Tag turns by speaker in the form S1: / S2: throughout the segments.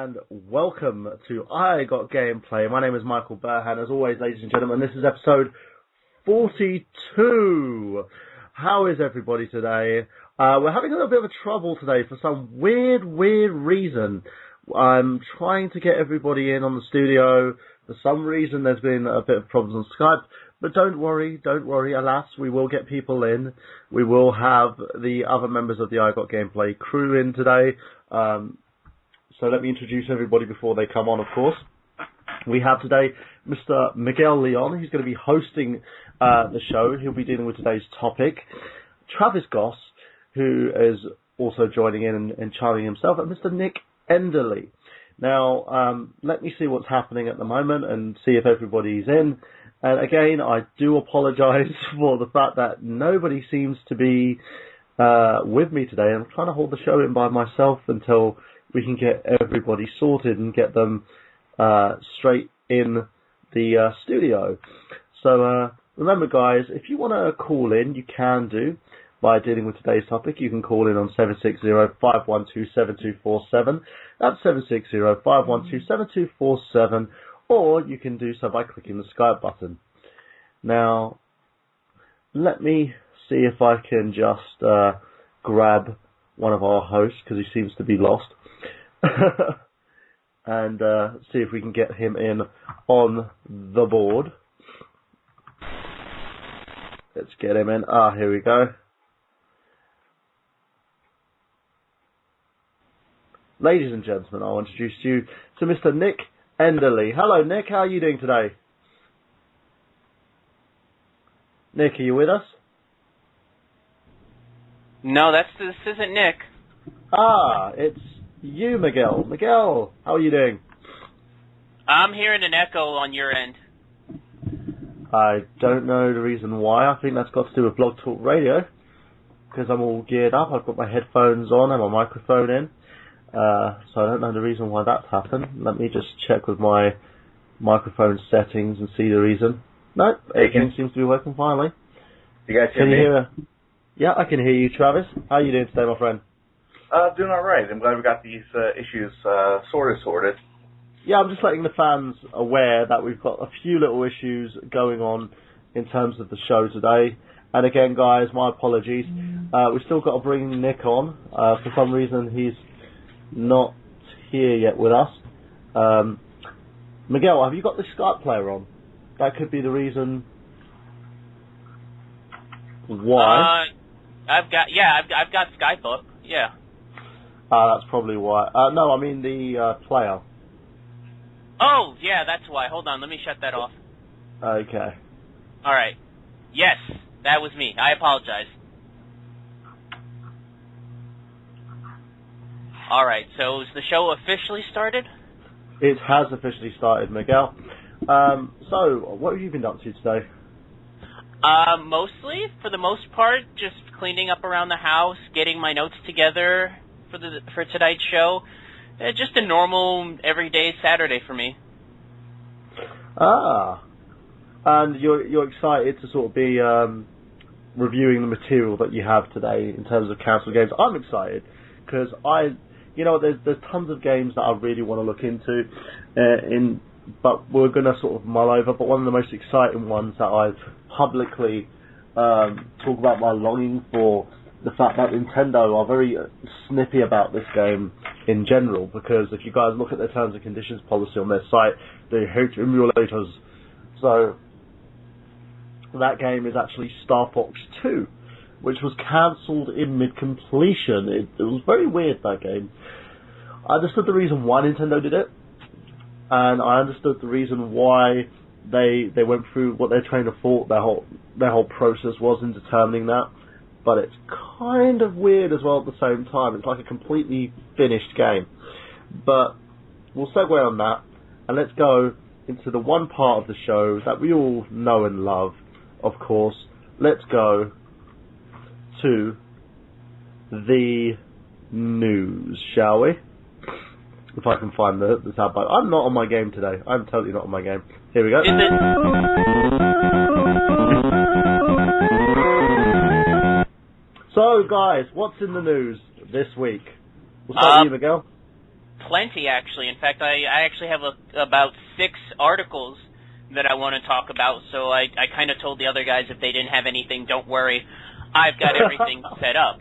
S1: and welcome to I Got Gameplay. My name is Michael Burhan. As always, ladies and gentlemen, this is episode 42. How is everybody today? We're having a little bit of trouble today for some weird reason. I'm trying to get everybody in on the studio. For some reason, there's been a bit of problems on Skype. But don't worry. Alas, we will get people in. We will have the other members of the I Got Gameplay crew in today. So let me introduce everybody before they come on, of course. We have today Mr. Miguel Leon, who's going to be hosting the show. He'll be dealing with today's topic. Travis Goss, who is also joining in and chiming himself, and Mr. Nick Enderle. Now, let me see what's happening at the moment and see if everybody's in. And again, I do apologise for the fact that nobody seems to be with me today. I'm trying to hold the show in by myself until we can get everybody sorted and get them straight in the studio. So remember, guys, if you want to call in, you can do by dealing with today's topic. You can call in on 760-512-7247. That's 760-512-7247. Or you can do so by clicking the Skype button. Now, let me see if I can just grab one of our hosts, because he seems to be lost, and see if we can get him in on the board. Let's get him in. Here we go. Ladies and gentlemen, I'll introduce you to Mr. Nick Enderle. Hello, Nick. How are you doing today? Nick, are you with us?
S2: No, this isn't Nick.
S1: It's you, Miguel. Miguel, how are you doing?
S2: I'm hearing an echo on your end.
S1: I don't know the reason why. I think that's got to do with Blog Talk Radio, because I'm all geared up. I've got my headphones on and my microphone in. So I don't know the reason why that's happened. Let me just check with my microphone settings and see the reason. No, everything seems to be working finally.
S3: You guys hear me?
S1: Yeah, I can hear you, Travis. How are you doing today, my friend?
S3: Doing all right. I'm glad we got these issues sorted.
S1: Yeah, I'm just letting the fans aware that we've got a few little issues going on in terms of the show today. And again, guys, my apologies. We've still got to bring Nick on. For some reason, he's not here yet with us. Miguel, have you got the Skype player on? That could be the reason why.
S2: I've got Skype up. Yeah.
S1: That's probably why. No, I mean the player.
S2: Oh, yeah, that's why. Hold on, let me shut that off.
S1: Okay.
S2: All right. Yes, that was me. I apologize. All right, so is the show officially started?
S1: It has officially started, Miguel. So, what have you been up to today?
S2: Mostly, for the most part, just cleaning up around the house, getting my notes together for tonight's show. Just a normal, everyday Saturday for me.
S1: And you're excited to sort of be reviewing the material that you have today in terms of council games. I'm excited because there's tons of games that I really want to look into, but we're going to sort of mull over. But one of the most exciting ones that I've publicly talk about my longing for, the fact that Nintendo are very snippy about this game in general, because if you guys look at their terms and conditions policy on their site, they hate emulators. So that game is actually Star Fox 2, which was cancelled in mid-completion. It was very weird, that game. I understood the reason why Nintendo did it, and I understood the reason why they went through what their train of thought, their whole process was in determining that. But it's kind of weird as well at the same time. It's like a completely finished game. But we'll segue on that, and let's go into the one part of the show that we all know and love, of course. Let's go to the news, shall we? If I can find the tab button. I'm not on my game today. I'm totally not on my game. Here we go. So, guys, what's in the news this week? We'll start with you, Miguel.
S2: plenty, actually. In fact, I actually have about 6 articles that I want to talk about, so I kind of told the other guys if they didn't have anything, don't worry. I've got everything set up.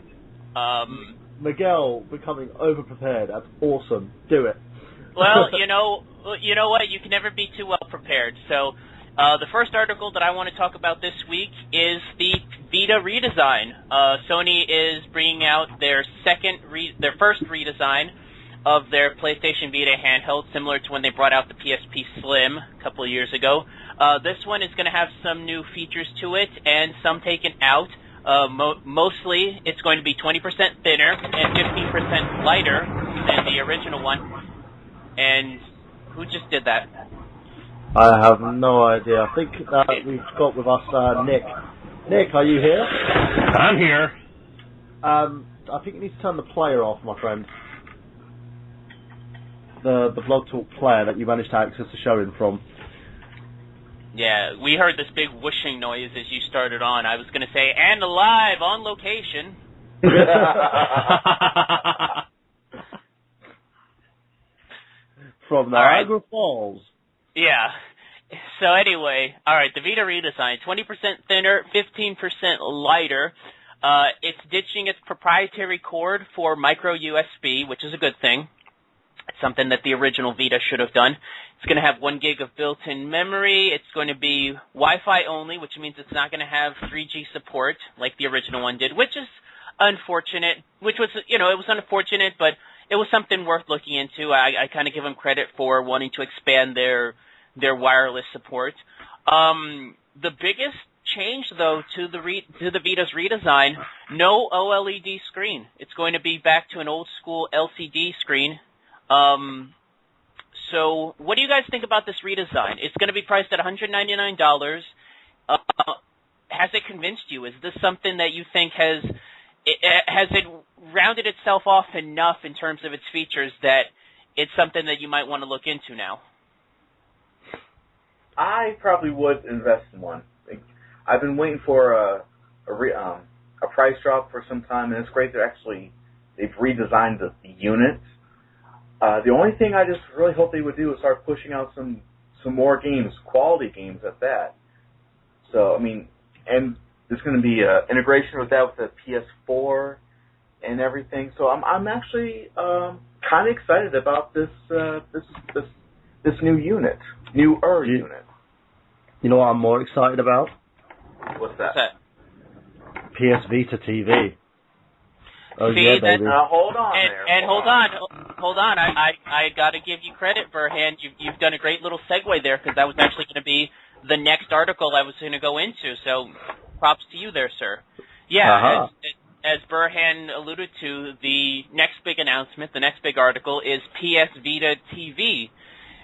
S1: Miguel becoming over-prepared. That's awesome. Do it.
S2: Well, you know what? You can never be too well prepared. So, the first article that I want to talk about this week is the Vita redesign. Sony is bringing out their first redesign of their PlayStation Vita handheld, similar to when they brought out the PSP Slim a couple of years ago. This one is going to have some new features to it and some taken out. Mostly, it's going to be 20% thinner and 15% lighter than the original one. And who just did that?
S1: I have no idea. I think we've got with us Nick. Nick, are you here?
S4: I'm here.
S1: I think you need to turn the player off, my friend. The Blog Talk player that you managed to access the show in from.
S2: Yeah, we heard this big whooshing noise as you started on. I was going to say, and live on location.
S1: From Niagara Falls.
S2: Yeah. So anyway, all right, the Vita redesign, 20% thinner, 15% lighter. It's ditching its proprietary cord for micro USB, which is a good thing. It's something that the original Vita should have done. It's going to have 1 gig of built-in memory. It's going to be Wi-Fi only, which means it's not going to have 3G support like the original one did, which is unfortunate. Which was, it was unfortunate, but it was something worth looking into. I kind of give them credit for wanting to expand their wireless support. The biggest change, though, to the Vita's redesign, no OLED screen. It's going to be back to an old-school LCD screen. So what do you guys think about this redesign? It's going to be priced at $199. Has it convinced you? Is this something that you think has it rounded itself off enough in terms of its features that it's something that you might want to look into now?
S3: I probably would invest in one. I've been waiting for a price drop for some time, and it's great that they've redesigned the unit. The only thing I just really hope they would do is start pushing out some more games, quality games at that. So, and there's going to be integration with that with the PS4 and everything. So I'm actually kind of excited about this new unit, newer unit.
S1: You know what I'm more excited about?
S3: What's that?
S1: PS Vita TV. Oh,
S2: See,
S1: yeah, baby.
S3: Hold on
S2: hold on. I got to give you credit, Burhan. You've done a great little segue there, because that was actually going to be the next article I was going to go into. So, props to you there, sir. Yeah, as Burhan alluded to, the next big announcement, the next big article is PS Vita TV,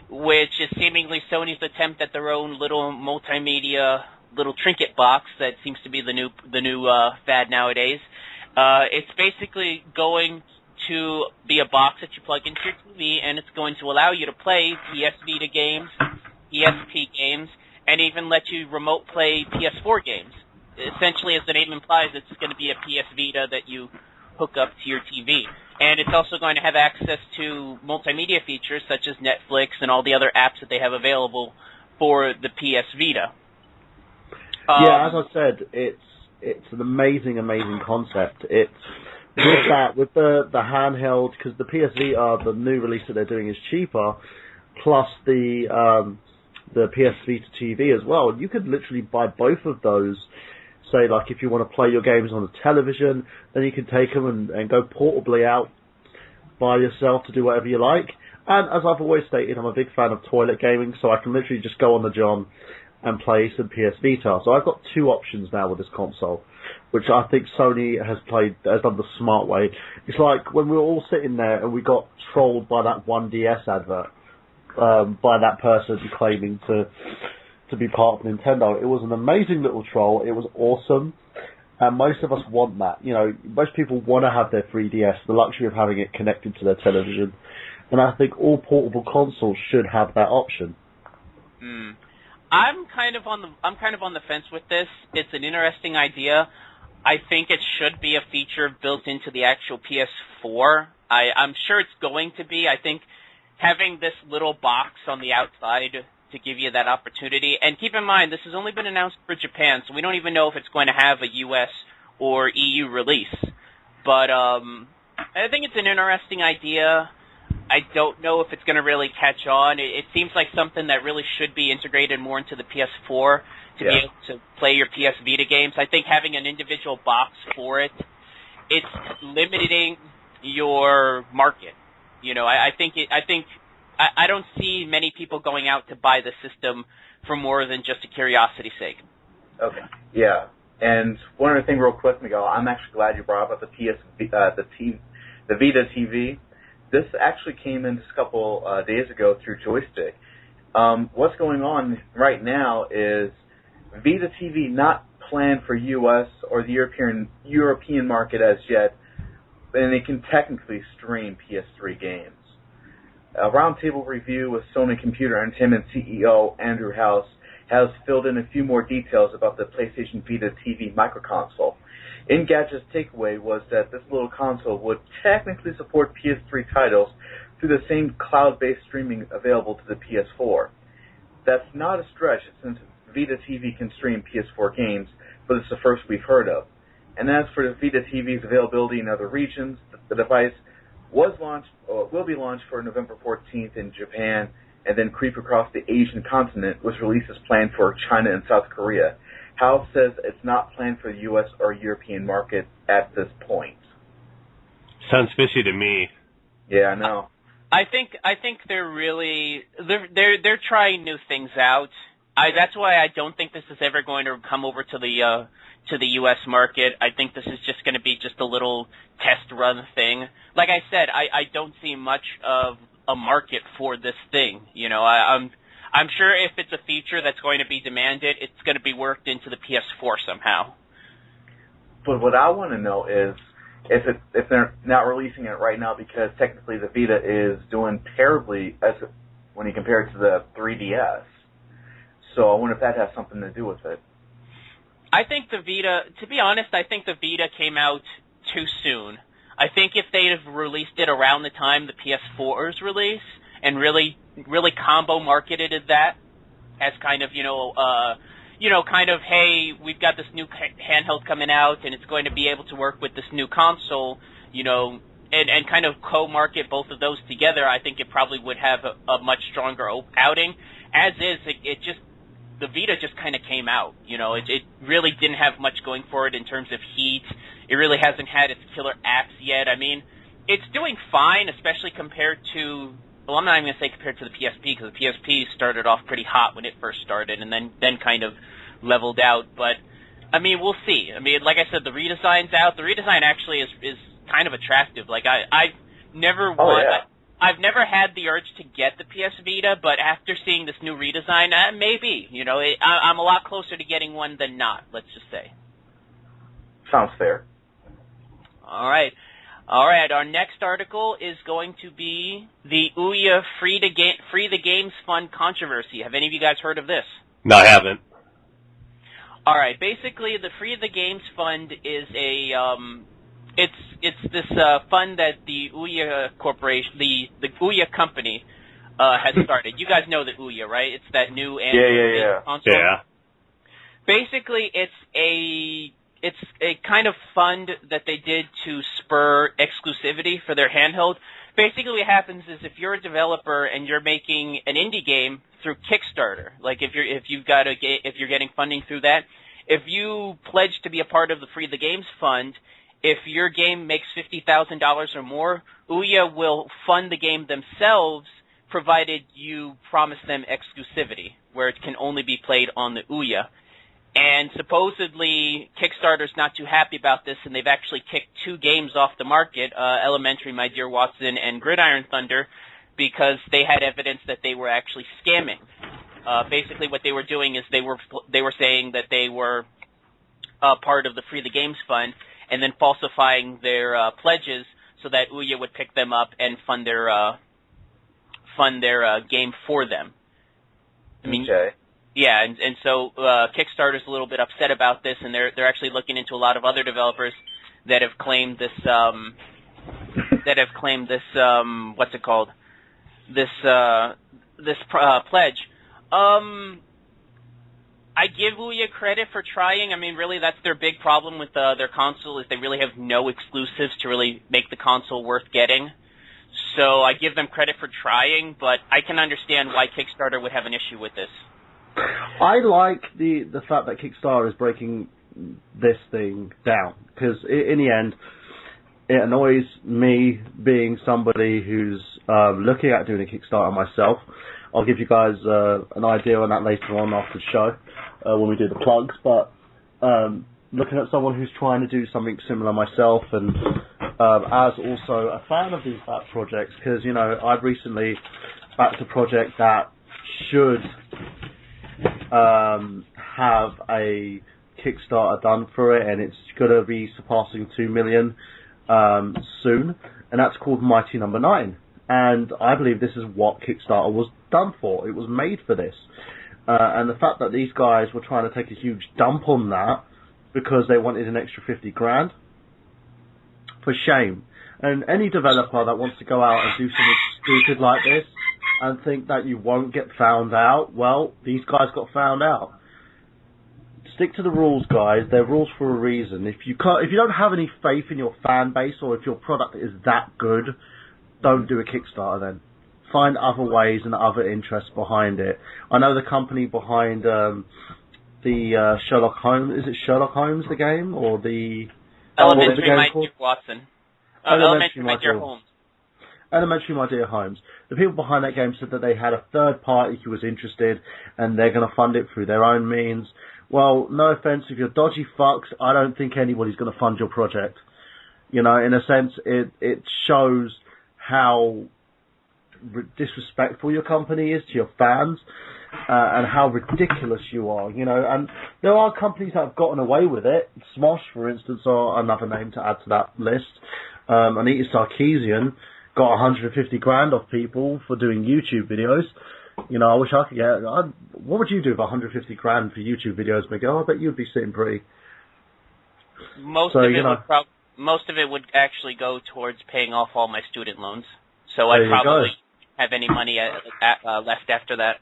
S2: which is seemingly Sony's attempt at their own little multimedia, little trinket box that seems to be the new fad nowadays. It's basically going to be a box that you plug into your TV, and it's going to allow you to play PS Vita games, PSP games, and even let you remote play PS4 games. Essentially, as the name implies, it's going to be a PS Vita that you hook up to your TV. And it's also going to have access to multimedia features such as Netflix and all the other apps that they have available for the PS Vita.
S1: Yeah, as I said, it's an amazing concept. It's with the handheld, because the PS Vita, the new release that they're doing is cheaper, plus the PS Vita TV as well. You could literally buy both of those. Say, like, if you want to play your games on the television, then you can take them and go portably out by yourself to do whatever you like. And as I've always stated, I'm a big fan of toilet gaming, so I can literally just go on the John and play some PS Vita. So I've got 2 options now with this console, which I think Sony has done the smart way. It's like when we were all sitting there and we got trolled by that 1DS advert, by that person claiming to be part of Nintendo. It was an amazing little troll. It was awesome. And most of us want that. Most people want to have their 3DS, the luxury of having it connected to their television. And I think all portable consoles should have that option.
S2: I'm kind of on the fence with this. It's an interesting idea. I think it should be a feature built into the actual PS4. I'm sure it's going to be. I think having this little box on the outside to give you that opportunity, and keep in mind, this has only been announced for Japan, so we don't even know if it's going to have a U.S. or EU release. But I think it's an interesting idea. I don't know if it's going to really catch on. It seems like something that really should be integrated more into the PS4 to be able to play your PS Vita games. I think having an individual box for it, it's limiting your market. You know, I don't see many people going out to buy the system for more than just a curiosity's sake.
S3: Okay. Yeah. And one other thing real quick, Miguel, I'm actually glad you brought up the Vita TV. This actually came in just a couple days ago through Joystick. What's going on right now is Vita TV not planned for U.S. or the European market as yet, and it can technically stream PS3 games. A roundtable review with Sony Computer Entertainment CEO Andrew House has filled in a few more details about the PlayStation Vita TV microconsole. Engadget's takeaway was that this little console would technically support PS3 titles through the same cloud-based streaming available to the PS4. That's not a stretch since Vita TV can stream PS4 games, but it's the first we've heard of. And as for the Vita TV's availability in other regions, the device will be launched for November 14th in Japan and then creep across the Asian continent with releases planned for China and South Korea. House says it's not planned for the U.S. or European market at this point.
S4: Sounds fishy to me.
S3: Yeah, I know.
S2: I think they're really they're trying new things out. That's why I don't think this is ever going to come over to the U.S. market. I think this is just going to be just a little test run thing. Like I said, I don't see much of a market for this thing. You know, I'm sure if it's a feature that's going to be demanded, it's going to be worked into the PS4 somehow.
S3: But what I want to know is if they're not releasing it right now because technically the Vita is doing terribly when you compare it to the 3DS. So I wonder if that has something to do with it.
S2: I think the Vita, to be honest, I think the Vita came out too soon. I think if they'd have released it around the time the PS4's release and really combo marketed that as kind of, hey, we've got this new handheld coming out and it's going to be able to work with this new console, and kind of co-market both of those together, I think it probably would have a much stronger outing. As is, the Vita just kind of came out. It really didn't have much going for it in terms of heat. It really hasn't had its killer apps yet. I mean, it's doing fine, especially compared to, well, I'm not even going to say compared to the PSP, because the PSP started off pretty hot when it first started and then kind of leveled out. But, I mean, we'll see. I mean, like I said, the redesign's out. The redesign actually is kind of attractive. Like, I've never I've never had the urge to get the PS Vita, but after seeing this new redesign, maybe. I'm a lot closer to getting one than not, let's just say.
S3: Sounds fair.
S2: All right. Our next article is going to be the Ouya Free the Games Fund controversy. Have any of you guys heard of this?
S4: No, I haven't.
S2: All right. Basically, the Free the Games Fund is a it's this fund that the Ouya corporation, the Ouya company, has started. You guys know the Ouya, right? It's that new Android console.
S4: Yeah.
S2: Basically, it's a kind of fund that they did to spur exclusivity for their handheld. Basically, what happens is if you're a developer and you're making an indie game through Kickstarter, like if you're getting funding through that, if you pledge to be a part of the Free the Games Fund, if your game makes $50,000 or more, Ouya will fund the game themselves, provided you promise them exclusivity, where it can only be played on the Ouya. And supposedly, Kickstarter's not too happy about this, and they've actually kicked 2 games off the market, Elementary, My Dear Watson, and Gridiron Thunder, because they had evidence that they were actually scamming. Basically, what they were doing is they were saying that they were part of the Free the Games Fund, and then falsifying their pledges so that Ouya would pick them up and fund their game for them. I mean,
S3: okay.
S2: Yeah, and so Kickstarter's a little bit upset about this, and they're actually looking into a lot of other developers that have claimed this that have claimed this pledge. I give Ouya credit for trying. I mean, really, that's their big problem with their console is they really have no exclusives to really make the console worth getting. So I give them credit for trying, but I can understand why Kickstarter would have an issue with this.
S1: I like the fact that Kickstarter is breaking this thing down, because in the end, it annoys me being somebody who's looking at doing a Kickstarter myself. I'll give you guys an idea on that later on after the show when we do the plugs, but looking at someone who's trying to do something similar myself, and as also a fan of these backed projects, because, you know, I've recently backed a project that should have a Kickstarter done for it, and it's going to be surpassing 2 million soon, and that's called Mighty Number 9. And I believe this is what Kickstarter was done for. It was made for this. And the fact that these guys were trying to take a huge dump on that because they wanted an extra 50 grand, for shame. And any developer that wants to go out and do something stupid like this and think that you won't get found out, well, these guys got found out. Stick to the rules, guys. They're rules for a reason. If you don't have any faith in your fan base, or if your product is that good, don't do a Kickstarter then. Find other ways and other interests behind it. I know the company behind the Sherlock Holmes. Is it Sherlock Holmes, the game? Or the...
S2: Elementary My Dear Watson. Elementary My Dear Holmes.
S1: Elementary My Dear Holmes. The people behind that game said that they had a third party who was interested, and they're going to fund it through their own means. Well, no offense, if you're dodgy fucks, I don't think anybody's going to fund your project. You know, in a sense, it shows how disrespectful your company is to your fans, and how ridiculous you are, you know. And there are companies that have gotten away with it. Smosh, for instance, are another name to add to that list. Anita Sarkeesian got 150 grand off people for doing YouTube videos. You know, I wish I could get... what would you do with 150 grand for YouTube videos, Miguel? I bet you'd be sitting pretty.
S2: Most of it would actually go towards paying off all my student loans. So I'd probably have any money left after that.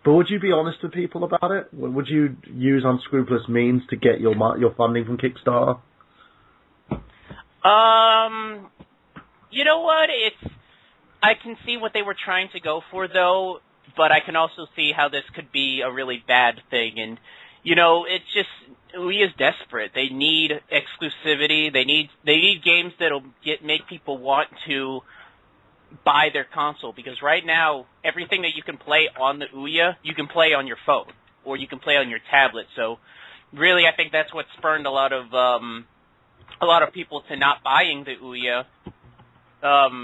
S1: But would you be honest with people about it? Would you use unscrupulous means to get your funding from Kickstarter?
S2: You know what? I can see what they were trying to go for, though, but I can also see how this could be a really bad thing. And, you know, it's just, Ouya is desperate. They need exclusivity. They need games that'll make people want to buy their console, because right now, everything that you can play on the Ouya, you can play on your phone, or you can play on your tablet. So, really, I think that's what spurned a lot of people to not buying the Ouya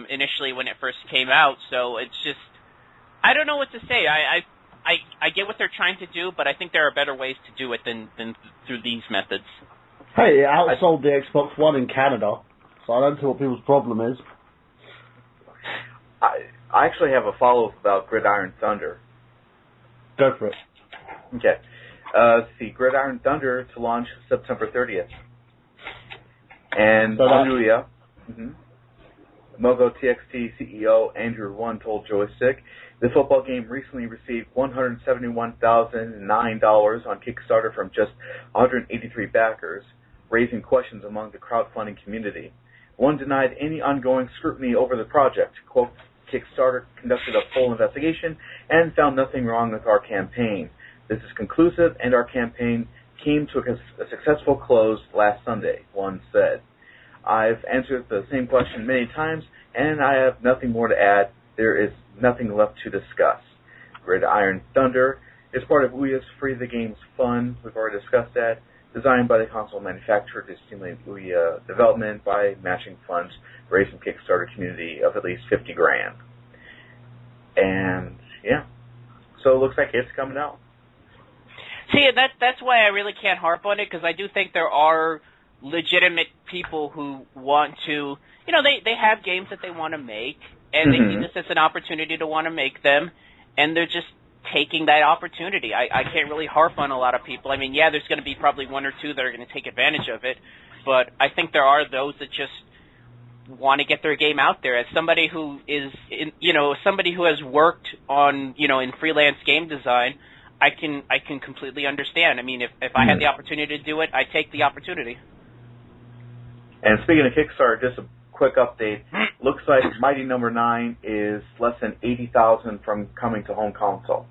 S2: initially when it first came out. So it's just, I don't know what to say. I get what they're trying to do, but I think there are better ways to do it than through these methods.
S1: Hey, it outsold the Xbox One in Canada, so I don't know what people's problem is.
S3: I actually have a follow-up about Gridiron Thunder.
S1: Go for it.
S3: Okay. Let's see, Gridiron Thunder to launch September 30th. And on Ouya, Mogo TXT CEO Andrew One told Joystick, the football game recently received $171,009 on Kickstarter from just 183 backers, raising questions among the crowdfunding community. One denied any ongoing scrutiny over the project. Quote, Kickstarter conducted a full investigation and found nothing wrong with our campaign. This is conclusive, and our campaign came to a successful close last Sunday, One said. I've answered the same question many times, and I have nothing more to add. There is nothing left to discuss. Gridiron Thunder is part of Ouya's Free the Game's Fund. We've already discussed that. Designed by the console manufacturer to stimulate Ouya development by matching funds raised from Kickstarter community of at least 50 grand. And, yeah. So it looks like it's coming out.
S2: See, that's why I really can't harp on it, because I do think there are legitimate people who want to, you know, they have games that they want to make, and they see this as an opportunity to want to make them, and they're just taking that opportunity. I can't really harp on a lot of people. I mean, yeah, there's going to be probably one or two that are going to take advantage of it, but I think there are those that just want to get their game out there. As somebody who is, somebody who has worked on, in freelance game design, I can completely understand. I mean, if I had the opportunity to do it, I'd take the opportunity.
S3: And speaking of Kickstarter, just a quick update. Looks like Mighty Number 9 is less than 80,000 from coming to home console.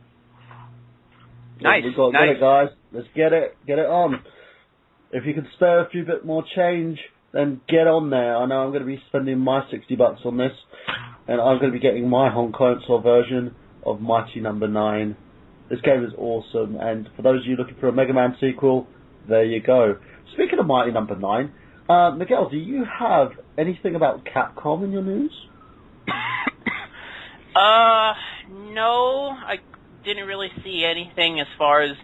S2: Nice.
S1: We've got to get it, guys. Let's get it on. If you can spare a few bit more change, then get on there. I know I'm going to be spending my $60 on this, and I'm going to be getting my home console version of Mighty Number 9. This game is awesome, and for those of you looking for a Mega Man sequel, there you go. Speaking of Mighty Number 9, Miguel, do you have anything about Capcom in your news?
S2: No, I didn't really see anything as far as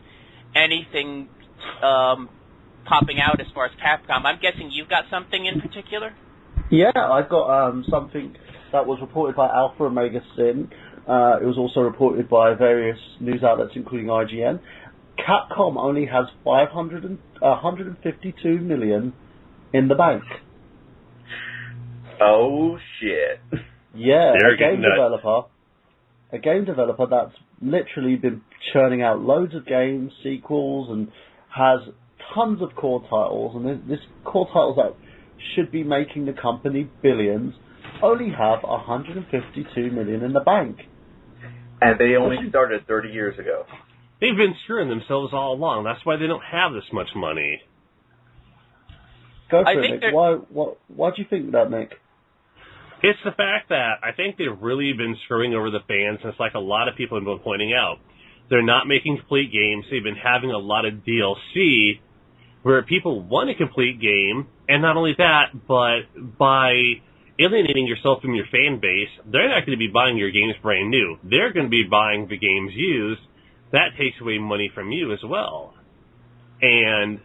S2: anything popping out as far as Capcom. I'm guessing you've got something in particular?
S1: Yeah, I've got something that was reported by Alpha Omega Sin. It was also reported by various news outlets, including IGN. Capcom only has 152 million in the bank.
S3: Oh, shit.
S1: Yeah,
S4: They're
S1: a game
S4: nuts.
S1: developer that's literally been churning out loads of games, sequels, and has tons of core titles, and this core titles that should be making the company billions only have 152 million in the bank.
S3: And they only started 30 years ago.
S4: They've been screwing themselves all along. That's why they don't have this much money.
S1: Go for it, Nick. Why do you think that, Nick?
S4: It's the fact that I think they've really been screwing over the fans, and it's like a lot of people have been pointing out. They're not making complete games. They've been having a lot of DLC where people want a complete game, and not only that, but by alienating yourself from your fan base, they're not going to be buying your games brand new. They're going to be buying the games used. That takes away money from you as well. And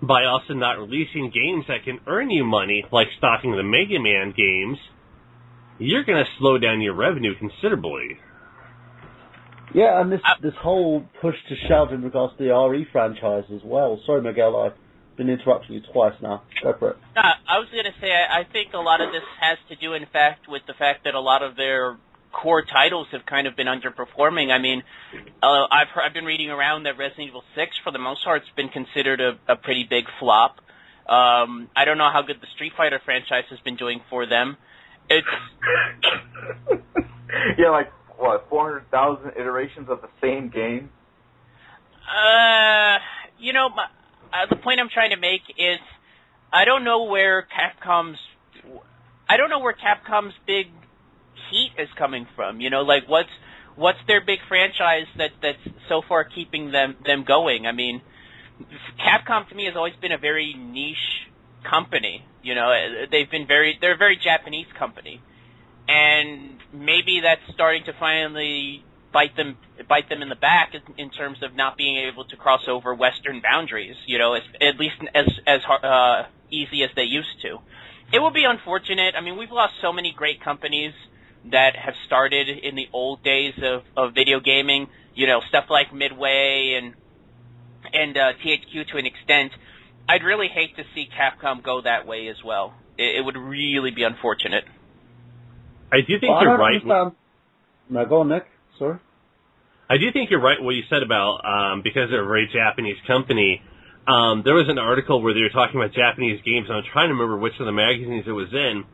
S4: by also not releasing games that can earn you money, like stocking the Mega Man games, you're going to slow down your revenue considerably.
S1: Yeah, and this whole push to shove in regards to the RE franchise as well. Sorry, Miguel, I've been interrupting you twice now. Go for it.
S2: I was going to say, I think a lot of this has to do, in fact, with the fact that a lot of their core titles have kind of been underperforming. I mean, I've been reading around that Resident Evil 6, for the most part, has been considered a pretty big flop. I don't know how good the Street Fighter franchise has been doing for them. It's
S3: yeah, like, what, 400,000 iterations of the same game?
S2: The point I'm trying to make is I don't know where Capcom's big heat is coming from. Like what's their big franchise that's so far keeping them going? I mean, Capcom to me has always been a very niche company. They're a very Japanese company, and maybe that's starting to finally bite them in the back in terms of not being able to cross over Western boundaries. At least as easy as they used to. It would be unfortunate. I mean, we've lost so many great companies that have started in the old days of video gaming. Stuff like Midway and THQ to an extent. I'd really hate to see Capcom go that way as well. It would really be unfortunate.
S4: I do think you're right.
S1: No, go on, Nick. Sorry.
S4: I do think you're right what you said about because they're a very Japanese company. There was an article where they were talking about Japanese games, and I'm trying to remember which of the magazines it was in,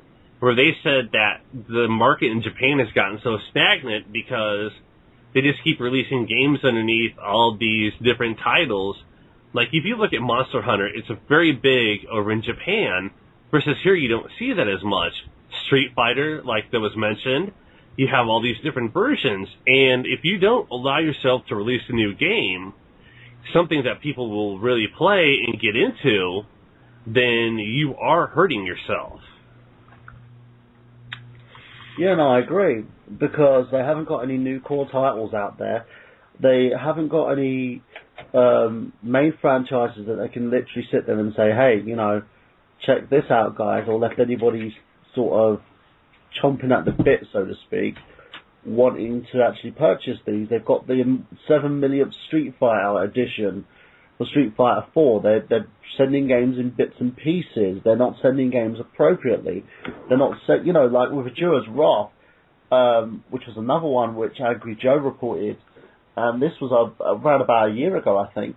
S4: where they said that the market in Japan has gotten so stagnant because they just keep releasing games underneath all these different titles. Like, if you look at Monster Hunter, it's very big over in Japan, versus here you don't see that as much. Street Fighter, like that was mentioned, you have all these different versions, and if you don't allow yourself to release a new game, something that people will really play and get into, then you are hurting yourself.
S1: Yeah, no, I agree, because they haven't got any new core titles out there. They haven't got any main franchises that they can literally sit there and say, hey, check this out, guys, or left anybody sort of chomping at the bit, so to speak, wanting to actually purchase these. They've got the 7 millionth Street Fighter edition, for Street Fighter 4. They're sending games in bits and pieces. They're not sending games appropriately. They're not like with Ajua's Wrath, which was another one which Angry Joe reported, and this was around about a year ago, I think.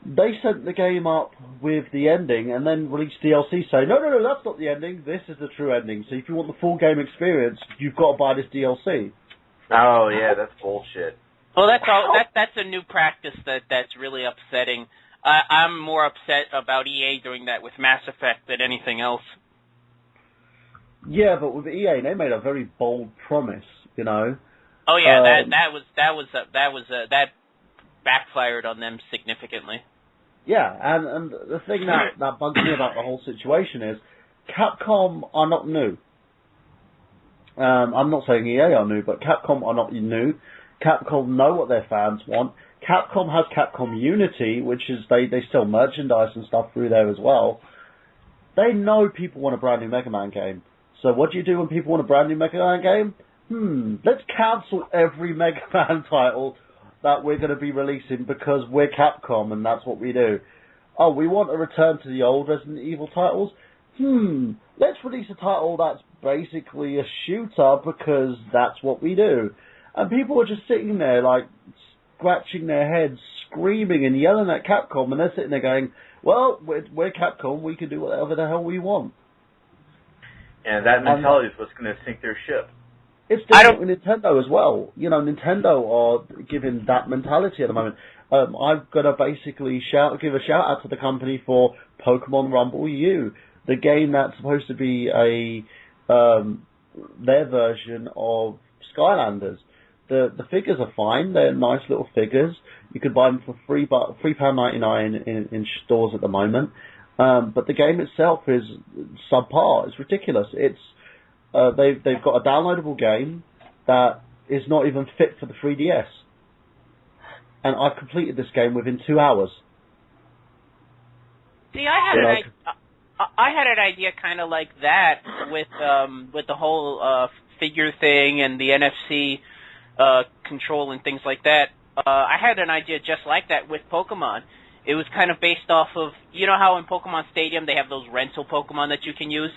S1: They sent the game up with the ending and then released DLC saying, no, that's not the ending. This is the true ending. So if you want the full game experience, you've got to buy this DLC.
S3: Oh, yeah, that's bullshit.
S2: Well, that's a new practice that's really upsetting. I'm more upset about EA doing that with Mass Effect than anything else.
S1: Yeah, but with EA, they made a very bold promise, you know.
S2: Oh yeah, that backfired on them significantly.
S1: Yeah, and the thing that bugs me about the whole situation is Capcom are not new. I'm not saying EA are new, but Capcom are not new. Capcom know what their fans want. Capcom has Capcom Unity, which is they sell merchandise and stuff through there as well. They know people want a brand new Mega Man game. So what do you do when people want a brand new Mega Man game? Let's cancel every Mega Man title that we're going to be releasing because we're Capcom and that's what we do. Oh, we want a return to the old Resident Evil titles? Let's release a title that's basically a shooter because that's what we do. And people are just sitting there like scratching their heads, screaming and yelling at Capcom, and they're sitting there going, well, we're Capcom, we can do whatever the hell we want.
S3: And that mentality is what's going to sink their ship.
S1: It's different with Nintendo as well. You know, Nintendo are giving that mentality at the moment. I've got to basically give a shout out to the company for Pokemon Rumble U, the game that's supposed to be their version of Skylanders. The figures are fine. They're nice little figures. You could buy them for £3.99 in stores at the moment. But the game itself is subpar. It's ridiculous. It's they've got a downloadable game that is not even fit for the 3DS. And I completed this game within 2 hours.
S2: See, I had an idea kind of like that with the whole figure thing and the NFC control and things like that. I had an idea just like that with Pokemon. It was kind of based off of, you know how in Pokemon Stadium they have those rental Pokemon that you can use?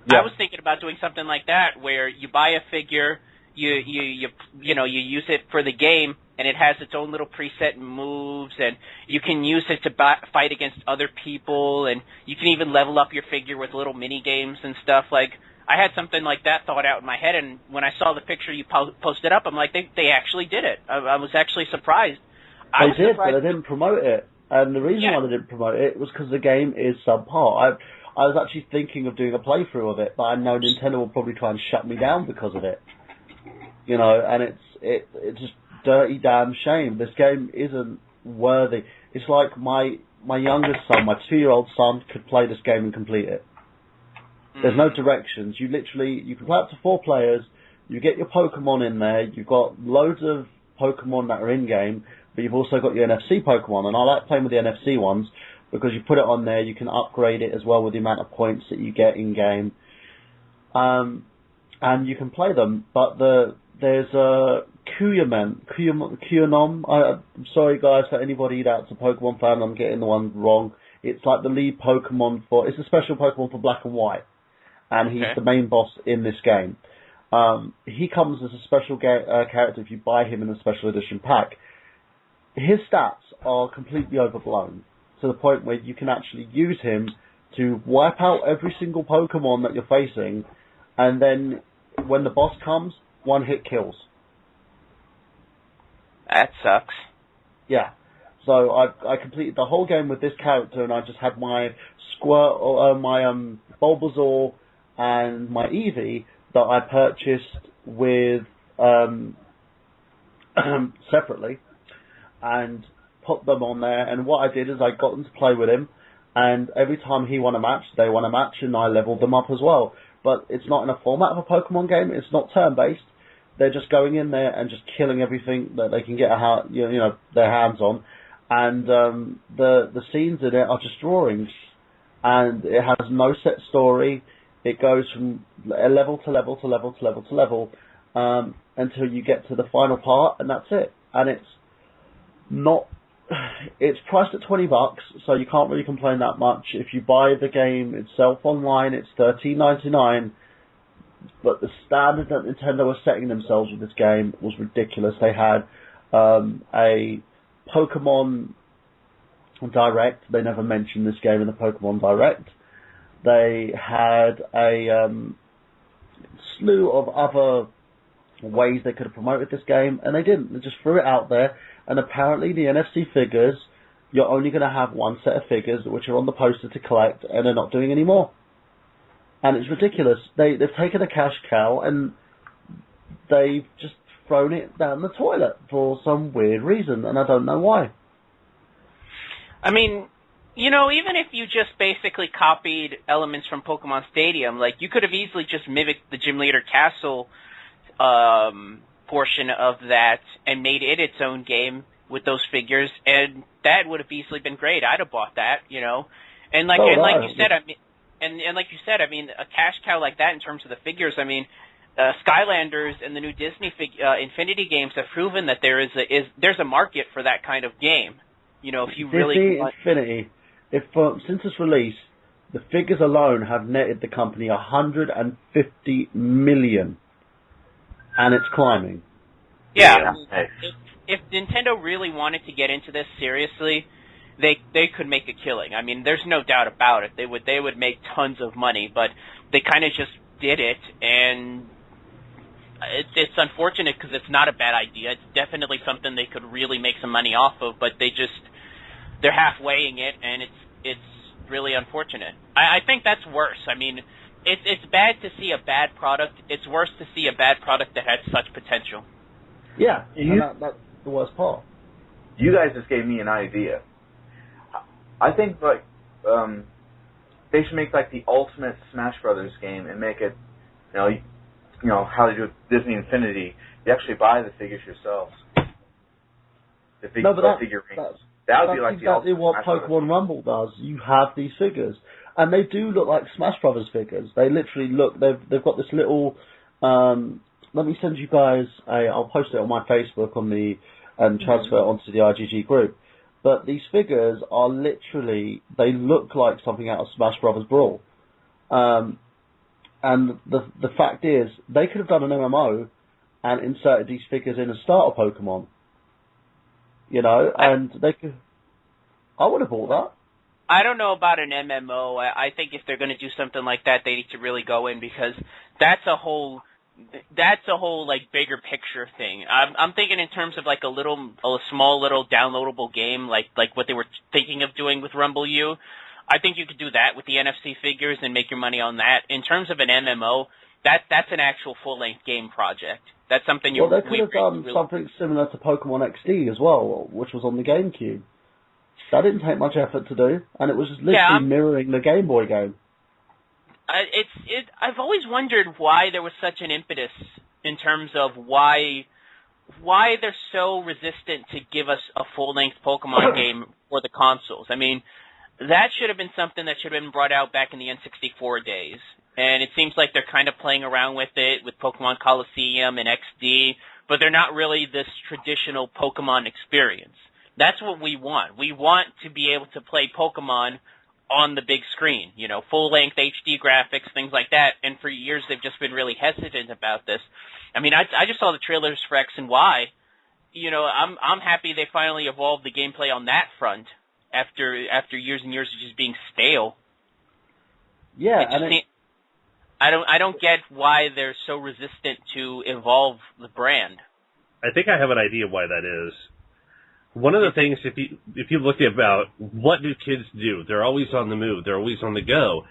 S2: Yeah. I was thinking about doing something like that where you buy a figure, you use it for the game, and it has its own little preset moves, and you can use it to fight against other people, and you can even level up your figure with little mini games and stuff. Like, I had something like that thought out in my head, and when I saw the picture you posted up, I'm like, they actually did it. I was actually surprised.
S1: They did, but they didn't promote it. And the reason why they didn't promote it was because the game is subpar. I was actually thinking of doing a playthrough of it, but I know Nintendo will probably try and shut me down because of it. You know, and it's just dirty damn shame. This game isn't worthy. It's like my youngest son, my 2-year-old son, could play this game and complete it. There's no directions. You can play up to 4 players. You get your Pokemon in there. You've got loads of Pokemon that are in game, but you've also got your NFC Pokemon. And I like playing with the NFC ones because you put it on there, you can upgrade it as well with the amount of points that you get in game, and you can play them. But there's a Kuyanom. I'm sorry guys for anybody that's a Pokemon fan. I'm getting the one wrong. It's like the lead Pokemon it's a special Pokemon for Black and White. And he's the main boss in this game. He comes as a special character if you buy him in a special edition pack. His stats are completely overblown to the point where you can actually use him to wipe out every single Pokemon that you're facing, and then when the boss comes, one hit kills.
S2: That sucks.
S1: Yeah. So I completed the whole game with this character, and I just had my my Bulbasaur and my Eevee that I purchased with separately, and put them on there. And what I did is I got them to play with him, and every time he won a match, they won a match, and I leveled them up as well. But it's not in a format of a Pokemon game. It's not turn-based. They're just going in there and just killing everything that they can get their hands on. And the scenes in it are just drawings, and it has no set story. It goes from level to level to level to level to level until you get to the final part, and that's it. And it's not it's priced at $20, so you can't really complain that much. If you buy the game itself online, it's $13.99. But the standard that Nintendo was setting themselves with this game was ridiculous. They had a Pokemon Direct. They never mentioned this game in the Pokemon Direct. They had a slew of other ways they could have promoted this game, and they didn't. They just threw it out there, and apparently the NFC figures, you're only going to have one set of figures, which are on the poster to collect, and they're not doing any more. And it's ridiculous. They've taken a cash cow, and they've just thrown it down the toilet for some weird reason, and I don't know why.
S2: I mean, you know, even if you just basically copied elements from Pokemon Stadium, like, you could have easily just mimicked the Gym Leader Castle portion of that and made it its own game with those figures, and that would have easily been great. I'd have bought that, you know. And like you said, I mean, and like you said, I mean, a cash cow like that in terms of the figures, I mean, Skylanders and the new Disney Infinity games have proven that there's a market for that kind of game. You know, if you
S1: Disney
S2: really
S1: Infinity, since its release, the figures alone have netted the company $150 million, and it's climbing.
S2: Yeah, I mean, if Nintendo really wanted to get into this seriously, they could make a killing. I mean, there's no doubt about it. They would make tons of money, but they kind of just did it, and it's unfortunate because it's not a bad idea. It's definitely something they could really make some money off of, but they're half-weighing it, and it's really unfortunate. I think that's worse. I mean, it's bad to see a bad product. It's worse to see a bad product that had such potential.
S1: Yeah, that's the worst part.
S3: You guys just gave me an idea. I think like they should make like the ultimate Smash Brothers game and make it, you know how they do with Disney Infinity. You actually buy the figures yourselves. The figurines. That would be like
S1: exactly
S3: the
S1: what Pokemon Rumble does. You have these figures, and they do look like Smash Brothers figures. They literally look. They've got this little. Let me send you guys I'll post it on my Facebook and transfer it onto the IGG group. But these figures are literally, they look like something out of Smash Brothers Brawl. And the fact is, they could have done an MMO and inserted these figures in a starter Pokemon. You know, and they could. I would have bought that.
S2: I don't know about an MMO. I think if they're going to do something like that, they need to really go in, because that's a whole like bigger picture thing. I'm thinking in terms of like a small little downloadable game, like what they were thinking of doing with Rumble U. I think you could do that with the NFC figures and make your money on that. In terms of an MMO, that's an actual full-length game project. That's something you.
S1: Well, they could have done something similar to Pokemon XD as well, which was on the GameCube. That didn't take much effort to do, and it was just literally mirroring the Game Boy game.
S2: I've always wondered why there was such an impetus in terms of why they're so resistant to give us a full-length Pokemon game for the consoles. I mean, that should have been something that should have been brought out back in the N64 days. And it seems like they're kind of playing around with it with Pokemon Coliseum and XD, but they're not really this traditional Pokemon experience. That's what we want. We want to be able to play Pokemon on the big screen, you know, full-length HD graphics, things like that. And for years, they've just been really hesitant about this. I mean, I just saw the trailers for X and Y. You know, I'm happy they finally evolved the gameplay on that front after years and years of just being stale.
S1: Yeah,
S2: I don't get why they're so resistant to evolve the brand.
S4: I think I have an idea why that is. One of the things, if you look about what do kids do, they're always on the move, they're always on the go.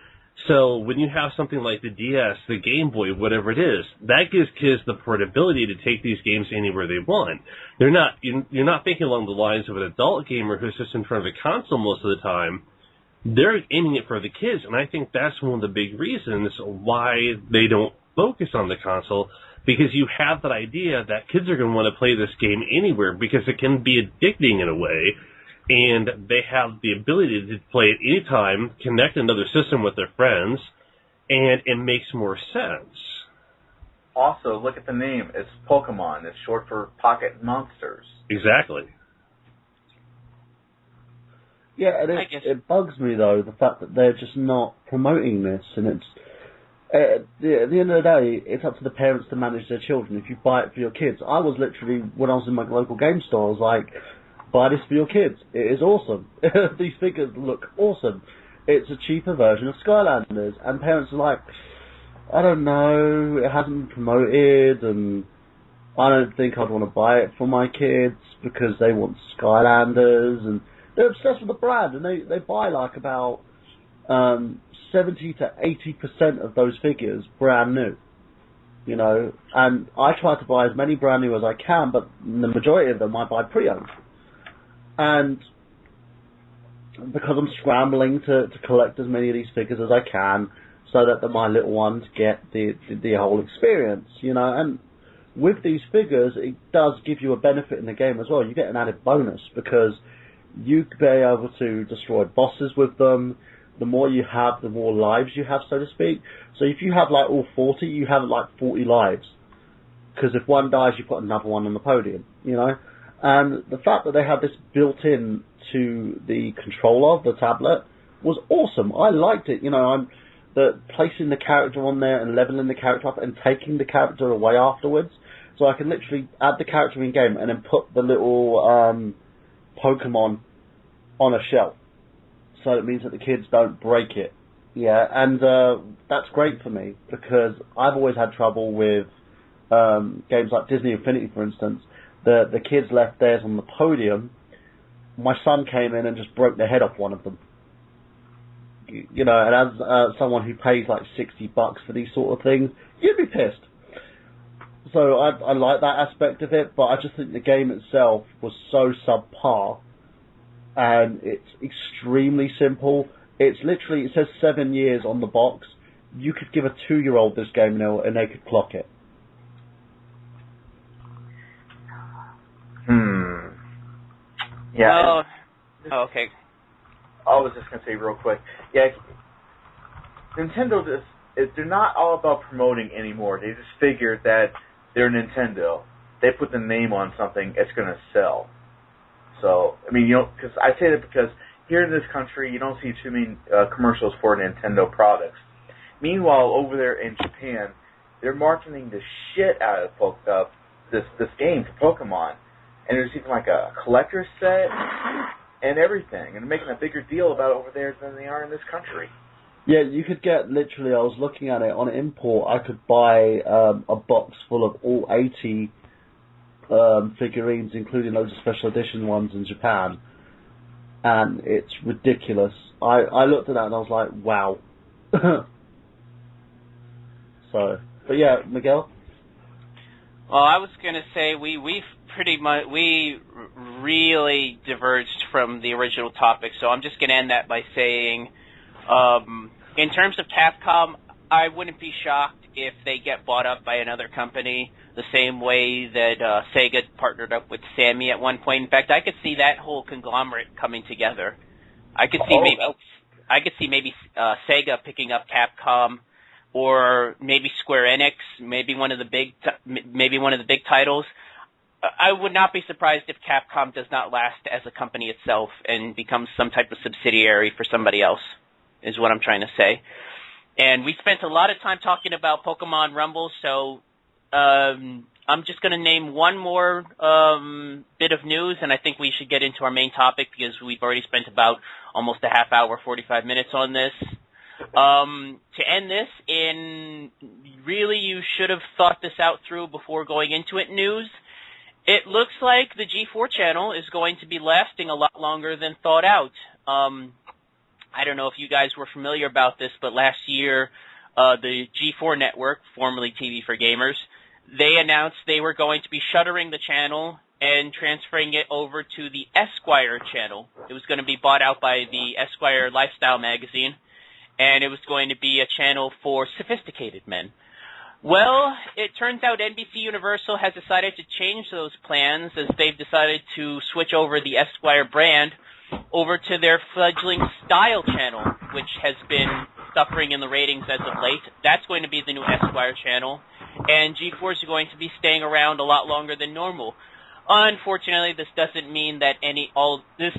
S4: So when you have something like the DS, the Game Boy, whatever it is, that gives kids the portability to take these games anywhere they want. You're not thinking along the lines of an adult gamer who's just in front of a console most of the time. They're aiming it for the kids, and I think that's one of the big reasons why they don't focus on the console, because you have that idea that kids are going to want to play this game anywhere because it can be addicting in a way, and they have the ability to play it anytime, connect another system with their friends, and it makes more sense.
S3: Also, look at the name. It's Pokemon. It's short for Pocket Monsters.
S4: Exactly.
S1: Yeah, and it bugs me though, the fact that they're just not promoting this, and it's at the end of the day, it's up to the parents to manage their children. If you buy it for your kids, I was literally, when I was in my local game store, I was like, buy this for your kids. It is awesome. These figures look awesome. It's a cheaper version of Skylanders, and parents are like, I don't know, it hasn't been promoted, and I don't think I'd want to buy it for my kids because they want Skylanders, and they're obsessed with the brand, and they buy like about 70 to 80% of those figures brand new, you know, and I try to buy as many brand new as I can, but the majority of them I buy pre-owned. And because I'm scrambling to collect as many of these figures as I can so that my little ones get the whole experience, you know, and with these figures, it does give you a benefit in the game as well. You get an added bonus because you can be able to destroy bosses with them. The more you have, the more lives you have, so to speak. So if you have like all 40, you have like 40 lives. Because if one dies, you put another one on the podium, you know. And the fact that they had this built in to the controller, the tablet, was awesome. I liked it, you know. Placing the character on there and leveling the character up and taking the character away afterwards. So I can literally add the character in game and then put the little Pokemon on a shelf. So it means that the kids don't break it. Yeah, and that's great for me because I've always had trouble with games like Disney Infinity, for instance. The kids left theirs on the podium. My son came in and just broke the head off one of them. You know, and as someone who pays like $60 for these sort of things, you'd be pissed. So I like that aspect of it, but I just think the game itself was so subpar. And it's extremely simple. It's literally, it says 7 years on the box. You could give a 2-year-old this game now and they could clock it.
S3: Yeah.
S2: Oh, okay.
S3: I was just going to say real quick. Yeah, Nintendo, they're not all about promoting anymore. They just figured that they're Nintendo. They put the name on something, it's going to sell. So, I mean, you know, because I say that because here in this country, you don't see too many commercials for Nintendo products. Meanwhile, over there in Japan, they're marketing the shit out of this game for Pokemon. And there's even like a collector's set and everything. And they're making a bigger deal about it over there than they are in this country.
S1: Yeah, you could get, literally, I was looking at it, on import, I could buy a box full of all 80 figurines, including loads of special edition ones in Japan. And it's ridiculous. I looked at that and I was like, wow. So, but yeah, Miguel?
S2: Well, I was going to say we really diverged from the original topic, so I'm just going to end that by saying, in terms of Capcom, I wouldn't be shocked if they get bought up by another company, the same way that Sega partnered up with Sammy at one point. In fact, I could see that whole conglomerate coming together. I could see maybe Sega picking up Capcom, or maybe Square Enix, maybe one of the big titles. I would not be surprised if Capcom does not last as a company itself and becomes some type of subsidiary for somebody else, is what I'm trying to say. And we spent a lot of time talking about Pokemon Rumble, so I'm just going to name one more bit of news, and I think we should get into our main topic because we've already spent about almost a half hour, 45 minutes on this. To end this, really you should have thought this out through before going into it, news. It looks like the G4 channel is going to be lasting a lot longer than thought out. I don't know if you guys were familiar about this, but last year, the G4 network, formerly TV for Gamers, they announced they were going to be shuttering the channel and transferring it over to the Esquire channel. It was going to be bought out by the Esquire Lifestyle magazine, and it was going to be a channel for sophisticated men. Well, it turns out NBC Universal has decided to change those plans as they've decided to switch over the Esquire brand over to their fledgling Style channel, which has been suffering in the ratings as of late. That's going to be the new Esquire channel, and G4s are going to be staying around a lot longer than normal. Unfortunately, this doesn't mean that all their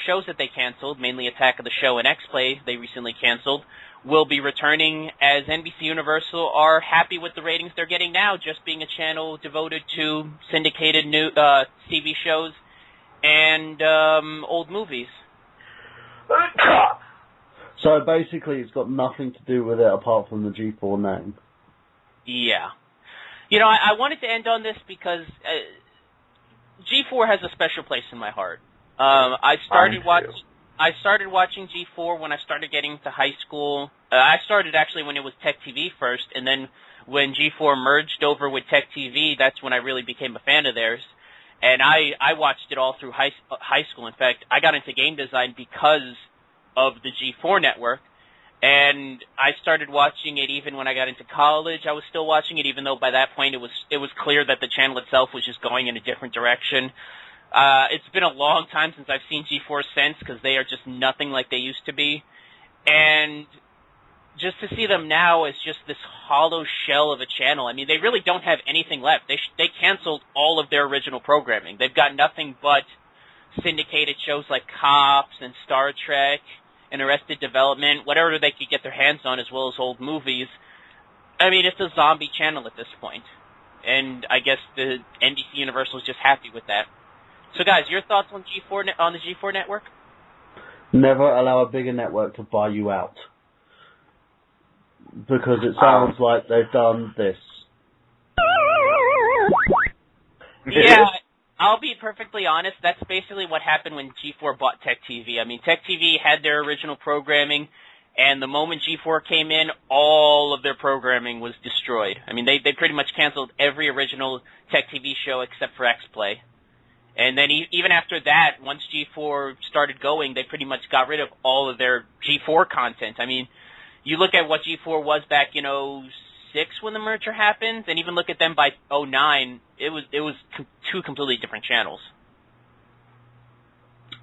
S2: shows that they canceled, mainly Attack of the Show and X-Play, they recently canceled, will be returning, as NBC Universal are happy with the ratings they're getting now, just being a channel devoted to syndicated new TV shows and old movies.
S1: So basically, it's got nothing to do with it apart from the G4 name.
S2: Yeah. You know, I wanted to end on this because G4 has a special place in my heart. I started watching G4 when I started getting to high school. I started actually when it was Tech TV first, and then when G4 merged over with Tech TV, that's when I really became a fan of theirs. And I watched it all through high school. In fact, I got into game design because of the G4 network. And I started watching it even when I got into college. I was still watching it, even though by that point it was clear that the channel itself was just going in a different direction. It's been a long time since I've seen G4 since, because they are just nothing like they used to be. And just to see them now as just this hollow shell of a channel, I mean, they really don't have anything left. They canceled all of their original programming. They've got nothing but syndicated shows like Cops and Star Trek and Arrested Development, whatever they could get their hands on, as well as old movies. I mean, it's a zombie channel at this point. And I guess the NBC Universal is just happy with that. So guys, your thoughts on the G4 network?
S1: Never allow a bigger network to buy you out. Because it sounds like they've done this.
S2: Yeah, I'll be perfectly honest. That's basically what happened when G4 bought Tech TV. I mean, Tech TV had their original programming, and the moment G4 came in, all of their programming was destroyed. I mean, they pretty much canceled every original Tech TV show except for X-Play. And then even after that, once G4 started going, they pretty much got rid of all of their G4 content. I mean, you look at what G4 was back in 2006 when the merger happened, and even look at them by 2009, it was two completely different channels.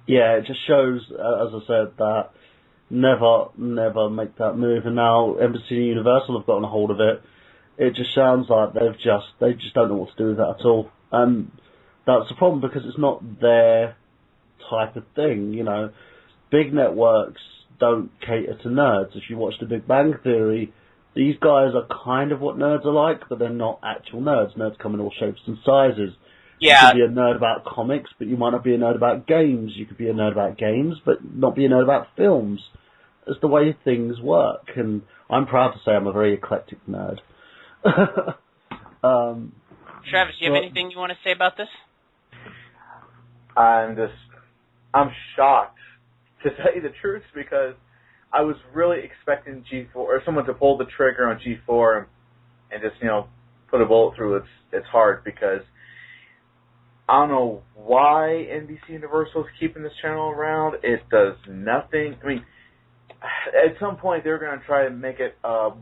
S1: Yeah, it just shows, as I said, that never make that move. And now NBC Universal have gotten a hold of it. It just sounds like they just don't know what to do with that at all. And that's the problem, because it's not their type of thing, you know. Big networks don't cater to nerds. If you watch The Big Bang Theory, these guys are kind of what nerds are like, but they're not actual nerds. Nerds come in all shapes and sizes.
S2: Yeah.
S1: You could be a nerd about comics, but you might not be a nerd about games. You could be a nerd about games, but not be a nerd about films. It's the way things work, and I'm proud to say I'm a very eclectic nerd.
S2: Travis, do you have anything you want to say about this?
S3: I'm shocked, to tell you the truth, because I was really expecting G4 or someone to pull the trigger on G4 and just, put a bullet through its heart, because I don't know why NBC Universal is keeping this channel around. It does nothing. I mean, at some point they're going to try to make it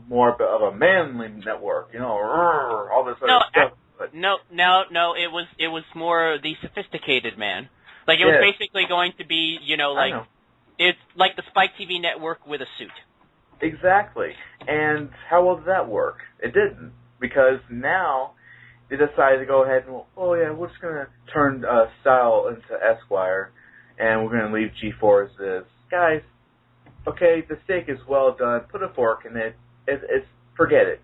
S3: more of a manly network, all this other stuff. But
S2: No. It was more the sophisticated man. Like, it was basically going to be, it's like the Spike TV network with a suit.
S3: Exactly. And how well did that work? It didn't. Because now they decided to go ahead and, we're just going to turn Style into Esquire, and we're going to leave G4 as is. Guys, okay, the steak is well done. Put a fork in it. It's forget it.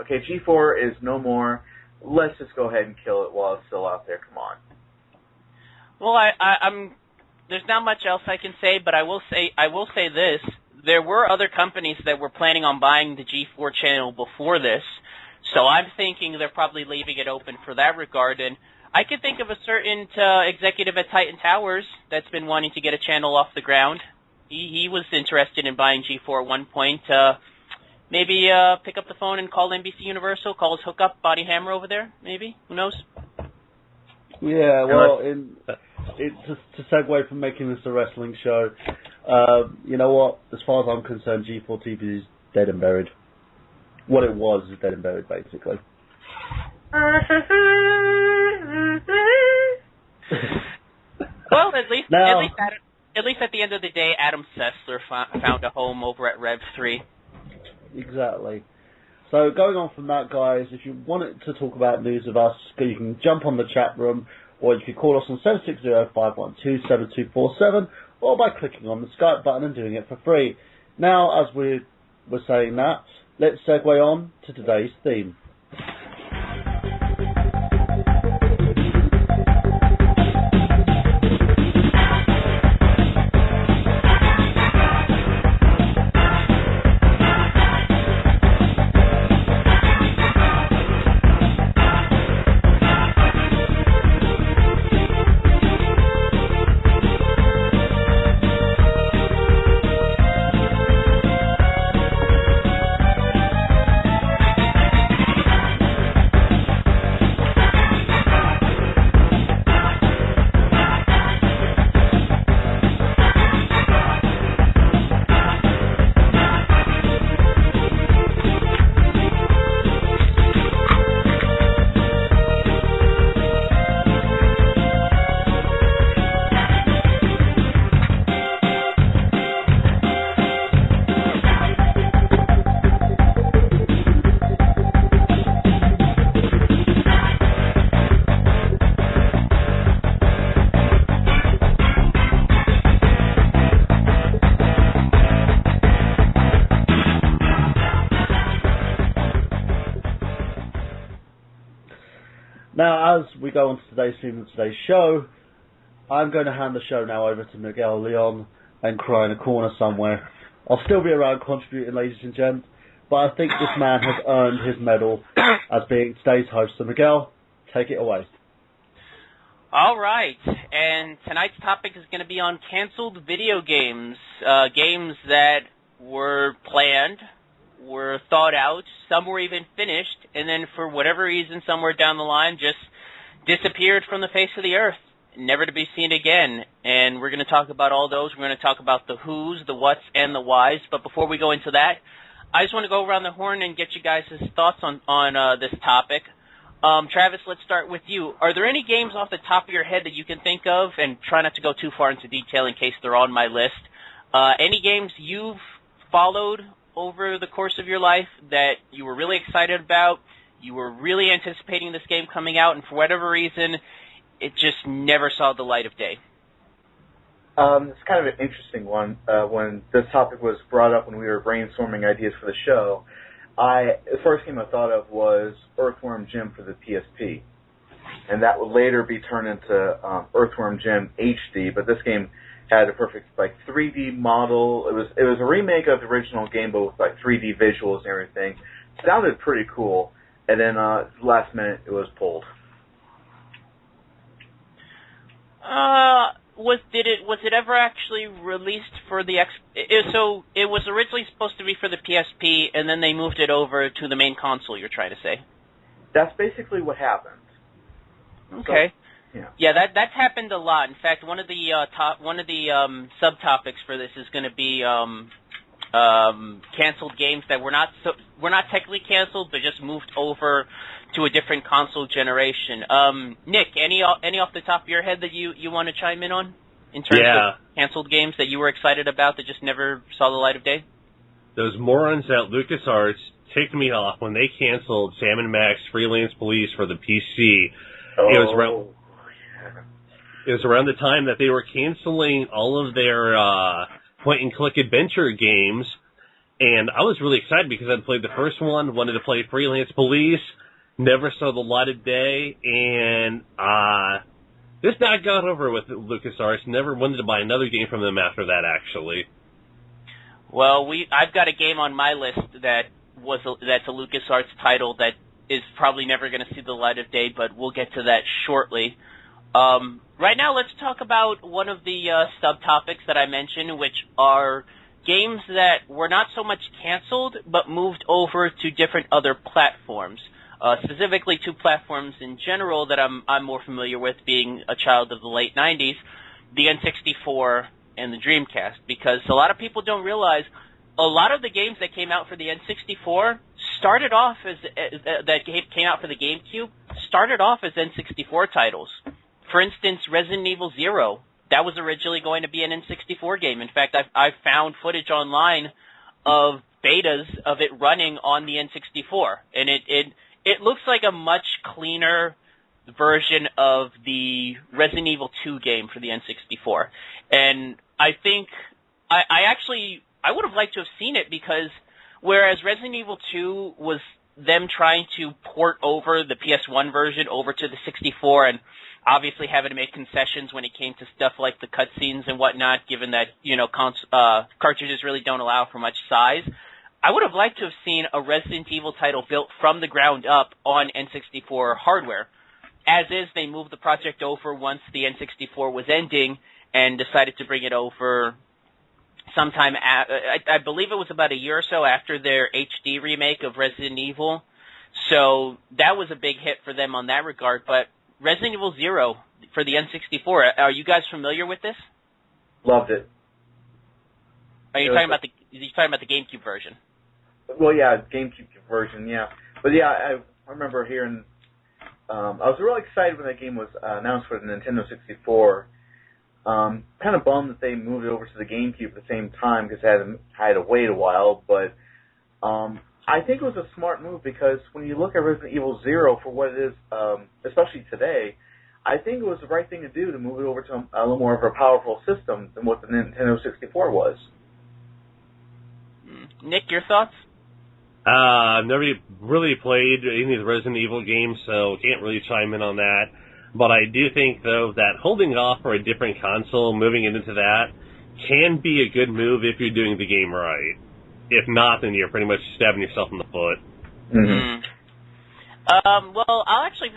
S3: Okay, G4 is no more. Let's just go ahead and kill it while it's still out there. Come on.
S2: Well, I'm. There's not much else I can say, but I will say this: there were other companies that were planning on buying the G4 channel before this, so I'm thinking they're probably leaving it open for that regard. And I could think of a certain executive at Titan Towers that's been wanting to get a channel off the ground. He was interested in buying G4 at one point. Maybe pick up the phone and call NBC Universal, call his hookup, Body Hammer over there, maybe? Who knows?
S1: Yeah, well, to segue from making this a wrestling show, you know what? As far as I'm concerned, G4 TV is dead and buried. What it was is dead and buried, basically.
S2: Well, at least at the end of the day, Adam Sessler found a home over at Rev 3.
S1: Exactly. So going on from that, guys, if you wanted to talk about news with us, you can jump on the chat room, or you can call us on 760-512-7247, or by clicking on the Skype button and doing it for free. Now, as we were saying that, let's segue on to today's theme. Now, as we go on to today's theme of today's show, I'm going to hand the show now over to Miguel Leon and cry in a corner somewhere. I'll still be around contributing, ladies and gents, but I think this man has earned his medal as being today's host. So, Miguel, take it away.
S2: All right, and tonight's topic is going to be on canceled video games, games that were planned, were thought out, some were even finished, and then for whatever reason, somewhere down the line, just disappeared from the face of the earth, never to be seen again. And we're going to talk about all those. We're going to talk about the who's, the what's, and the why's. But before we go into that, I just want to go around the horn and get you guys' thoughts on this topic. Travis, let's start with you. Are there any games off the top of your head that you can think of, and try not to go too far into detail in case they're on my list, any games you've followed over the course of your life that you were really excited about, you were really anticipating this game coming out, and for whatever reason, it just never saw the light of day?
S3: It's kind of an interesting one. When this topic was brought up when we were brainstorming ideas for the show, the first game I thought of was Earthworm Jim for the PSP. And that would later be turned into Earthworm Jim HD, but this game had a perfect 3D model. It was a remake of the original game, but with 3D visuals and everything. It sounded pretty cool, and then last minute it was pulled.
S2: Was it ever actually released for the so it was originally supposed to be for the PSP, and then they moved it over to the main console, you're trying to say?
S3: That's basically what happened.
S2: Okay.
S3: So, yeah.
S2: Yeah, that's happened a lot. In fact, one of the subtopics for this is going to be canceled games that were not technically canceled, but just moved over to a different console generation. Nick, any off the top of your head that you want to chime in on in terms of canceled games that you were excited about that just never saw the light of day?
S4: Those morons at LucasArts ticked me off when they canceled Sam & Max Freelance Police for the PC. It was around the time that they were canceling all of their point-and-click adventure games, and I was really excited because I'd played the first one, wanted to play Freelance Police, never saw the light of day, and this not got over with LucasArts. Never wanted to buy another game from them after that, actually.
S2: Well, I've got a game on my list that's a LucasArts title that is probably never going to see the light of day, but we'll get to that shortly. Right now, let's talk about one of the subtopics that I mentioned, which are games that were not so much canceled, but moved over to different other platforms. Specifically, two platforms in general that I'm more familiar with, being a child of the late 90s, the N64 and the Dreamcast, because a lot of people don't realize a lot of the games that came out for the N64 started off came out for the GameCube, started off as N64 titles. For instance, Resident Evil 0, that was originally going to be an N64 game. In fact, I've found footage online of betas of it running on the N64, and it looks like a much cleaner version of the Resident Evil 2 game for the N64. And I think I would have liked to have seen it, because whereas Resident Evil 2 was them trying to port over the PS1 version over to the 64, and obviously having to make concessions when it came to stuff like the cutscenes and whatnot, given that, cartridges really don't allow for much size. I would have liked to have seen a Resident Evil title built from the ground up on N64 hardware. As is, they moved the project over once the N64 was ending and decided to bring it over sometime, I believe it was about a year or so after their HD remake of Resident Evil. So that was a big hit for them on that regard. But Resident Evil 0 for the N64, are you guys familiar with this?
S3: Loved it.
S2: Are you talking about the GameCube version?
S3: Well, yeah, GameCube version, yeah. But yeah, I remember hearing. I was really excited when that game was announced for the Nintendo 64. Kind of bummed that they moved it over to the GameCube at the same time, because I had to wait a while. But I think it was a smart move, because when you look at Resident Evil 0 for what it is, especially today, I think it was the right thing to do to move it over to a little more of a powerful system than what the Nintendo 64 was.
S2: Nick, your thoughts?
S4: I've never really played any of the Resident Evil games, so can't really chime in on that. But I do think, though, that holding off for a different console, moving it into that, can be a good move if you're doing the game right. If not, then you're pretty much stabbing yourself in the foot.
S2: Mm-hmm. Well, I'll actually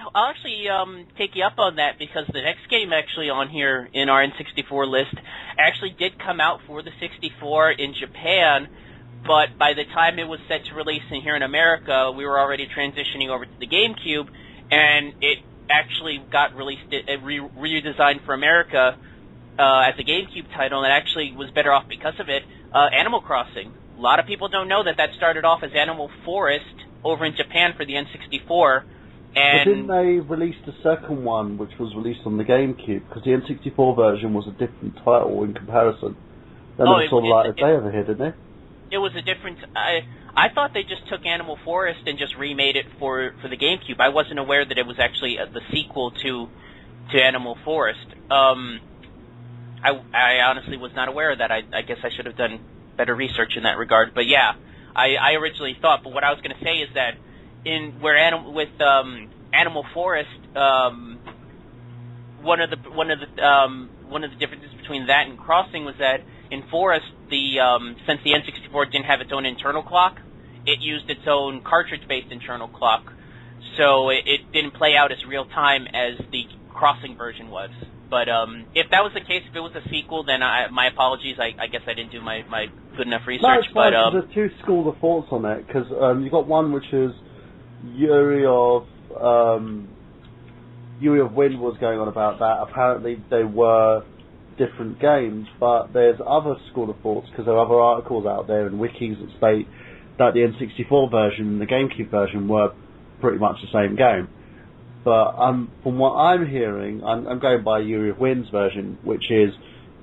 S2: take you up on that, because the next game actually on here in our N64 list actually did come out for the 64 in Japan, but by the time it was set to release here in America, we were already transitioning over to the GameCube, and it actually got released, redesigned for America as a GameCube title, and it actually was better off because of it. Animal Crossing. A lot of people don't know that started off as Animal Forest over in Japan for the N64. And
S1: but didn't they release the second one, which was released on the GameCube? Because the N64 version was a different title in comparison. They never saw the light of day over here, didn't they?
S2: It was a different. I thought they just took Animal Forest and just remade it for the GameCube. I wasn't aware that it was actually the sequel to Animal Forest. I honestly was not aware of that. I guess I should have done better research in that regard. But yeah, I originally thought. But what I was going to say is that with Animal Forest, one of the differences between that and Crossing was that in Forest, since the N64 didn't have its own internal clock, it used its own cartridge-based internal clock, so it didn't play out as real time as the Crossing version was. But if that was the case, if it was a sequel, then my apologies. I guess I didn't do my good enough research.
S1: No, it's fine, there's two school of thoughts on it, because you've got one which is Yuri of Wind was going on about that. Apparently they were different games, but there's other school of thoughts, because there are other articles out there and wikis that state that the N64 version and the GameCube version were pretty much the same game. But from what I'm hearing, I'm going by Yuri of Wind's version, which is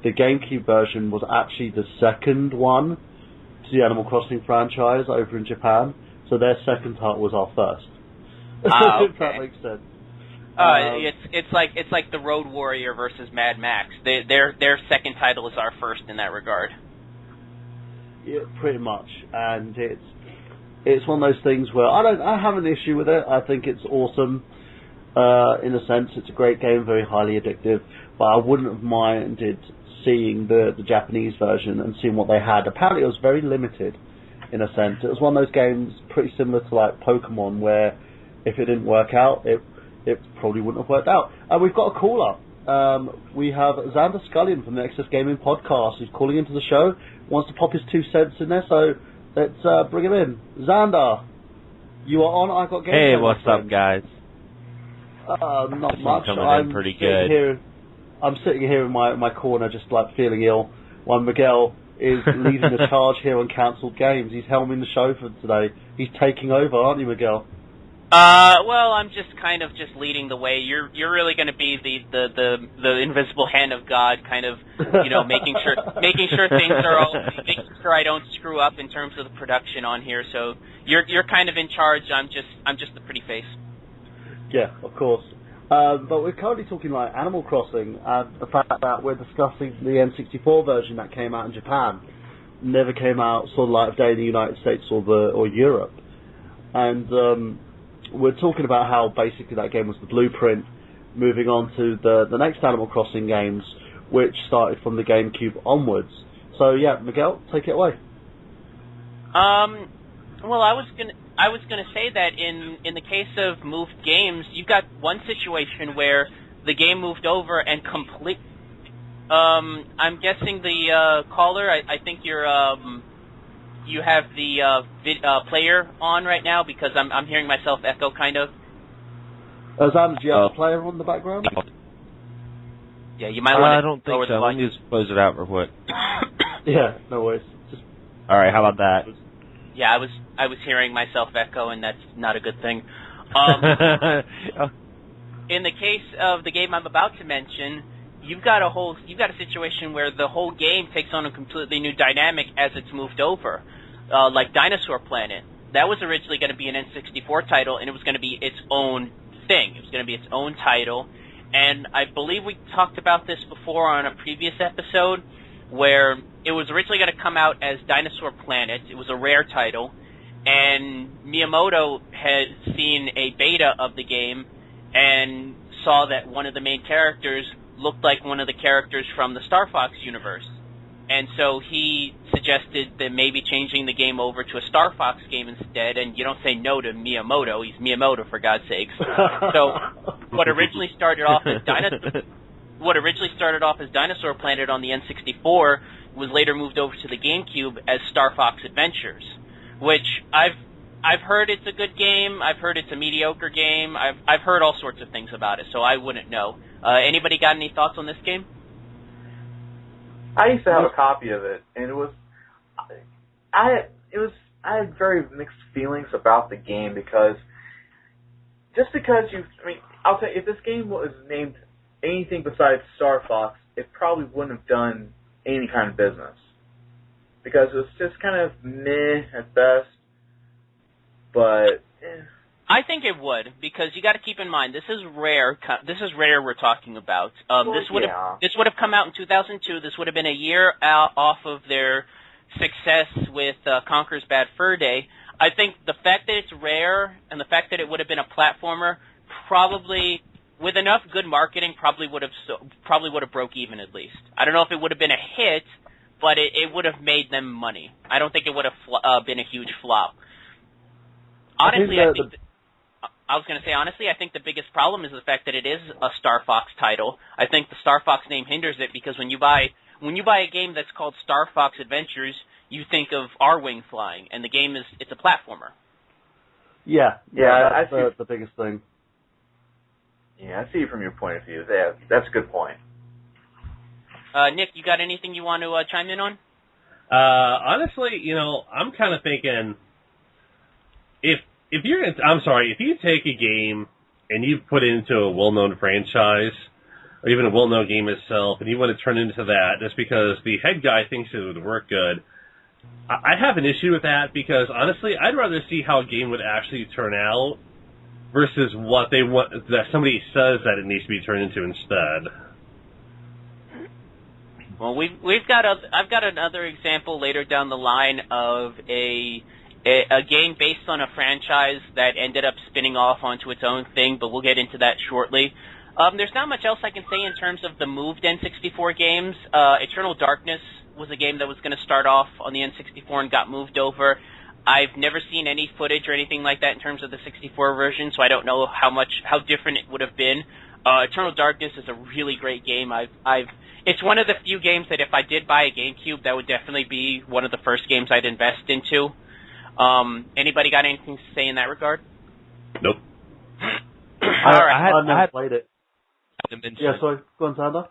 S1: the GameCube version was actually the second one to the Animal Crossing franchise over in Japan, so their second title was our first.
S2: Okay.
S1: If that makes sense.
S2: It's like the Road Warrior versus Mad Max. Their second title is our first in that regard.
S1: Yeah, pretty much, and it's one of those things where I have an issue with it. I think it's awesome. In a sense, it's a great game, very highly addictive. But I wouldn't have minded seeing the Japanese version and seeing what they had. Apparently, it was very limited, in a sense. It was one of those games pretty similar to like Pokemon, where if it didn't work out, it probably wouldn't have worked out. We've got a caller. We have Xander Skullion from the XS Gaming Podcast, who's calling into the show, wants to pop his 2 cents in there, so let's bring him in. Xander, you are on I Got Games.
S5: Hey, what's up, guys?
S1: Not much.
S5: I'm pretty good.
S1: I'm sitting here in my corner, just like feeling ill, while Miguel is leading the charge here on Cancelled Games. He's helming the show for today. He's taking over, aren't you, Miguel?
S2: Well, I'm just kind of just leading the way. You're really going to be the invisible hand of God, kind of, making sure things are all, making sure I don't screw up in terms of the production on here. So you're kind of in charge. I'm just the pretty face.
S1: Yeah, of course. But we're currently talking like Animal Crossing, the fact that we're discussing the N64 version that came out in Japan, never came out sort of light of day in the United States or Europe, and we're talking about how basically that game was the blueprint, moving on to the next Animal Crossing games, which started from the GameCube onwards. So yeah, Miguel, take it away.
S2: Well, I was gonna say that in the case of moved games, you've got one situation where the game moved over and complete. I'm guessing the caller. I think you have the player on right now because I'm hearing myself echo kind of.
S1: Xander, do you have a player on the background?
S2: Yeah, you might want to.
S5: I don't think so. Let me just close it out real quick.
S1: Yeah, no worries.
S5: All right, how about that?
S2: Yeah, I was hearing myself echo, and that's not a good thing. In the case of the game I'm about to mention, you've got a situation where the whole game takes on a completely new dynamic as it's moved over, like Dinosaur Planet. That was originally going to be an N64 title, and it was going to be its own thing. It was going to be its own title, and I believe we talked about this before on a previous episode, where it was originally going to come out as Dinosaur Planet. It was a Rare title, and Miyamoto had seen a beta of the game and saw that one of the main characters looked like one of the characters from the Star Fox universe. And so he suggested that maybe changing the game over to a Star Fox game instead, and you don't say no to Miyamoto. He's Miyamoto, for God's sakes. So what originally started off as Dinosaur Planet on the N64 was later moved over to the GameCube as Star Fox Adventures, which I've heard it's a good game. I've heard it's a mediocre game. I've heard all sorts of things about it, so I wouldn't know. Anybody got any thoughts on this game?
S3: I used to have a copy of it, and I had very mixed feelings about the game because I'll tell you, if this game was named anything besides Star Fox, it probably wouldn't have done any kind of business because it was just kind of meh at best. But
S2: I think it would, because you got to keep in mind this is Rare. This is Rare we're talking about. This would have come out in 2002. This would have been a year out off of their success with Conker's Bad Fur Day. I think the fact that it's Rare and the fact that it would have been a platformer, probably with enough good marketing, probably would have broke even at least. I don't know if it would have been a hit, but it would have made them money. I don't think it would have been a huge flop. Honestly, I think the biggest problem is the fact that it is a Star Fox title. I think the Star Fox name hinders it because when you buy a game that's called Star Fox Adventures, you think of R-Wing flying, and the game it's a platformer.
S1: Yeah, that's the biggest thing.
S3: Yeah, I see it from your point of view. That's a good point.
S2: Nick, you got anything you want to chime in on?
S4: Honestly, I'm kind of thinking if you take a game and you put it into a well-known franchise or even a well-known game itself, and you want to turn it into that just because the head guy thinks it would work good, I have an issue with that because honestly, I'd rather see how a game would actually turn out versus what they want that somebody says that it needs to be turned into instead.
S2: Well, I've got another example later down the line of a game based on a franchise that ended up spinning off onto its own thing, but we'll get into that shortly. There's not much else I can say in terms of the moved N64 games. Eternal Darkness was a game that was going to start off on the N64 and got moved over. I've never seen any footage or anything like that in terms of the 64 version, so I don't know how different it would have been. Eternal Darkness is a really great game. It's one of the few games that if I did buy a GameCube, that would definitely be one of the first games I'd invest into. Anybody got anything to say in that regard?
S4: Nope.
S1: I never played it. Yeah, sorry. Go on, Xander.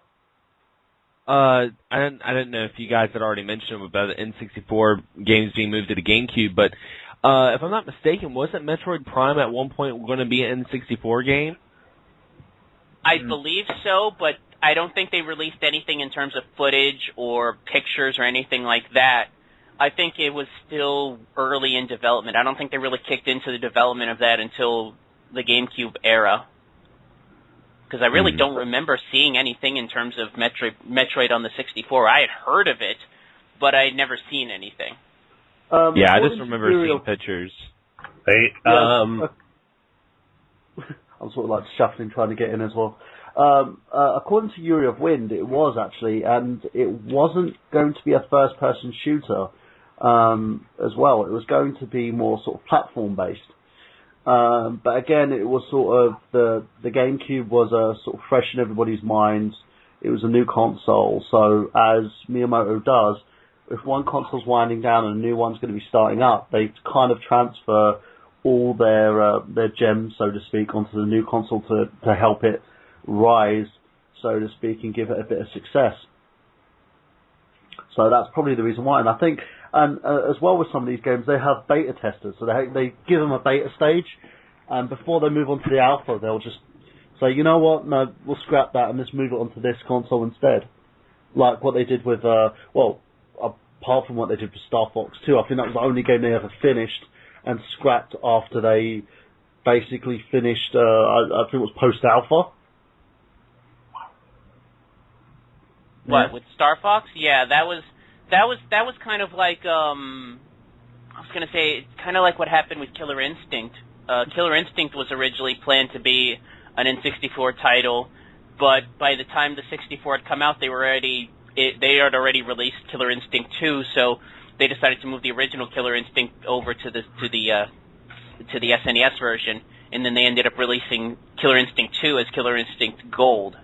S5: I didn't know if you guys had already mentioned about the N64 games being moved to the GameCube, but
S6: If I'm not mistaken, wasn't Metroid Prime at one point going to be an N64 game?
S2: I believe so, but I don't think they released anything in terms of footage or pictures or anything like that. I think it was still early in development. I don't think they really kicked into the development of that until the GameCube era. Because I really don't remember seeing anything in terms of Metroid on the 64. I had heard of it, but I had never seen anything.
S6: I just remember seeing pictures.
S1: I'm sort of like shuffling, trying to get in as well. According to Yuri of Wind, it was actually, and it wasn't going to be a first-person shooter as well. It was going to be more sort of platform-based. But again, it was sort of the GameCube was sort of fresh in everybody's minds. It was a new console, so as Miyamoto does, if one console's winding down and a new one's going to be starting up, they kind of transfer all their gems, so to speak, onto the new console to help it rise, so to speak, and give it a bit of success. So that's probably the reason why. And I think, as well with some of these games, they have beta testers, so they give them a beta stage, and before they move on to the alpha, they'll just say, you know what, no, we'll scrap that and let's move it onto this console instead. Like what they did with, apart from what they did with Star Fox 2, I think that was the only game they ever finished and scrapped after they basically finished, I think it was post-alpha.
S2: What, with Star Fox? Yeah, that was kind of like, I was going to say, kind of like what happened with Killer Instinct. Killer Instinct was originally planned to be an N64 title, but by the time the 64 had come out, they had already released Killer Instinct 2, so they decided to move the original Killer Instinct over to the SNES version, and then they ended up releasing Killer Instinct 2 as Killer Instinct Gold.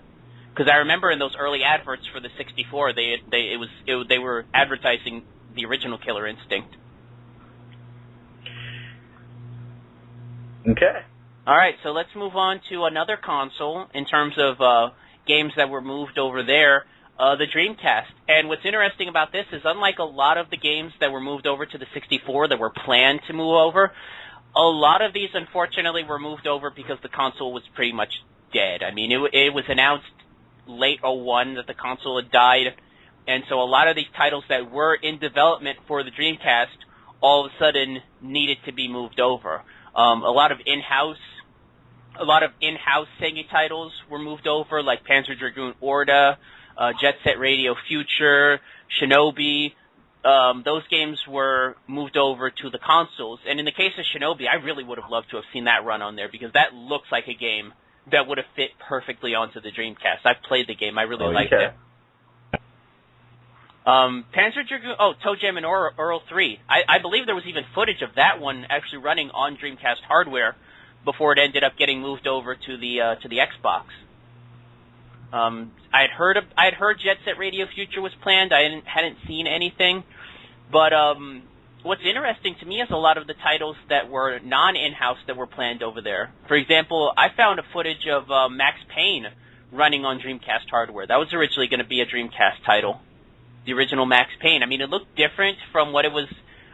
S2: Because I remember in those early adverts for the 64, they were advertising the original Killer Instinct.
S3: Okay.
S2: All right, so let's move on to another console in terms of games that were moved over there. The Dreamcast. And what's interesting about this is, unlike a lot of the games that were moved over to the 64 that were planned to move over, a lot of these, unfortunately, were moved over because the console was pretty much dead. I mean, it was announced late 2001 that the console had died, and so a lot of these titles that were in development for the Dreamcast all of a sudden needed to be moved over. A lot of in-house Sega titles were moved over, like Panzer Dragoon Orta, Jet Set Radio Future, Shinobi. Those games were moved over to the consoles. And in the case of Shinobi, I really would have loved to have seen that run on there, because that looks like a game that would have fit perfectly onto the Dreamcast. I've played the game. I really liked it. Panzer Dragoon, Toe Jam and Earl 3. I believe there was even footage of that one actually running on Dreamcast hardware before it ended up getting moved over to the Xbox. I had heard Jet Set Radio Future was planned. I hadn't seen anything, but what's interesting to me is a lot of the titles that were non-in-house that were planned over there. For example, I found a footage of Max Payne running on Dreamcast hardware. That was originally going to be a Dreamcast title, the original Max Payne. I mean, it looked different from what it was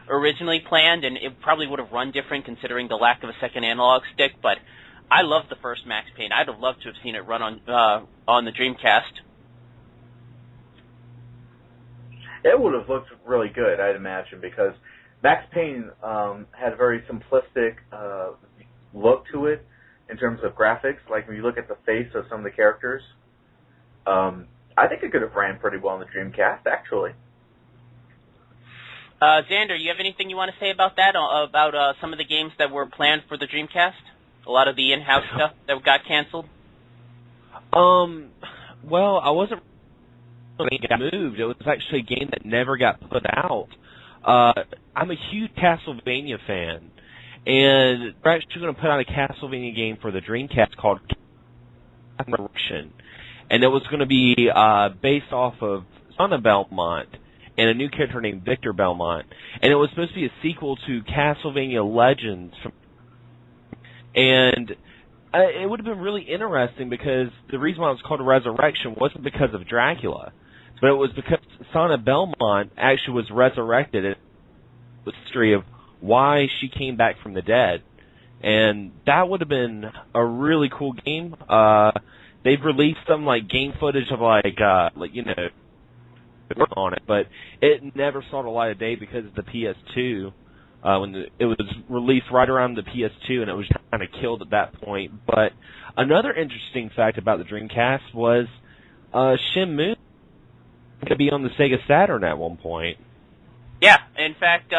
S2: originally planned, and it probably would have run different considering the lack of a second analog stick, but I love the first Max Payne. I'd have loved to have seen it run on the Dreamcast.
S3: It would have looked really good, I'd imagine, because Max Payne had a very simplistic look to it in terms of graphics. Like when you look at the face of some of the characters, I think it could have ran pretty well on the Dreamcast, actually.
S2: Xander, you have anything you want to say about that? About some of the games that were planned for the Dreamcast? A lot of the in-house stuff that got canceled?
S6: Well, I wasn't really got moved. It was actually a game that never got put out. I'm a huge Castlevania fan, and we're actually going to put out a Castlevania game for the Dreamcast called Resurrection, and it was going to be based off of Son of Belmont and a new character named Victor Belmont, and it was supposed to be a sequel to Castlevania Legends. And it would have been really interesting, because the reason why it was called Resurrection wasn't because of Dracula, but it was because Son of Belmont actually was resurrected. It was the history of why she came back from the dead. And that would have been a really cool game. They've released some game footage of work on it, but it never saw the light of day because of the PS2. It was released right around the PS2, and it was kind of killed at that point. But another interesting fact about the Dreamcast was Shenmue could be on the Sega Saturn at one point.
S2: Yeah, in fact,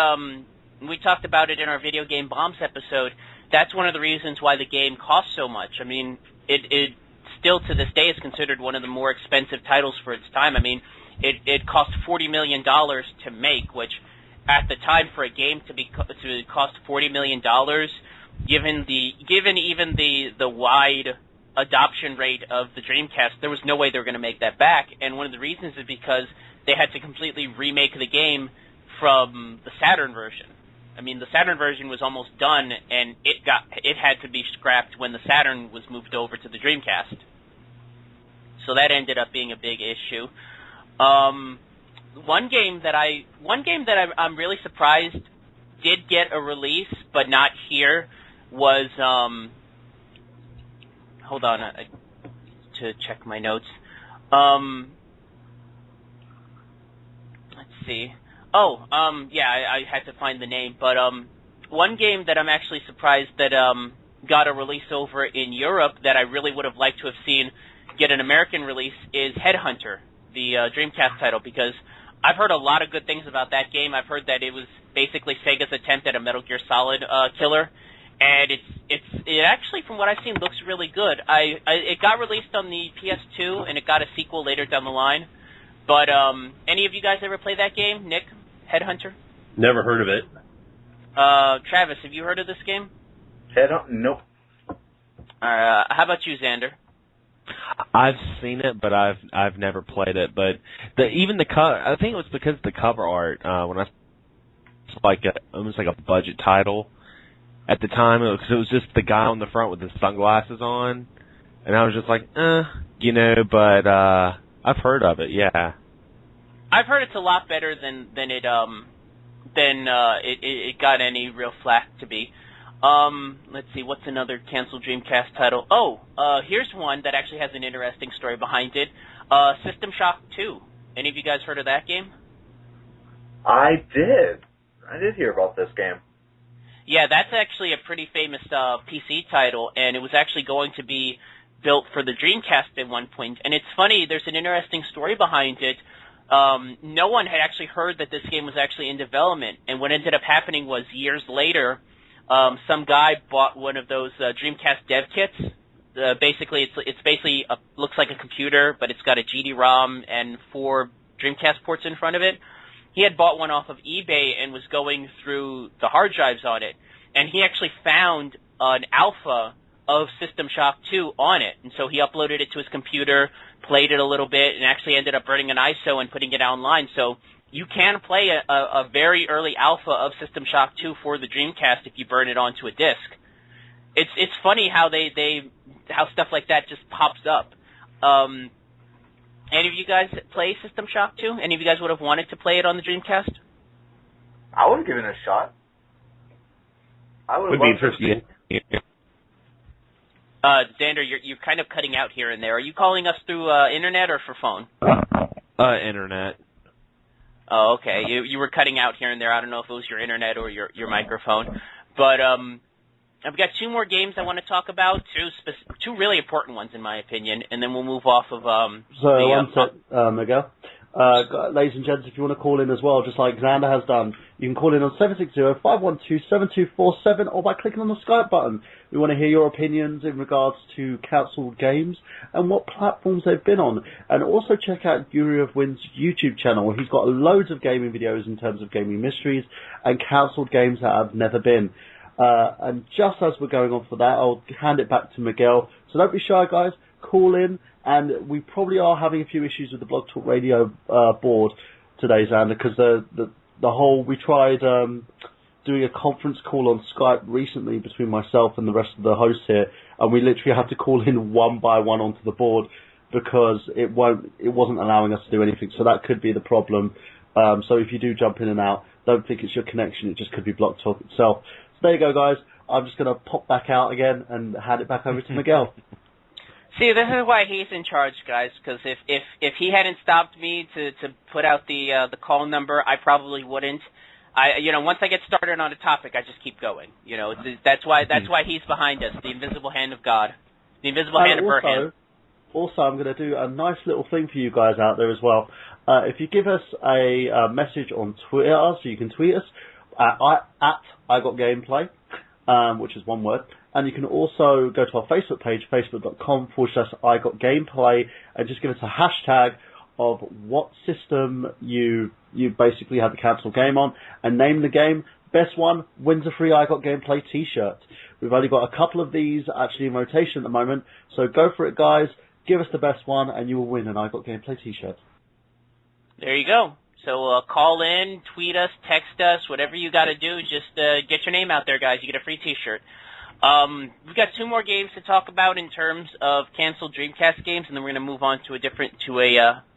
S2: we talked about it in our Video Game Bombs episode. That's one of the reasons why the game costs so much. I mean, it still to this day is considered one of the more expensive titles for its time. I mean, it cost $40 million to make, which at the time for a game to cost $40 million, given even the wide adoption rate of the Dreamcast, there was no way they were going to make that back. And one of the reasons is because they had to completely remake the game from the Saturn version. I mean, the Saturn version was almost done, and it had to be scrapped when the Saturn was moved over to the Dreamcast. So that ended up being a big issue. One game that I'm really surprised did get a release, but not here, was hold on to check my notes. Let's see. I had to find the name, but one game that I'm actually surprised that got a release over in Europe that I really would have liked to have seen get an American release is Headhunter, the Dreamcast title, because I've heard a lot of good things about that game. I've heard that it was basically Sega's attempt at a Metal Gear Solid killer, and it actually, from what I've seen, looks really good. It got released on the PS2, and it got a sequel later down the line. But any of you guys ever play that game, Nick? Headhunter?
S4: Never heard of it.
S2: Travis, have you heard of this game?
S3: Nope.
S2: How about you, Xander?
S6: I've seen it, but I've never played it. But even the cover, I think it was because of the cover art. When it's almost like a budget title at the time. It was just the guy on the front with his sunglasses on, and I was just like, But I've heard of it. Yeah.
S2: I've heard it's a lot better than it got any real flack to be. Let's see, what's another canceled Dreamcast title? Here's one that actually has an interesting story behind it. System Shock 2. Any of you guys heard of that game?
S3: I did hear about this game.
S2: Yeah, that's actually a pretty famous PC title, and it was actually going to be built for the Dreamcast at one point. And it's funny, there's an interesting story behind it. No one had actually heard that this game was actually in development, and what ended up happening was years later, some guy bought one of those Dreamcast dev kits. Basically, it's basically looks like a computer, but it's got a GD-ROM and 4 Dreamcast ports in front of it. He had bought one off of eBay and was going through the hard drives on it, and he actually found an alpha of System Shock 2 on it, and so he uploaded it to his computer, played it a little bit, and actually ended up burning an ISO and putting it online. So you can play a very early alpha of System Shock 2 for the Dreamcast if you burn it onto a disc. It's funny how how stuff like that just pops up. Any of you guys play System Shock 2? Any of you guys would have wanted to play it on the Dreamcast?
S3: I would have given it a shot. I would
S4: be interesting.
S2: Xander, you're kind of cutting out here and there. Are you calling us through internet or for phone?
S6: Internet.
S2: Oh, okay. You were cutting out here and there. I don't know if it was your internet or your microphone. But I've got 2 more games I want to talk about, 2 really important ones in my opinion, and then we'll move off of
S1: Miguel. Ladies and gents, if you want to call in as well, just like Xander has done, you can call in on 760-512-7247 or by clicking on the Skype button. We want to hear your opinions in regards to cancelled games and what platforms they've been on. And also check out Yuri of Win's YouTube channel, where he's got loads of gaming videos in terms of gaming mysteries and cancelled games that have never been. And just as we're going on for that, I'll hand it back to Miguel. So don't be shy, guys. Call in. And we probably are having a few issues with the Blog Talk Radio board today, Xander, because we tried doing a conference call on Skype recently between myself and the rest of the hosts here, and we literally had to call in one by one onto the board because it wasn't allowing us to do anything. So that could be the problem. So if you do jump in and out, don't think it's your connection. It just could be Block Talk itself. So there you go, guys. I'm just going to pop back out again and hand it back over to Miguel.
S2: See, this is why he's in charge, guys. Because if he hadn't stopped me to put out the call number, I probably wouldn't. Once I get started on a topic, I just keep going. That's why he's behind us. The invisible hand of God, the invisible hand of Burhan.
S1: Also, I'm going to do a nice little thing for you guys out there as well. If you give us a message on Twitter, so you can tweet us at I Got Gameplay, which is one word. And you can also go to our Facebook page, facebook.com/I Got Gameplay, and just give us a hashtag of what system you basically have the cancel game on, and name the game. Best one wins a free I Got Gameplay t-shirt. We've only got a couple of these actually in rotation at the moment, so go for it, guys. Give us the best one, and you will win an I Got Gameplay t-shirt.
S2: There you go. So call in, tweet us, text us, whatever you got to do. Just get your name out there, guys. You get a free t-shirt. We've got 2 more games to talk about in terms of canceled Dreamcast games, and then we're going to move on to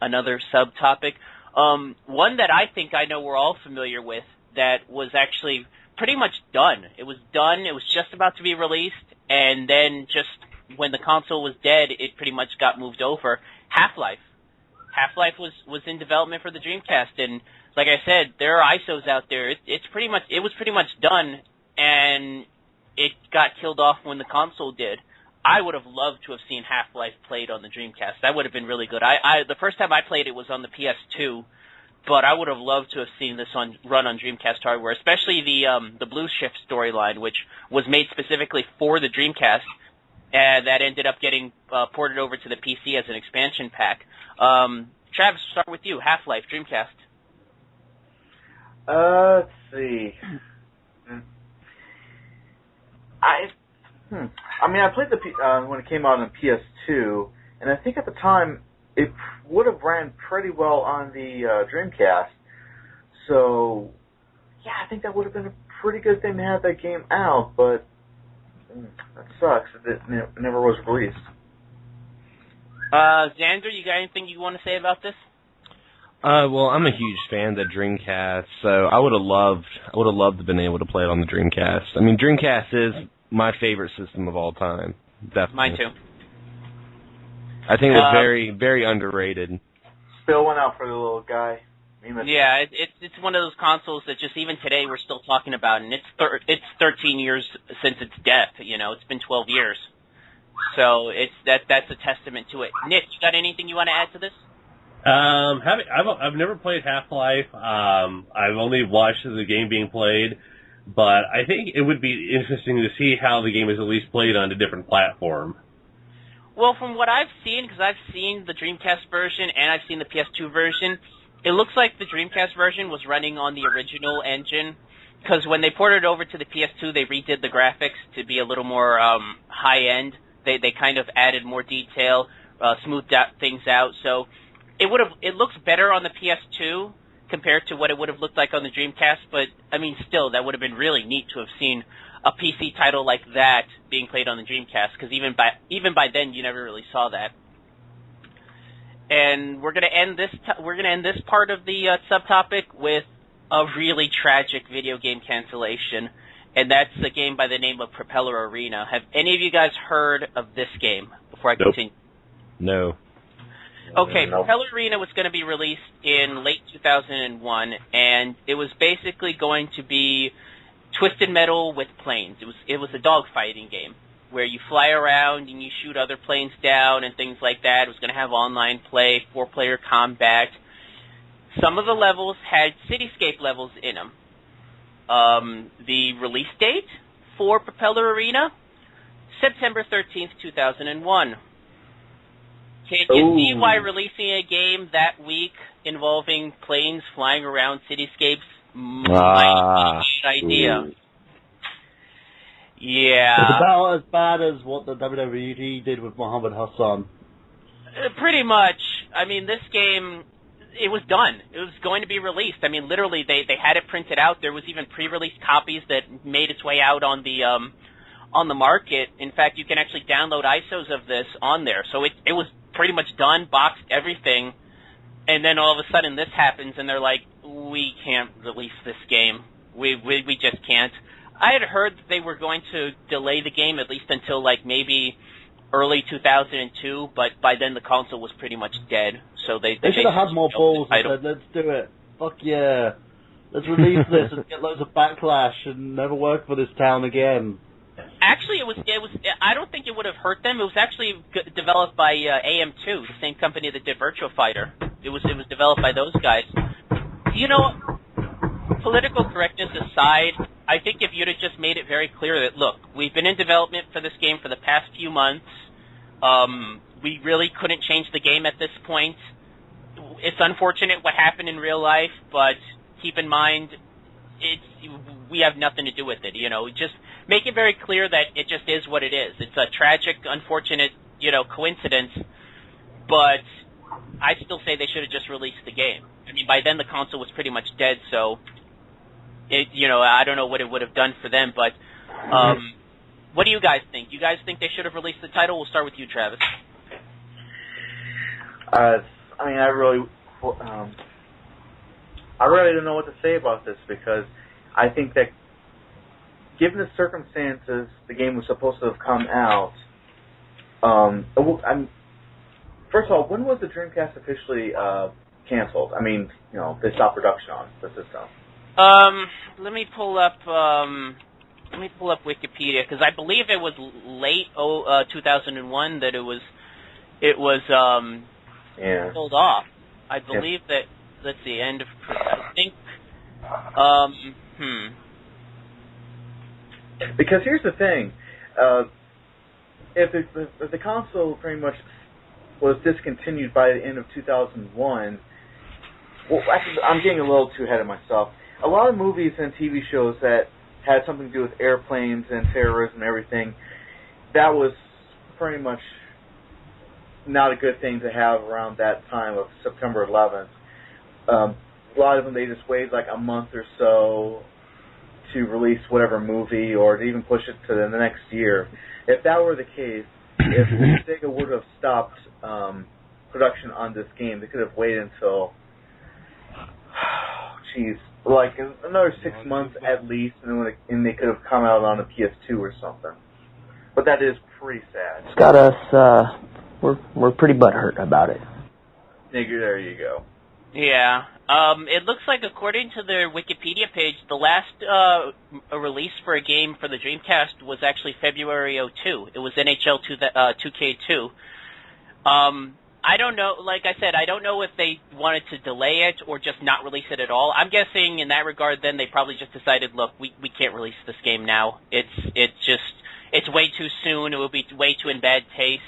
S2: another subtopic. One that I think I know we're all familiar with that was actually pretty much done. It was done. It was just about to be released, and then just when the console was dead, it pretty much got moved over. Half-Life. Half-Life was in development for the Dreamcast, and like I said, there are ISOs out there. It was pretty much done, and it got killed off when the console did. I would have loved to have seen Half-Life played on the Dreamcast. That would have been really good. The first time I played it was on the PS2, but I would have loved to have seen this run on Dreamcast hardware, especially the Blue Shift storyline, which was made specifically for the Dreamcast, and that ended up getting ported over to the PC as an expansion pack. Travis, start with you. Half-Life, Dreamcast.
S3: Let's see. I played when it came out on PS2, and I think at the time it would have ran pretty well on the Dreamcast. So, yeah, I think that would have been a pretty good thing to have that game out, but that sucks. It never was released.
S2: Xander, you got anything you want to say about this?
S6: Well, I'm a huge fan of the Dreamcast, so I would have loved to have been able to play it on the Dreamcast. I mean, Dreamcast is my favorite system of all time. Definitely.
S2: Mine too.
S6: I think it was very, very underrated.
S3: Spill one out for the little guy.
S2: Yeah, it's one of those consoles that just even today we're still talking about, and it's 13 years since its death. It's been 12 years, so that's a testament to it. Nick, you got anything you want to add to this?
S4: I've never played Half-Life. I've only watched the game being played, but I think it would be interesting to see how the game is at least played on a different platform.
S2: Well, from what I've seen, because I've seen the Dreamcast version and I've seen the PS2 version, it looks like the Dreamcast version was running on the original engine, because when they ported it over to the PS2, they redid the graphics to be a little more high-end. They kind of added more detail, smoothed things out, so it looks better on the PS2 compared to what it would have looked like on the Dreamcast, but, still, that would have been really neat to have seen a PC title like that being played on the Dreamcast, because even by then, you never really saw that. And we're going to end this part of the subtopic with a really tragic video game cancellation, and that's a game by the name of Propeller Arena. Have any of you guys heard of this game before I continue?
S6: No.
S2: Okay, Propeller Arena was going to be released in late 2001, and it was basically going to be Twisted Metal with planes. It was a dogfighting game where you fly around and you shoot other planes down and things like that. It was going to have online play, 4-player combat. Some of the levels had cityscape levels in them. The release date for Propeller Arena, September 13th, 2001. Can you see why releasing a game that week involving planes flying around cityscapes might be a good idea? Yeah.
S1: It's about as bad as what the WWE did with Muhammad Hassan.
S2: Pretty much. This game, it was done. It was going to be released. Literally, they had it printed out. There was even pre-released copies that made its way out on the market. In fact, you can actually download ISOs of this on there. So it was pretty much done, boxed, everything. And then all of a sudden this happens, and they're like, we can't release this game. We just can't. I had heard that they were going to delay the game at least until like maybe early 2002, but by then the console was pretty much dead. So they
S1: should have had more balls and said, let's do it. Fuck yeah. Let's release this and get loads of backlash and never work for this town again.
S2: Actually, it was. I don't think it would have hurt them. It was actually developed by AM2, the same company that did Virtua Fighter. It was developed by those guys. You know, political correctness aside, I think if you'd have just made it very clear that, look, we've been in development for this game for the past few months. We really couldn't change the game at this point. It's unfortunate what happened in real life, but keep in mind, we have nothing to do with it. You know, just make it very clear that it just is what it is. It's a tragic, unfortunate, coincidence, but I still say they should have just released the game. I mean, by then the console was pretty much dead, so I don't know what it would have done for them, but what do you guys think? You guys think they should have released the title? We'll start with you, Travis.
S3: I really don't know what to say about this, because I think that given the circumstances the game was supposed to have come out, first of all, when was the Dreamcast officially canceled? I mean, they stopped production on the system.
S2: Let me pull up Wikipedia, because I believe it was late 2001 that it was pulled off. I believe that. Let's see, end of. I think.
S3: Because here's the thing, if the console pretty much was discontinued by the end of 2001, well, actually, I'm getting a little too ahead of myself. A lot of movies and TV shows that had something to do with airplanes and terrorism and everything, that was pretty much not a good thing to have around that time of September 11th. A lot of them, they just waited like a month or so to release whatever movie, or to even push it to the next year. If that were the case, if Sega would have stopped production on this game, they could have waited until, like another 6 months at least, and they could have come out on a PS2 or something. But that is pretty sad.
S7: It's got us, we're pretty butthurt about it.
S3: Nigger, there you go.
S2: Yeah. It looks like, according to their Wikipedia page, the last release for a game for the Dreamcast was actually February 2002. It was NHL 2K2. I don't know. Like I said, I don't know if they wanted to delay it or just not release it at all. I'm guessing in that regard, then they probably just decided, look, we can't release this game now. It's way too soon. It will be way too in bad taste.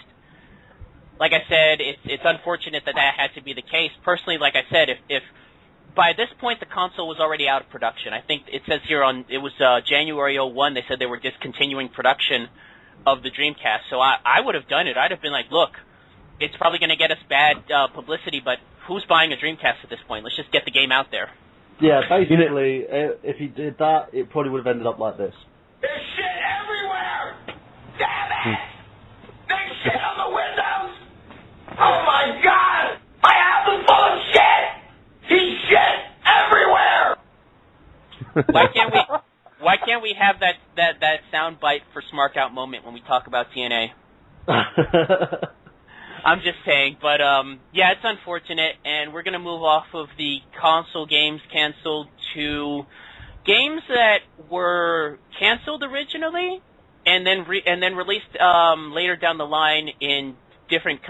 S2: Like I said, it's unfortunate that had to be the case. Personally, like I said, if by this point the console was already out of production. I think it says here it was January 2001, they said they were discontinuing production of the Dreamcast. So I would have done it. I'd have been like, look, it's probably going to get us bad publicity, but who's buying a Dreamcast at this point? Let's just get the game out there.
S1: Yeah, basically, if he did that, it probably would have ended up like this.
S8: There's shit everywhere! Damn it! There's shit on the windows! Oh my god! My house is full of shit! He's shit everywhere!
S2: Why can't we have that sound bite for Smark Out moment when we talk about TNA? I'm just saying, but yeah, it's unfortunate, and we're gonna move off of the console games canceled to games that were canceled originally and then released later down the line in different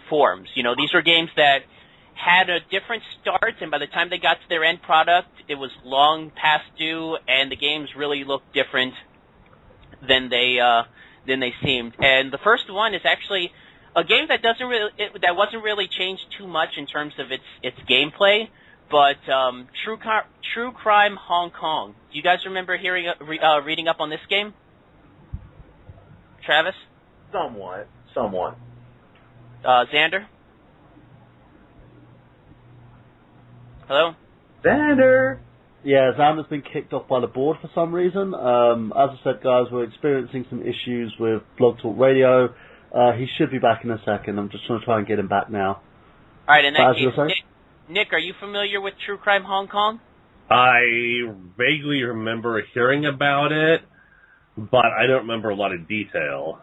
S2: forms. These were games that had a different start, and by the time they got to their end product, it was long past due, and the games really looked different than they seemed. And the first one is actually a game that wasn't really changed too much in terms of its gameplay, but True Crime Hong Kong. Do you guys remember reading up on this game? Travis?
S3: Somewhat.
S2: Xander? Hello?
S3: Xander!
S1: Yeah, Xander's been kicked off by the board for some reason. As I said, guys, we're experiencing some issues with Blog Talk Radio. He should be back in a second. I'm just going to try and get him back now.
S2: All right, in that case, Nick, are you familiar with True Crime Hong Kong?
S4: I vaguely remember hearing about it, but I don't remember a lot of detail.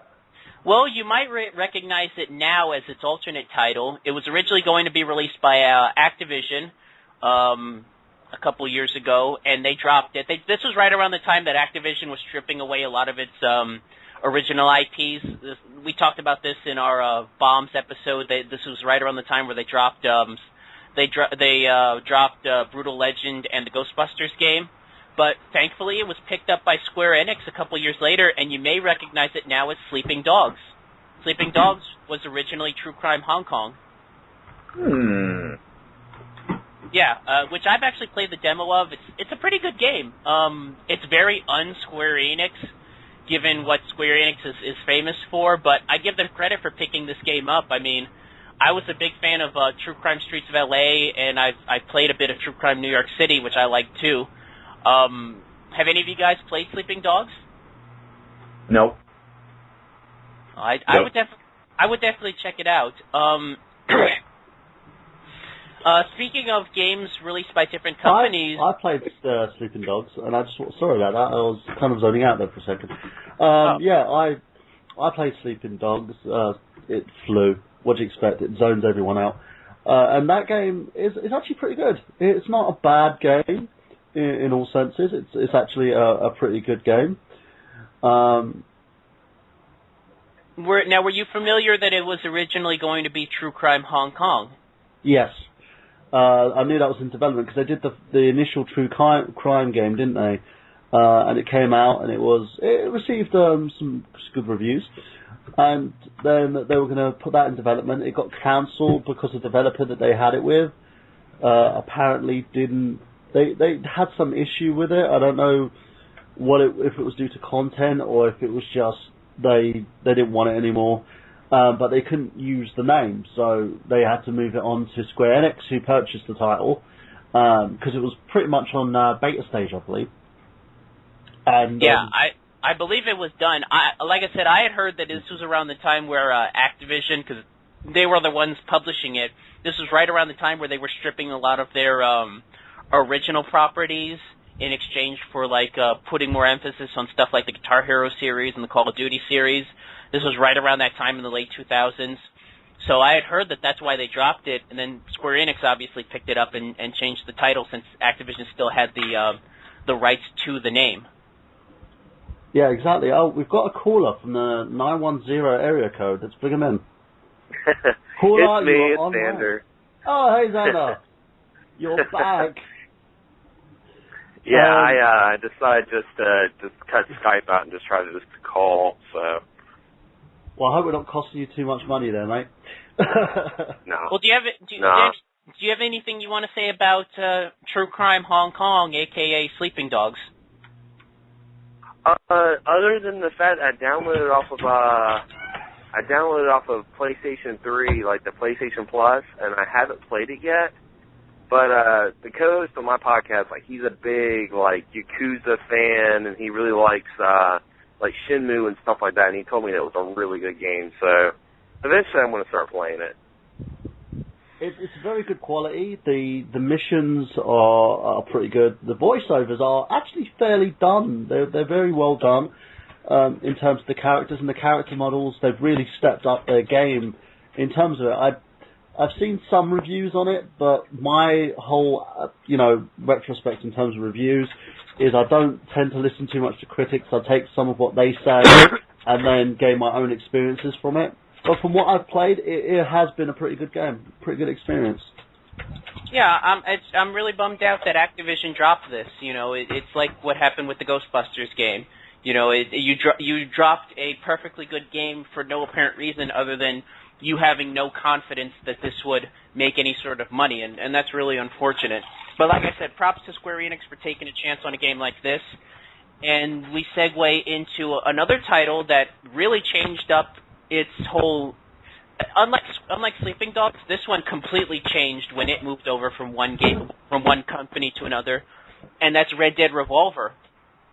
S2: Well, you might recognize it now as its alternate title. It was originally going to be released by Activision a couple years ago, and they dropped it. This was right around the time that Activision was stripping away a lot of its original IPs. We talked about this in our Bombs episode. This was right around the time where they dropped Brutal Legend and the Ghostbusters game. But thankfully, it was picked up by Square Enix a couple years later, and you may recognize it now as Sleeping Dogs. Sleeping Dogs was originally True Crime Hong Kong. Yeah, which I've actually played the demo of. It's a pretty good game. It's very un-Square Enix, given what Square Enix is famous for, but I give them credit for picking this game up. I mean, I was a big fan of True Crime Streets of LA, and I played a bit of True Crime New York City, which I like too. Have any of you guys played Sleeping Dogs?
S3: Nope.
S2: I would definitely check it out. Speaking of games released by different companies,
S1: I played Sleeping Dogs, and I just sorry about that. I was kind of zoning out there for a second. Yeah, I played Sleeping Dogs. It flew. What do you expect? It zones everyone out, and that game is actually pretty good. It's not a bad game in all senses. It's actually a pretty good game.
S2: Were you familiar that it was originally going to be True Crime Hong Kong?
S1: Yes. I knew that was in development because they did the initial True Crime game, didn't they? And it came out and it received some good reviews. And then they were going to put that in development. It got cancelled because the developer that they had it with apparently didn't. They had some issue with it. I don't know if it was due to content or if it was just they didn't want it anymore. But they couldn't use the name, so they had to move it on to Square Enix, who purchased the title, because it was pretty much on beta stage, I believe. And
S2: yeah, I believe it was done. Like I said, I had heard that this was around the time where Activision, because they were the ones publishing it, this was right around the time where they were stripping a lot of their original properties in exchange for putting more emphasis on stuff like the Guitar Hero series and the Call of Duty series. This was right around that time in the late 2000s. So I had heard that that's why they dropped it, and then Square Enix obviously picked it up and changed the title since Activision still had the rights to the name.
S1: Yeah, exactly. Oh, we've got a caller from the 910 area code. Let's bring him in. Caller,
S9: it's me, it's Xander.
S1: Oh, hey, Xander. You're back.
S9: Yeah, I decided just cut Skype out and just try to just call, so...
S1: Well, I hope we're not costing you too much money there, mate.
S9: No.
S2: Well, do you have anything you want to say about True Crime Hong Kong, a.k.a. Sleeping Dogs?
S9: Other than the fact I downloaded off of PlayStation 3, like the PlayStation Plus, and I haven't played it yet. But the co-host on my podcast, he's a big Yakuza fan, and he really likes Shenmue and stuff like that, and he told me that it was a really good game, so eventually I'm going to start playing it.
S1: It's very good quality. The missions are pretty good. The voiceovers are actually fairly done. They're very well done in terms of the characters and the character models. They've really stepped up their game in terms of it. I've seen some reviews on it, but my whole retrospect in terms of reviews is I don't tend to listen too much to critics. I take some of what they say and then gain my own experiences from it. But from what I've played, it has been a pretty good game, pretty good experience.
S2: Yeah, I'm really bummed out that Activision dropped this. It's like what happened with the Ghostbusters game. You dropped a perfectly good game for no apparent reason other than you having no confidence that this would make any sort of money, and that's really unfortunate. But like I said, props to Square Enix for taking a chance on a game like this. And we segue into another title that really changed up its whole... Unlike Sleeping Dogs, this one completely changed when it moved over from one company to another, and that's Red Dead Revolver.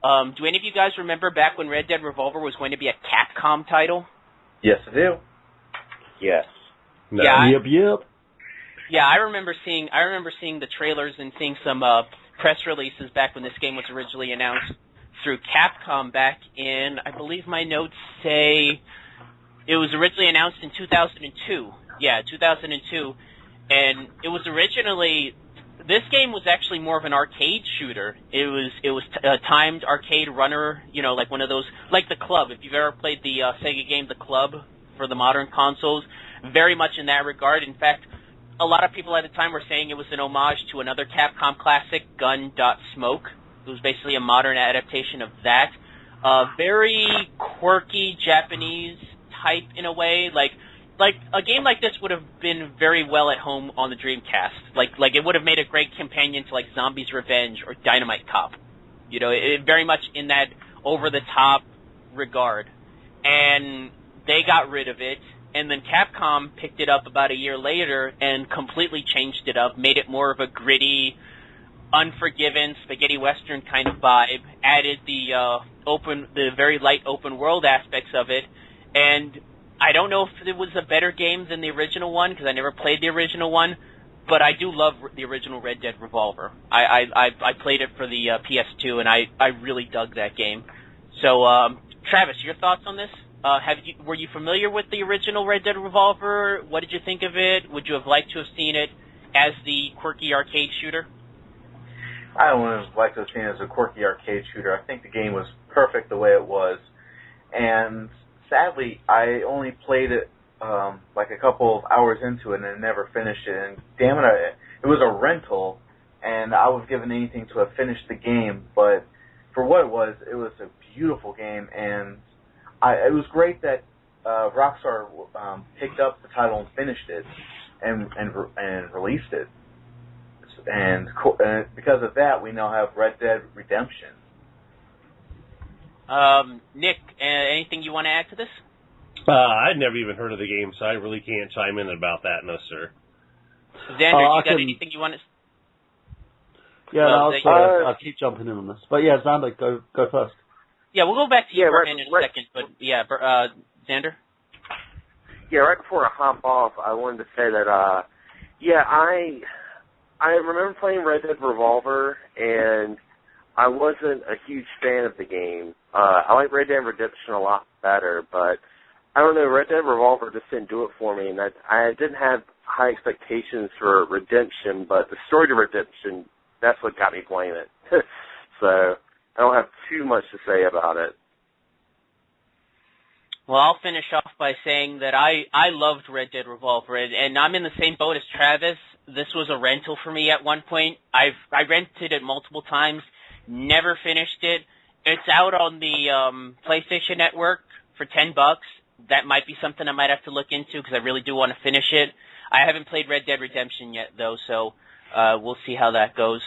S2: Do any of you guys remember back when Red Dead Revolver was going to be a Capcom title?
S3: Yes, I do.
S9: Yes.
S4: No.
S2: Yeah.
S1: Yep.
S2: Yeah, I remember seeing the trailers and seeing some press releases back when this game was originally announced through Capcom back in, I believe my notes say it was originally announced in 2002. Yeah, 2002. And it was originally, this game was actually more of an arcade shooter. It was a timed arcade runner, like one of those, like The Club. If you've ever played the Sega game The Club for the modern consoles, very much in that regard. In fact, a lot of people at the time were saying it was an homage to another Capcom classic, Gun.Smoke. It was basically a modern adaptation of that. Very quirky Japanese type in a way. Like a game like this would have been very well at home on the Dreamcast. Like it would have made a great companion to like Zombie's Revenge or Dynamite Cop. It very much in that over the top regard. And they got rid of it, and then Capcom picked it up about a year later and completely changed it up, made it more of a gritty, Unforgiven spaghetti western kind of vibe, added the very light open world aspects of it, and I don't know if it was a better game than the original one because I never played the original one, but I do love the original Red Dead Revolver. I played it for the PS2 and I really dug that game. So Travis, your thoughts on this? Were you familiar with the original Red Dead Revolver? What did you think of it? Would you have liked to have seen it as the quirky arcade shooter?
S3: I would have liked to have seen it as a quirky arcade shooter. I think the game was perfect the way it was. And sadly, I only played it like a couple of hours into it and never finished it. And damn it, it was a rental, and I was given anything to have finished the game. But for what it was a beautiful game, and it was great that Rockstar picked up the title and finished it and released it. And because of that, we now have Red Dead Redemption.
S2: Nick, anything you want to add to this?
S4: I'd never even heard of the game, so I really can't chime in about that, no, sir.
S2: Xander, you got anything you want to...
S1: Yeah, I'll keep jumping in on this. But yeah, Xander, go first.
S2: Yeah, we'll go back to you, Burhan, in a second. But yeah, Xander?
S9: Yeah, right before I hop off, I wanted to say that, I remember playing Red Dead Revolver, and I wasn't a huge fan of the game. I like Red Dead Redemption a lot better, but I don't know, Red Dead Revolver just didn't do it for me, and I didn't have high expectations for Redemption, but the story to Redemption, that's what got me playing it. So I don't have too much to say about it.
S2: Well, I'll finish off by saying that I loved Red Dead Revolver, and I'm in the same boat as Travis. This was a rental for me at one point. I rented it multiple times, never finished it. It's out on the PlayStation Network for $10. That might be something I might have to look into because I really do want to finish it. I haven't played Red Dead Redemption yet, though, so we'll see how that goes.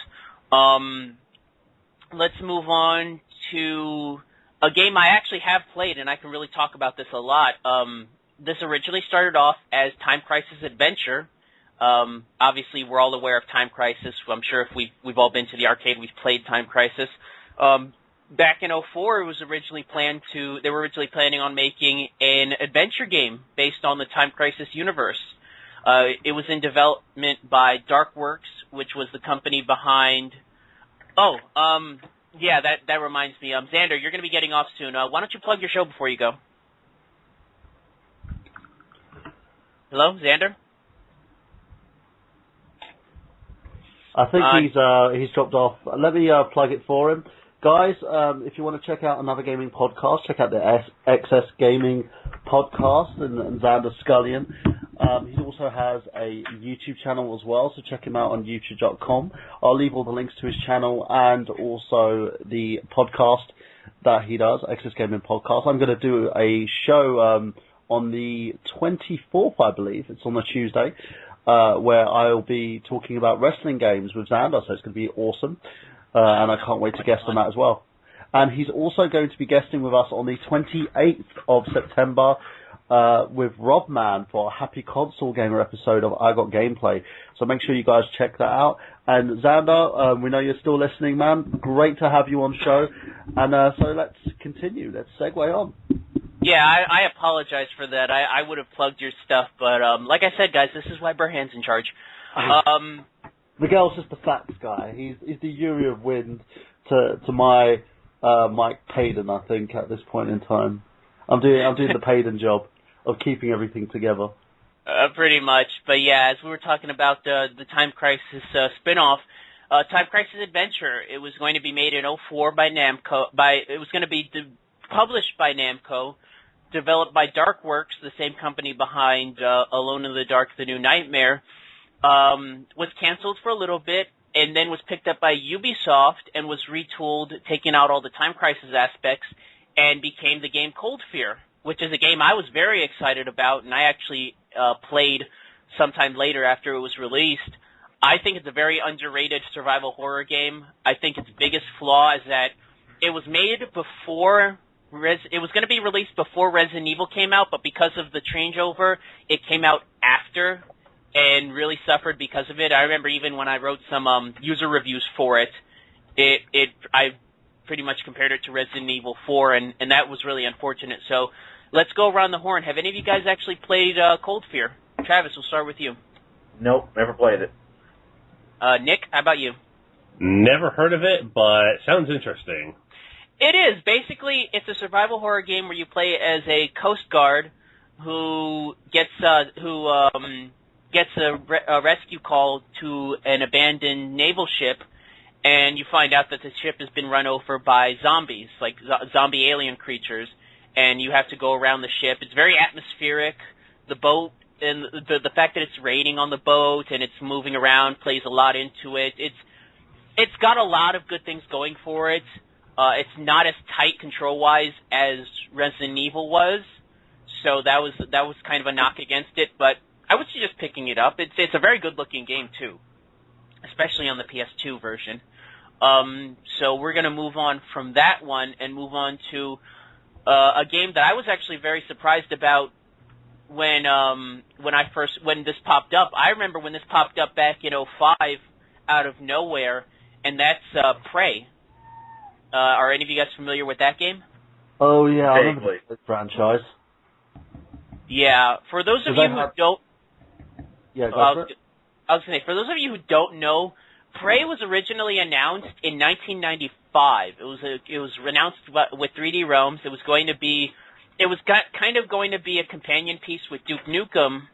S2: Let's move on to a game I actually have played, and I can really talk about this a lot. This originally started off as Time Crisis Adventure. Obviously, we're all aware of Time Crisis. I'm sure if we've all been to the arcade, we've played Time Crisis. Back in 2004, they were originally planning on making an adventure game based on the Time Crisis universe. It was in development by Darkworks, which was the company behind... yeah, that reminds me. Xander, you're going to be getting off soon. Why don't you plug your show before you go? Hello, Xander?
S1: I think he's dropped off. Let me plug it for him. Guys, if you want to check out another gaming podcast, check out the XS Gaming podcast and Xander Skullion. He also has a YouTube channel as well, so check him out on youtube.com. I'll leave all the links to his channel and also the podcast that he does, XS Gaming Podcast. I'm going to do a show on the 24th, I believe. It's on a Tuesday, where I'll be talking about wrestling games with Xander, so it's going to be awesome. And I can't wait to guest on that as well. And he's also going to be guesting with us on the 28th of September with Rob Man for a Happy Console Gamer episode of I Got Gameplay. So make sure you guys check that out. And Xander, we know you're still listening, man. Great to have you on show. And so let's continue. Let's segue on.
S2: Yeah, I apologize for that. I would have plugged your stuff, but like I said, guys, this is why Burhan's in charge.
S1: Miguel's just the facts guy. He's the Yuri of Wind to my Mike Payden, I think, at this point in time. I'm doing the Payden job of keeping everything together.
S2: Pretty much. But yeah, as we were talking about the Time Crisis spin-off, Time Crisis Adventure, it was going to be made in 2004 by Namco. It was going to be published by Namco, developed by Darkworks, the same company behind Alone in the Dark: The New Nightmare. Was canceled for a little bit, and then was picked up by Ubisoft and was retooled, taking out all the Time Crisis aspects, and became the game Cold Fear, which is a game I was very excited about, and I actually played sometime later after it was released. I think it's a very underrated survival horror game. I think its biggest flaw is that it was made before it was going to be released before Resident Evil came out, but because of the changeover, it came out after and really suffered because of it. I remember even when I wrote some user reviews for it, I pretty much compared it to Resident Evil 4, and that was really unfortunate. So let's go around the horn. Have any of you guys actually played Cold Fear? Travis, we'll start with you.
S3: Nope, never played it.
S2: Nick, how about you?
S4: Never heard of it, but sounds interesting.
S2: It is. Basically, it's a survival horror game where you play as a Coast Guard who gets a rescue call to an abandoned naval ship, and you find out that the ship has been run over by zombies, like zombie alien creatures, and you have to go around the ship. It's very atmospheric. The boat and the fact that it's raining on the boat and it's moving around plays a lot into it. It's got a lot of good things going for it. It's not as tight control-wise as Resident Evil was, so that was kind of a knock against it, but I would suggest picking it up. It's a very good-looking game, too, especially on the PS2 version. So we're going to move on from that one and move on to a game that I was actually very surprised about when this popped up. I remember when this popped up back in 2005 out of nowhere, and that's Prey. Are any of you guys familiar with that game?
S1: Oh, yeah, I remember the franchise.
S2: Yeah, for those of you who don't...
S1: Yeah, go for it.
S2: I was going to say, for those of you who don't know, Prey was originally announced in 1995. It was announced with 3D Realms. It was going to be a companion piece with Duke Nukem,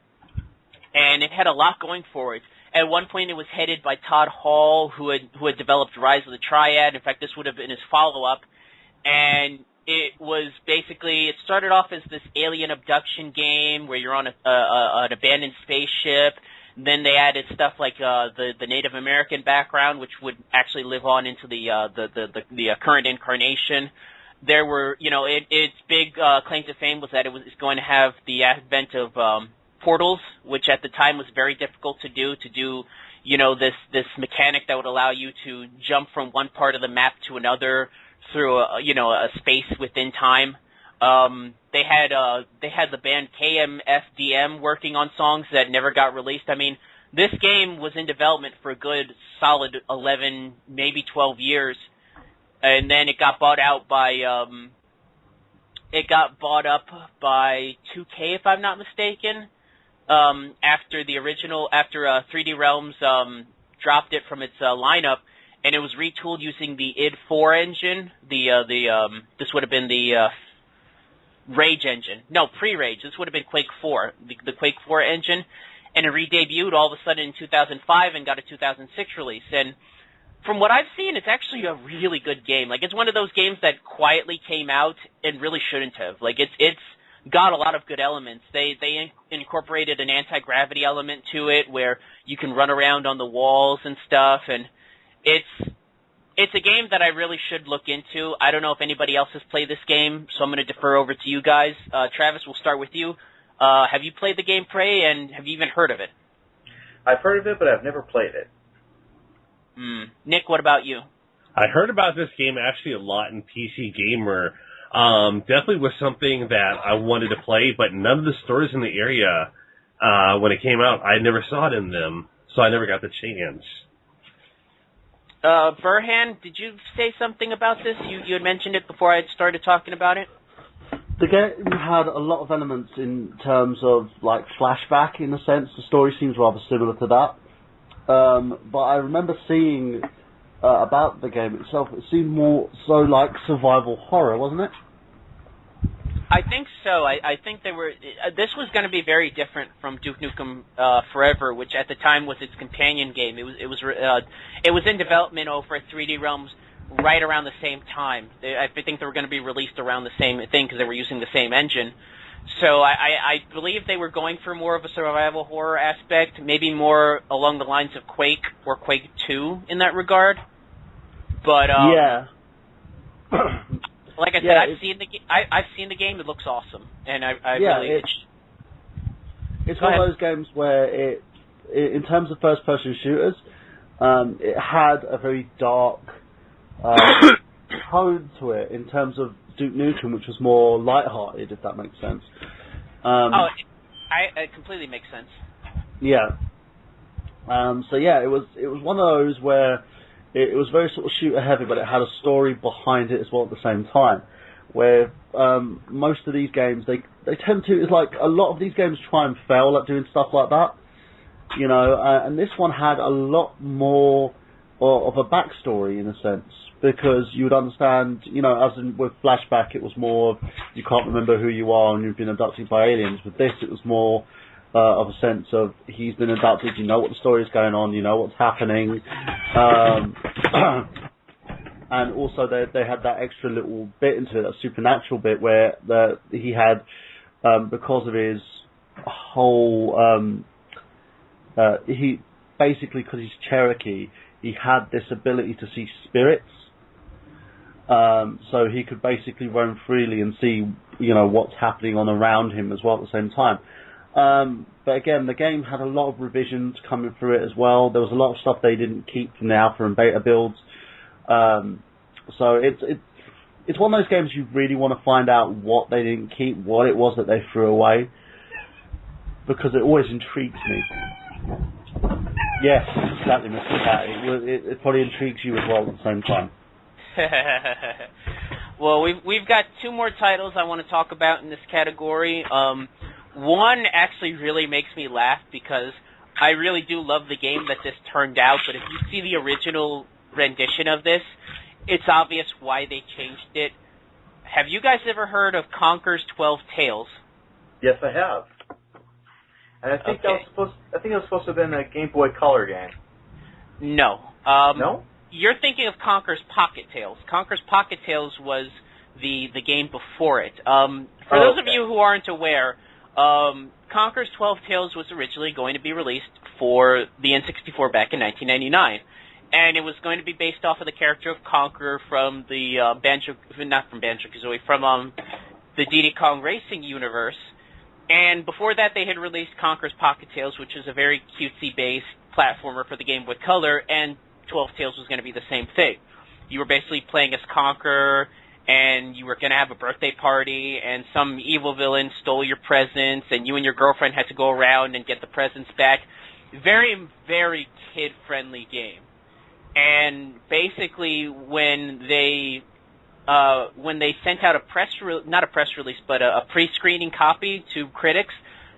S2: and it had a lot going for it. At one point, it was headed by Todd Hall, who had developed Rise of the Triad. In fact, this would have been his follow-up, and it started off as this alien abduction game where you're on an abandoned spaceship. Then they added stuff like the Native American background, which would actually live on into the current incarnation. There were, its big claim to fame was that it was going to have the advent of portals, which at the time was very difficult to do, this mechanic that would allow you to jump from one part of the map to another through a space within time. They had the band KMFDM working on songs that never got released. I mean, this game was in development for a good solid 11, maybe 12 years, and then it got bought out by up by 2K, if I'm not mistaken. After 3D Realms dropped it from its lineup, and it was retooled using the id 4 engine. This would have been the Rage engine. No, pre-Rage. This would have been Quake 4, the Quake 4 engine, and it re-debuted all of a sudden in 2005 and got a 2006 release. And from what I've seen, it's actually a really good game. Like, it's one of those games that quietly came out and really shouldn't have. Like, it's got a lot of good elements. They incorporated an anti-gravity element to it where you can run around on the walls and stuff, and it's a game that I really should look into. I don't know if anybody else has played this game, so I'm going to defer over to you guys. Travis, we'll start with you. Have you played the game Prey, and have you even heard of it?
S3: I've heard of it, but I've never played it.
S2: Nick, what about you?
S4: I heard about this game actually a lot in PC Gamer. Definitely was something that I wanted to play, but none of the stores in the area, when it came out, I never saw it in them, so I never got the chance.
S2: Burhan, did you say something about this? You had mentioned it before I had started talking about it.
S1: The game had a lot of elements in terms of, like, flashback, in a sense. The story seems rather similar to that. but I remember seeing about the game itself. It seemed more so like survival horror, wasn't it?
S2: I think so. I think they were. This was going to be very different from Duke Nukem Forever, which at the time was its companion game. It was in development over at 3D Realms right around the same time. I think they were going to be released around the same thing because they were using the same engine. So I believe they were going for more of a survival horror aspect, maybe more along the lines of Quake or Quake 2 in that regard. But
S1: yeah.
S2: Like I said, I've seen the game. It looks awesome, and
S1: it's one of those games where in terms of first-person shooters, it had a very dark tone to it. In terms of Duke Nukem, which was more light-hearted, if that makes sense.
S2: It completely makes sense.
S1: Yeah. So yeah, it was one of those where. It was very sort of shooter-heavy, but it had a story behind it as well at the same time. Where most of these games, they tend to, it's like a lot of these games try and fail at doing stuff like that. You know, and this one had a lot more of a backstory in a sense. Because you would understand, you know, as in with Flashback, it was more of you can't remember who you are and you've been abducted by aliens. With this, it was more of a sense of he's been abducted, you know what the story is going on, you know what's happening. And also they had that extra little bit into it, a supernatural bit where he had, because of his whole, he basically, because he's Cherokee, he had this ability to see spirits. So he could basically roam freely and see, you know, what's happening on around him as well at the same time. But again, the game had a lot of revisions coming through it as well. There was a lot of stuff they didn't keep from the alpha and beta builds. So it's one of those games you really want to find out what they didn't keep, what it was that they threw away, because it always intrigues me. Yes, exactly, Mr. Cat. It probably intrigues you as well at the same time.
S2: Well, we've got two more titles I want to talk about in this category. One actually really makes me laugh because I really do love the game that this turned out, but if you see the original rendition of this, it's obvious why they changed it. Have you guys ever heard of Conker's 12 Tales?
S3: Yes, I have. And I think it was supposed to have been a Game Boy Color game.
S2: No.
S3: No?
S2: You're thinking of Conker's Pocket Tales. Conker's Pocket Tales was the game before it. For those of you who aren't aware, Conker's 12 Tales was originally going to be released for the N64 back in 1999. And it was going to be based off of the character of Conker from the from the Diddy Kong Racing universe. And before that, they had released Conker's Pocket Tales, which is a very cutesy-based platformer for the Game Boy Color, and 12 Tales was going to be the same thing. You were basically playing as Conker, and you were going to have a birthday party, and some evil villain stole your presents, and you and your girlfriend had to go around and get the presents back. Very, very kid-friendly game. And basically, when they sent out a pre-screening copy to critics,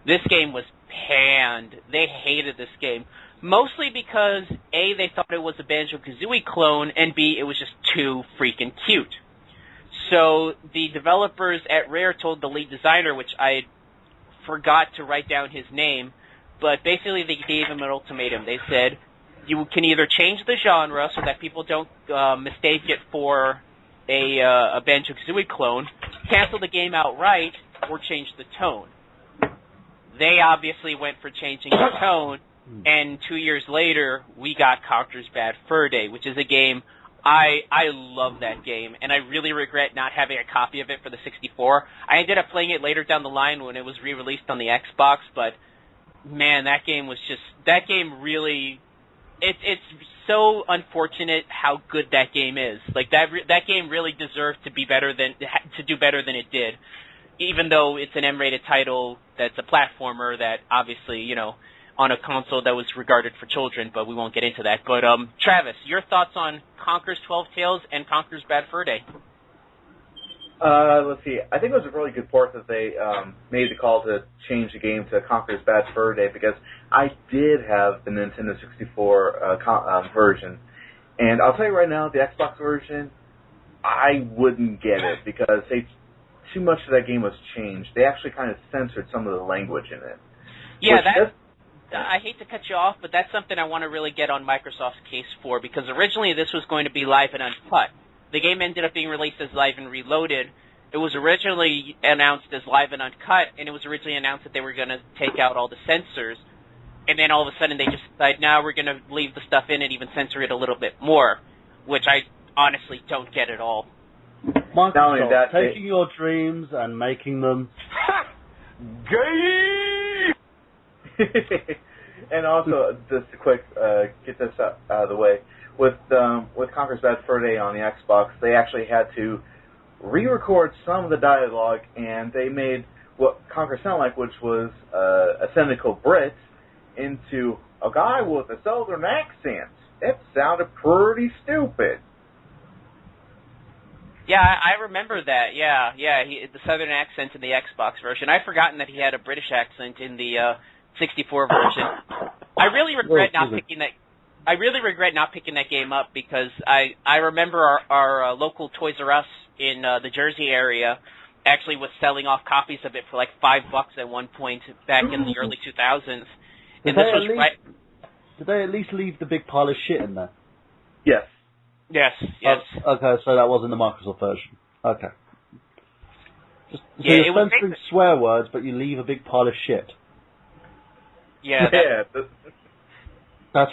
S2: this game was panned. They hated this game. Mostly because, A, they thought it was a Banjo-Kazooie clone, and B, it was just too freaking cute. So the developers at Rare told the lead designer, which I forgot to write down his name, but basically they gave him an ultimatum. They said, you can either change the genre so that people don't mistake it for a Banjo-Kazooie clone, cancel the game outright, or change the tone. They obviously went for changing the tone, and 2 years later, we got Conker's Bad Fur Day, which is a game, I love that game, and I really regret not having a copy of it for the 64. I ended up playing it later down the line when it was re-released on the Xbox, but man, that game really... It's so unfortunate how good that game is. Like that game really deserved to do better than it did, even though it's an M-rated title that's a platformer that obviously, you know, on a console that was regarded for children, but we won't get into that. But Travis, your thoughts on Conker's 12 Tales and Conker's Bad Fur Day?
S3: Let's see. I think it was a really good port that they made the call to change the game to Conker's Bad Fur Day, because I did have the Nintendo 64 version. And I'll tell you right now, the Xbox version, I wouldn't get it, because too much of that game was changed. They actually kind of censored some of the language in it.
S2: Yeah, I hate to cut you off, but that's something I want to really get on Microsoft's case for, because originally this was going to be live and uncut. The game ended up being released as Live and Reloaded. It was originally announced as Live and Uncut, and it was originally announced that they were going to take out all the censors. And then all of a sudden they just decided, now we're going to leave the stuff in and even censor it a little bit more, which I honestly don't get at all.
S1: Microsoft, taking your dreams and making them...
S3: Gay! And also, just to quick get this out of the way, with Conker's Bad Fur Day on the Xbox, they actually had to re-record some of the dialogue, and they made what Conker sounded like, which was a cynical Brit, into a guy with a southern accent. It sounded pretty stupid.
S2: Yeah, I remember that. Yeah, the southern accent in the Xbox version. I've forgotten that he had a British accent in the 64 version. I really regret not picking that. I really regret not picking that game up, because I remember our local Toys R Us in the Jersey area actually was selling off copies of it for like $5 at one point back in the early 2000s. And this was right.
S1: Did they at least leave the big pile of shit in there?
S3: Yes.
S2: Yes.
S1: Okay, so that wasn't the Microsoft version. Okay. So
S2: you're
S1: censoring swear words, but you leave a big pile of shit.
S2: Yeah.
S1: That's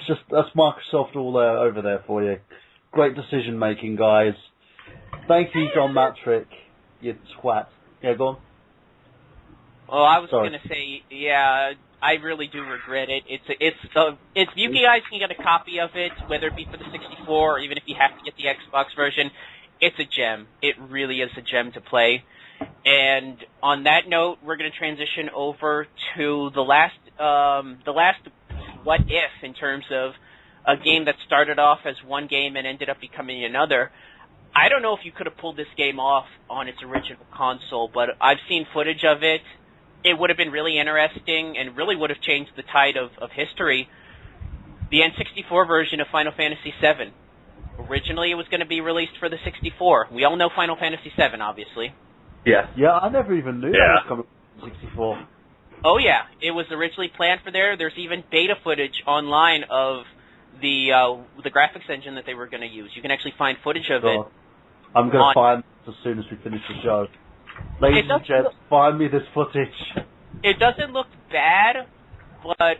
S1: Microsoft all over there for you. Great decision making, guys. Thank you, John Matrick. You twat. Yeah, go on.
S2: Oh, I was going to say, yeah, I really do regret it. If you guys can get a copy of it, whether it be for the 64 or even if you have to get the Xbox version, it's a gem. It really is a gem to play. And on that note, we're going to transition over to the last what if in terms of a game that started off as one game and ended up becoming another. I don't know if you could have pulled this game off on its original console, but I've seen footage of it. It would have been really interesting and really would have changed the tide of history. The N64 version of Final Fantasy VII. Originally, it was going to be released for the 64. We all know Final Fantasy VII, obviously.
S3: Yeah.
S1: Yeah, I never even knew that was coming from 64.
S2: Oh, yeah. It was originally planned for there. There's even beta footage online of the graphics engine that they were going to use. You can actually find footage of it.
S1: I'm going to find it as soon as we finish the show. Ladies and gents, find me this footage.
S2: It doesn't look bad, but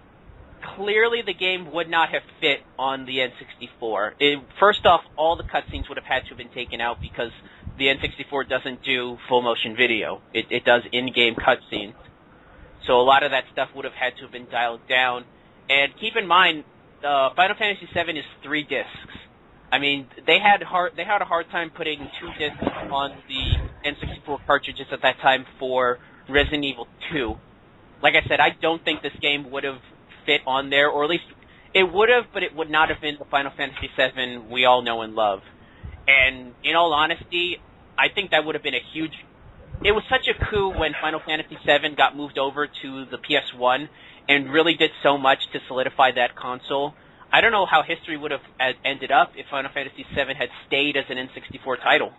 S2: clearly the game would not have fit on the N64. First off, all the cutscenes would have had to have been taken out because the N64 doesn't do full motion video. It does in-game cutscenes. So a lot of that stuff would have had to have been dialed down. And keep in mind, Final Fantasy VII is 3 discs. I mean, they had a hard time putting 2 discs on the N64 cartridges at that time for Resident Evil 2. Like I said, I don't think this game would have fit on there, or at least it would have, but it would not have been the Final Fantasy VII we all know and love. And in all honesty, I think that would have been a huge... It was such a coup when Final Fantasy VII got moved over to the PS1 and really did so much to solidify that console. I don't know how history would have ended up if Final Fantasy VII had stayed as an N64 title.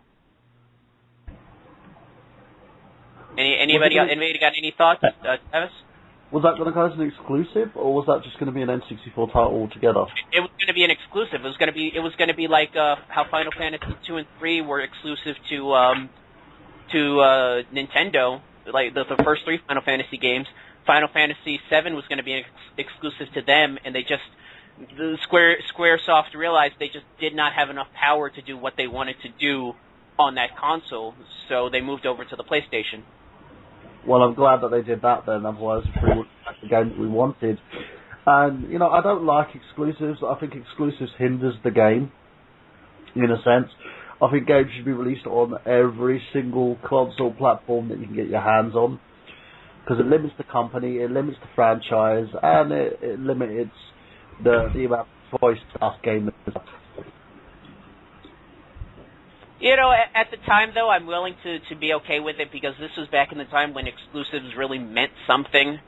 S2: Anybody got any thoughts, Travis?
S1: Was that going to go as an exclusive, or was that just going to be an N64 title altogether?
S2: It was going to be an exclusive. It was going to be like how Final Fantasy 2 and 3 were exclusive to Nintendo, like the first 3 Final Fantasy games. Final Fantasy VII was going to be exclusive to them, and the Squaresoft realized they just did not have enough power to do what they wanted to do on that console, so they moved over to the PlayStation.
S1: Well, I'm glad that they did that then, otherwise we wouldn't have the game that we wanted. And, I don't like exclusives. I think exclusives hinders the game, in a sense. I think games should be released on every single console platform that you can get your hands on, because it limits the company, it limits the franchise, and it limits the amount of choice us gamers have.
S2: You know, at the time, though, I'm willing to be okay with it because this was back in the time when exclusives really meant something.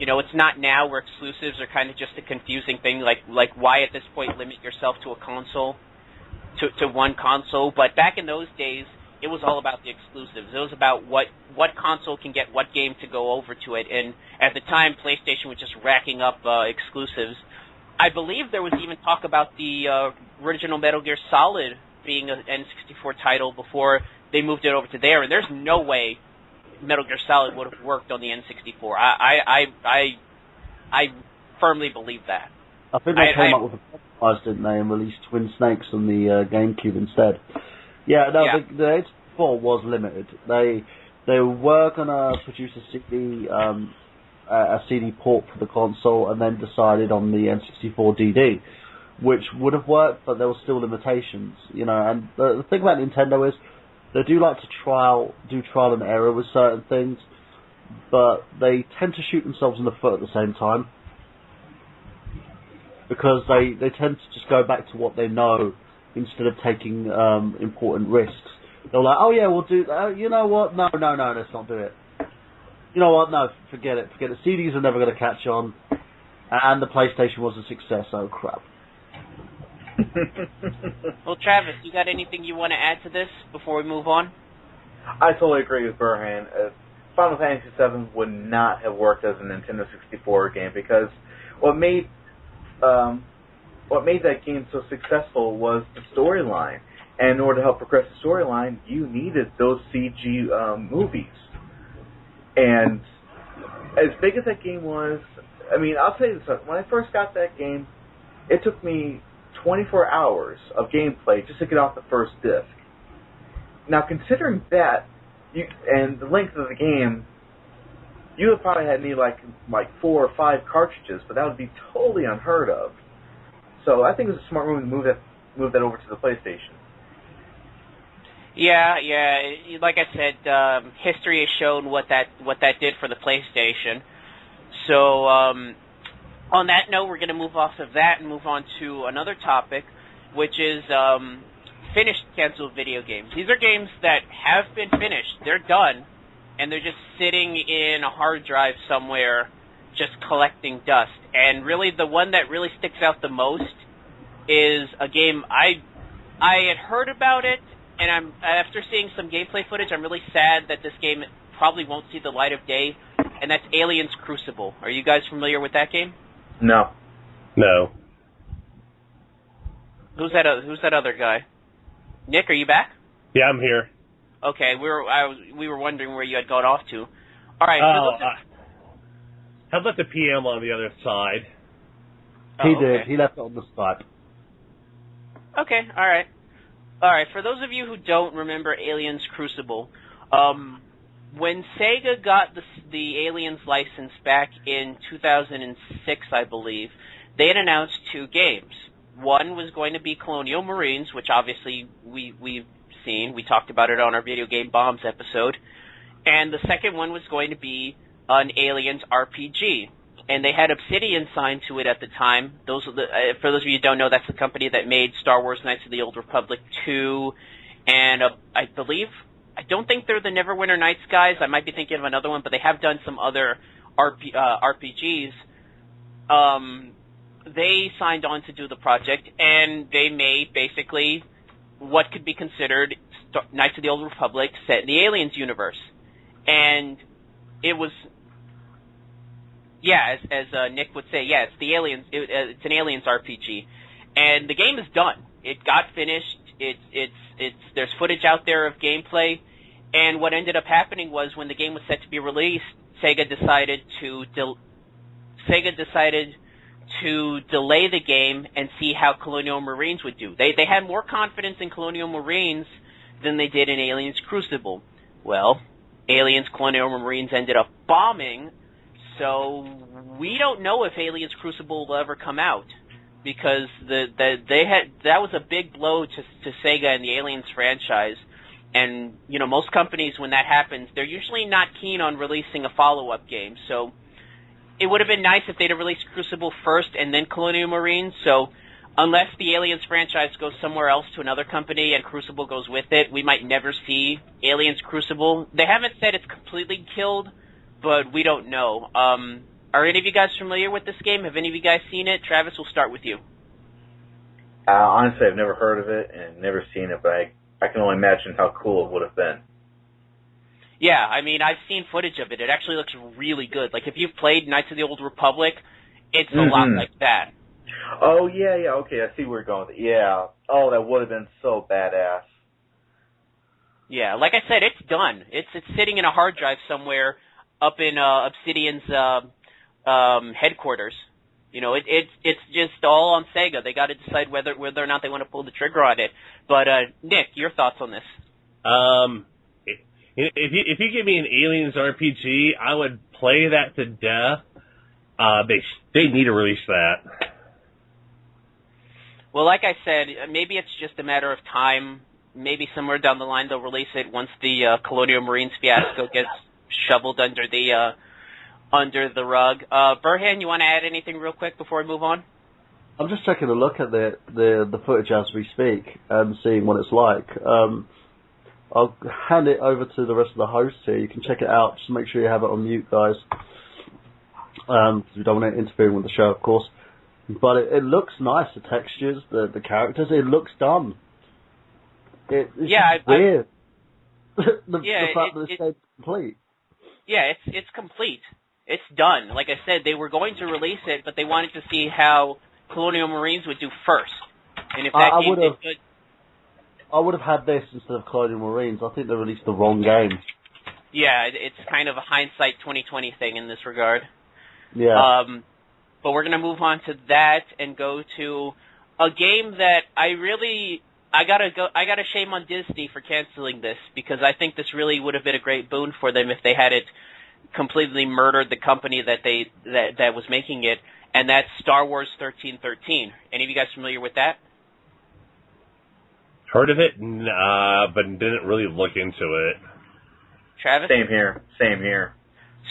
S2: You know, it's not now where exclusives are kind of just a confusing thing, like why at this point limit yourself to a console, to one console. But back in those days, it was all about the exclusives. It was about what console can get what game to go over to it. And at the time, PlayStation was just racking up exclusives. I believe there was even talk about the original Metal Gear Solid being an N64 title before they moved it over to there. And there's no way Metal Gear Solid would have worked on the N64. I firmly believe that.
S1: I think they came up with a compromise, didn't they, and released Twin Snakes on the GameCube instead. Yeah, no, yeah. The N64 was limited. They were gonna produce a CD port for the console, and then decided on the N64 DD, which would have worked, but there were still limitations, you know. And the thing about Nintendo is they do like to do trial and error with certain things, but they tend to shoot themselves in the foot at the same time, because they tend to just go back to what they know instead of taking important risks. They're like, oh yeah, we'll do that. You know what? No, let's not do it. You know what? No, forget it. CDs are never going to catch on, and the PlayStation was a success. Oh crap.
S2: Well, Travis, you got anything you want to add to this before we move on?
S3: I totally agree with Burhan. Final Fantasy VII would not have worked as a Nintendo 64 game because what made that game so successful was the storyline. And in order to help progress the storyline, you needed those CG movies. And as big as that game was, I mean, I'll tell you this, when I first got that game, it took me 24 hours of gameplay just to get off the first disc. Now, considering that, and the length of the game, you would probably had need like 4 or 5 cartridges, but that would be totally unheard of. So I think it was a smart move to move that over to the PlayStation.
S2: Yeah. Like I said, history has shown what that did for the PlayStation. So on that note, we're going to move off of that and move on to another topic, which is finished canceled video games. These are games that have been finished. They're done, and they're just sitting in a hard drive somewhere, just collecting dust. And really, the one that really sticks out the most is a game I had heard about it, and after seeing some gameplay footage, I'm really sad that this game probably won't see the light of day, and that's Aliens Crucible. Are you guys familiar with that game?
S3: No.
S2: Who's that other guy? Nick, are you back?
S4: Yeah, I'm here.
S2: Okay, we were wondering where you had gone off to. All right.
S4: How about the PM on the other side?
S1: He did. He left it on the spot.
S2: Okay. All right. For those of you who don't remember Aliens Crucible, when Sega got the Aliens license back in 2006, I believe, they had announced 2 games. One was going to be Colonial Marines, which obviously we've seen. We talked about it on our Video Game Bombs episode. And the second one was going to be an Aliens RPG. And they had Obsidian signed to it at the time. For those of you who don't know, that's the company that made Star Wars Knights of the Old Republic 2. And I don't think they're the Neverwinter Nights guys. I might be thinking of another one, but they have done some other RPGs. They signed on to do the project, and they made basically what could be considered Knights of the Old Republic set in the Aliens universe. And it was, as Nick would say, it's the Aliens. It's an Aliens RPG, and the game is done. It got finished. There's footage out there of gameplay, and what ended up happening was when the game was set to be released, Sega decided to delay the game and see how Colonial Marines would do. They had more confidence in Colonial Marines than they did in Aliens Crucible. Well, Aliens Colonial Marines ended up bombing, so we don't know if Aliens Crucible will ever come out, because that was a big blow to Sega and the Aliens franchise. And most companies, when that happens, they're usually not keen on releasing a follow-up game. So it would have been nice if they'd have released Crucible first and then Colonial Marines. So unless the Aliens franchise goes somewhere else to another company and Crucible goes with it, we might never see Aliens Crucible. They haven't said it's completely killed, but we don't know. Are any of you guys familiar with this game? Have any of you guys seen it? Travis, we'll start with you.
S3: Honestly, I've never heard of it and never seen it, but I can only imagine how cool it would have been.
S2: Yeah, I mean, I've seen footage of it. It actually looks really good. Like, if you've played Knights of the Old Republic, it's a lot like that.
S3: Oh, yeah, okay, I see where you're going with it. Yeah. Oh, that would have been so badass.
S2: Yeah, like I said, it's done. It's sitting in a hard drive somewhere up in Obsidian's headquarters. You know, it's just all on Sega. They got to decide whether or not they want to pull the trigger on it. But Nick, your thoughts on this?
S4: If you give me an Aliens RPG, I would play that to death. They need to release that.
S2: Well, like I said, maybe it's just a matter of time. Maybe somewhere down the line they'll release it once the Colonial Marines fiasco gets shoveled under the rug. Burhan, you want to add anything real quick before we move on?
S1: I'm just taking a look at the footage as we speak and seeing what it's like. I'll hand it over to the rest of the hosts here. You can check it out. Just make sure you have it on mute, guys. Because we don't want to interfere with the show, of course. But it looks nice. The textures, the characters. It looks done. It's weird. the fact that it's complete.
S2: Yeah, it's complete. It's done. Like I said, they were going to release it, but they wanted to see how Colonial Marines would do first. And if that game did good...
S1: I would have had this instead of Colonial Marines. I think they released the wrong game.
S2: Yeah, it's kind of a hindsight 2020 thing in this regard.
S1: Yeah.
S2: But we're going to move on to that and go to a game that I gotta shame on Disney for canceling this, because I think this really would have been a great boon for them if they had it completely murdered the company that was making it, and that's Star Wars 1313. Any of you guys familiar with that?
S4: Heard of it, but didn't really look into it.
S2: Travis?
S3: Same here.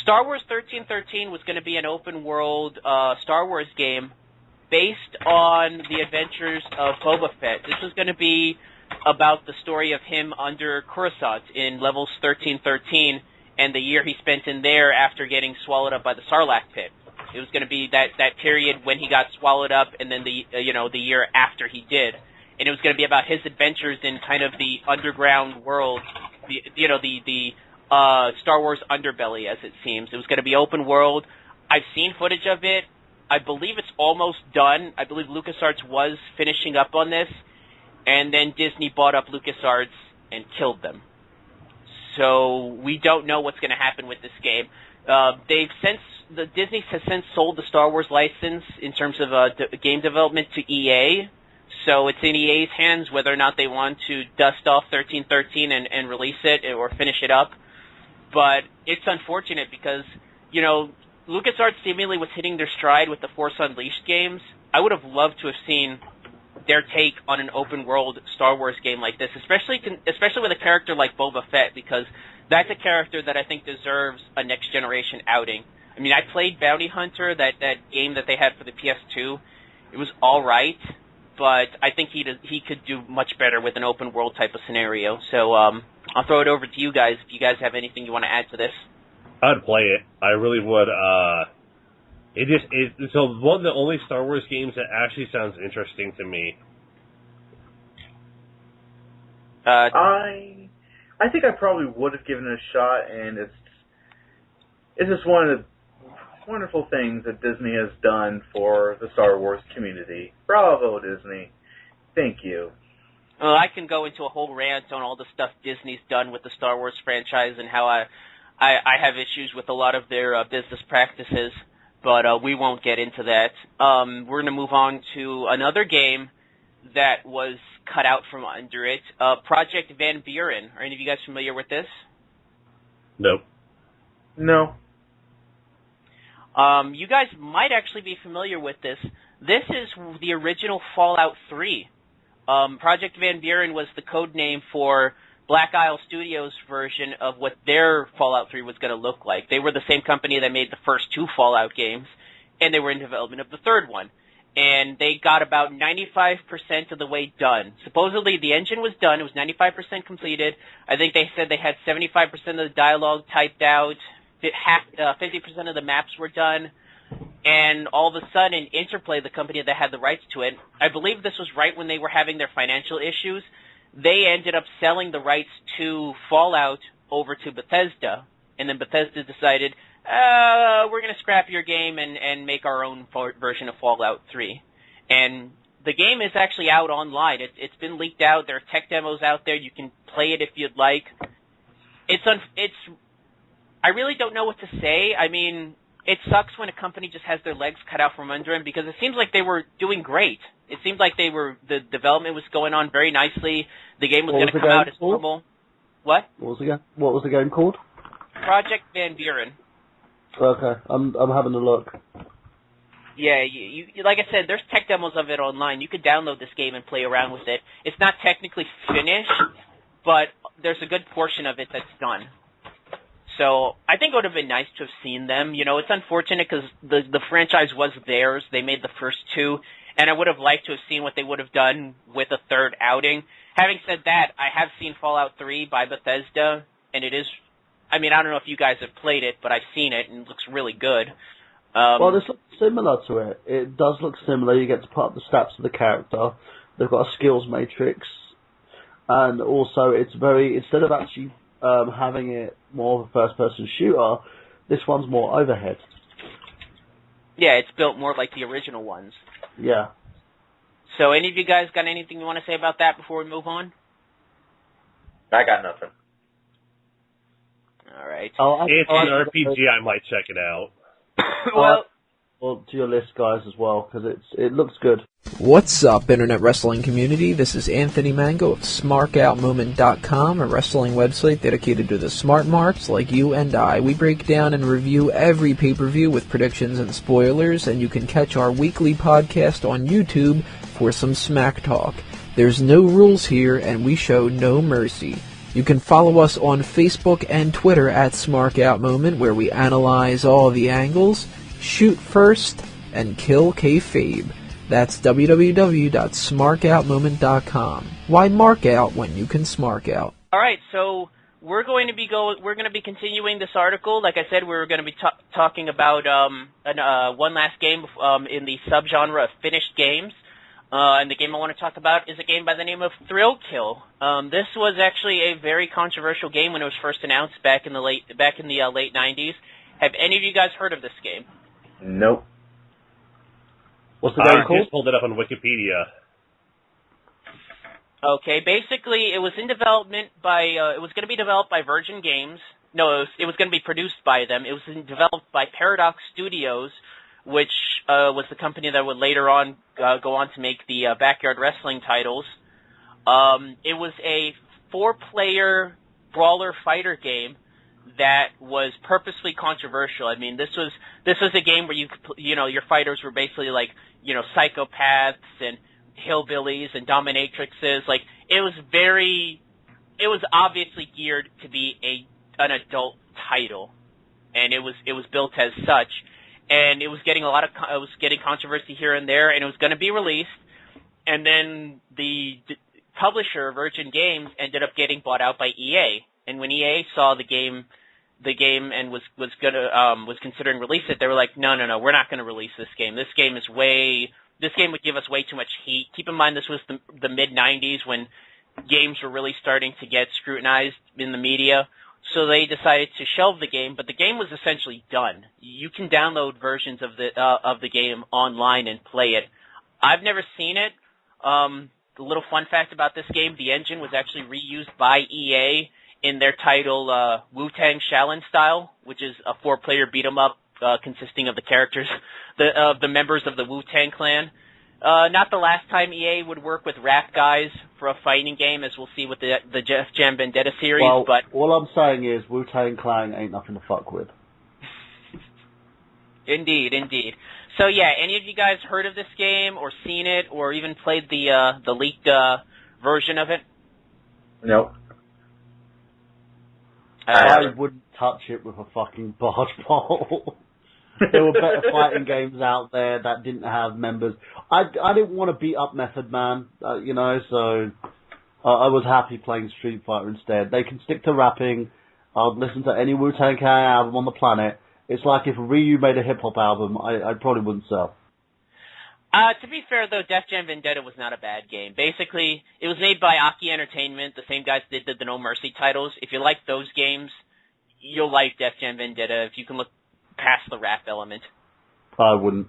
S2: Star Wars 1313 was going to be an open-world Star Wars game based on the adventures of Boba Fett. This was going to be about the story of him under Coruscant in levels 1313 and the year he spent in there after getting swallowed up by the Sarlacc pit. It was going to be that period when he got swallowed up, and then the year after he did. And it was going to be about his adventures in kind of the underground world, the Star Wars underbelly, as it seems. It was going to be open world. I've seen footage of it. I believe it's almost done. I believe LucasArts was finishing up on this, and then Disney bought up LucasArts and killed them. So we don't know what's going to happen with this game. Disney has since sold the Star Wars license in terms of game development to EA. So it's in EA's hands whether or not they want to dust off 1313 and release it or finish it up. But it's unfortunate because, LucasArts seemingly was hitting their stride with the Force Unleashed games. I would have loved to have seen their take on an open-world Star Wars game like this, especially with a character like Boba Fett, because that's a character that I think deserves a next-generation outing. I mean, I played Bounty Hunter, that game that they had for the PS2. It was all right, but I think he could do much better with an open-world type of scenario. So I'll throw it over to you guys if you guys have anything you want to add to this.
S4: I'd play it. I really would. It's one of the only Star Wars games that actually sounds interesting to me.
S3: I think I probably would have given it a shot, and it's just one of the wonderful things that Disney has done for the Star Wars community. Bravo, Disney. Thank you.
S2: Well, I can go into a whole rant on all the stuff Disney's done with the Star Wars franchise and how I have issues with a lot of their business practices, but we won't get into that. We're going to move on to another game that was cut out from under it, Project Van Buren. Are any of you guys familiar with this?
S4: Nope.
S3: No.
S2: You guys might actually be familiar with this. This is the original Fallout 3. Project Van Buren was the code name for Black Isle Studios' version of what their Fallout 3 was going to look like. They were the same company that made the first two Fallout games, and they were in development of the third one. and they got about 95% of the way done. Supposedly the engine was done. It was 95% completed. I think they said they had 75% of the dialogue typed out. 50% of the maps were done. And all of a sudden, Interplay, the company that had the rights to it, I believe this was right when they were having their financial issues, they ended up selling the rights to Fallout over to Bethesda. And then Bethesda decided, we're going to scrap your game and make our own version of Fallout 3. And the game is actually out online. It's been leaked out. There are tech demos out there. You can play it if you'd like. I really don't know what to say. I mean, it sucks when a company just has their legs cut out from under them, because it seems like they were doing great. It seemed like the development was going on very nicely. The game was going to come out as normal. What?
S1: What was the game called?
S2: Project Van Buren.
S1: Okay, I'm having a look.
S2: Yeah, you like I said, there's tech demos of it online. You could download this game and play around with it. It's not technically finished, but there's a good portion of it that's done. So I think it would have been nice to have seen them. You know, it's unfortunate because the franchise was theirs. They made the first two, and I would have liked to have seen what they would have done with a third outing. Having said that, I have seen Fallout 3 by Bethesda, and it is, I mean, I don't know if you guys have played it, but I've seen it, and it looks really good.
S1: Well, this looks similar to it. It does look similar. You get to put up the stats of the character. They've got a skills matrix, and also it's very, instead of actually having it more of a first-person shooter, this one's more overhead.
S2: Yeah, it's built more like the original ones.
S1: Yeah.
S2: So any of you guys got anything you want to say about that before we move on?
S3: I got nothing.
S2: All right.
S4: It's an RPG. I might check it out.
S1: Well, to your list, guys, as well, because it looks good.
S10: What's up, Internet Wrestling community? This is Anthony Mango of SmarkOutMoment.com, a wrestling website dedicated to the smart marks like you and I. We break down and review every pay-per-view with predictions and spoilers, and you can catch our weekly podcast on YouTube for some smack talk. There's no rules here, and we show no mercy. You can follow us on Facebook and Twitter at SmarkOutMoment, where we analyze all the angles, shoot first, and kill kayfabe. That's www.smarkoutmoment.com. Why mark out when you can smark out?
S2: All right, so we're going to be continuing this article. Like I said, we're going to be talking about one last game in the subgenre of finished games. And the game I want to talk about is a game by the name of Thrill Kill. This was actually a very controversial game when it was first announced back in the late 90s. Have any of you guys heard of this game?
S3: Nope.
S1: What's the game
S4: I
S1: called?
S4: just pulled it up on Wikipedia.
S2: Okay, basically it was in development by, it was going to be developed by Virgin Games. No, it was going to be produced by them. It was developed by Paradox Studios, which was the company that would later on go on to make the Backyard Wrestling titles. It was a 4-player brawler fighter game that was purposely controversial. I mean, this was a game where your fighters were basically like, psychopaths and hillbillies and dominatrixes. Like, it was obviously geared to be an adult title, and it was built as such. And it was getting controversy here and there, and it was going to be released. And then the publisher, Virgin Games, ended up getting bought out by EA. And when EA saw the game and was considering release it, they were like, no, we're not going to release this game. This game would give us way too much heat. Keep in mind, this was the mid-90s when games were really starting to get scrutinized in the media. So they decided to shelve the game, but the game was essentially done. You can download versions of the game online and play it. I've never seen it. The little fun fact about this game, the engine was actually reused by EA in their title Wu-Tang Shaolin Style, which is a 4-player beat-em-up consisting of the characters, the members of the Wu-Tang Clan. Not the last time EA would work with rap guys for a fighting game, as we'll see with the Def Jam Vendetta series.
S1: Well,
S2: but
S1: all I'm saying is Wu-Tang Clan ain't nothing to fuck with.
S2: Indeed. So yeah, any of you guys heard of this game or seen it or even played the leaked version of it?
S3: Nope.
S1: I wouldn't touch it with a fucking barge pole. There were better fighting games out there that didn't have members. I didn't want to beat up Method Man, so I was happy playing Street Fighter instead. They can stick to rapping. I'd listen to any Wu-Tang Clan album on the planet. It's like if Ryu made a hip-hop album, I probably wouldn't sell.
S2: To be fair, though, Def Jam Vendetta was not a bad game. Basically, it was made by Aki Entertainment, the same guys that did the No Mercy titles. If you like those games, you'll like Def Jam Vendetta if you can look past the rap element.
S1: I wouldn't.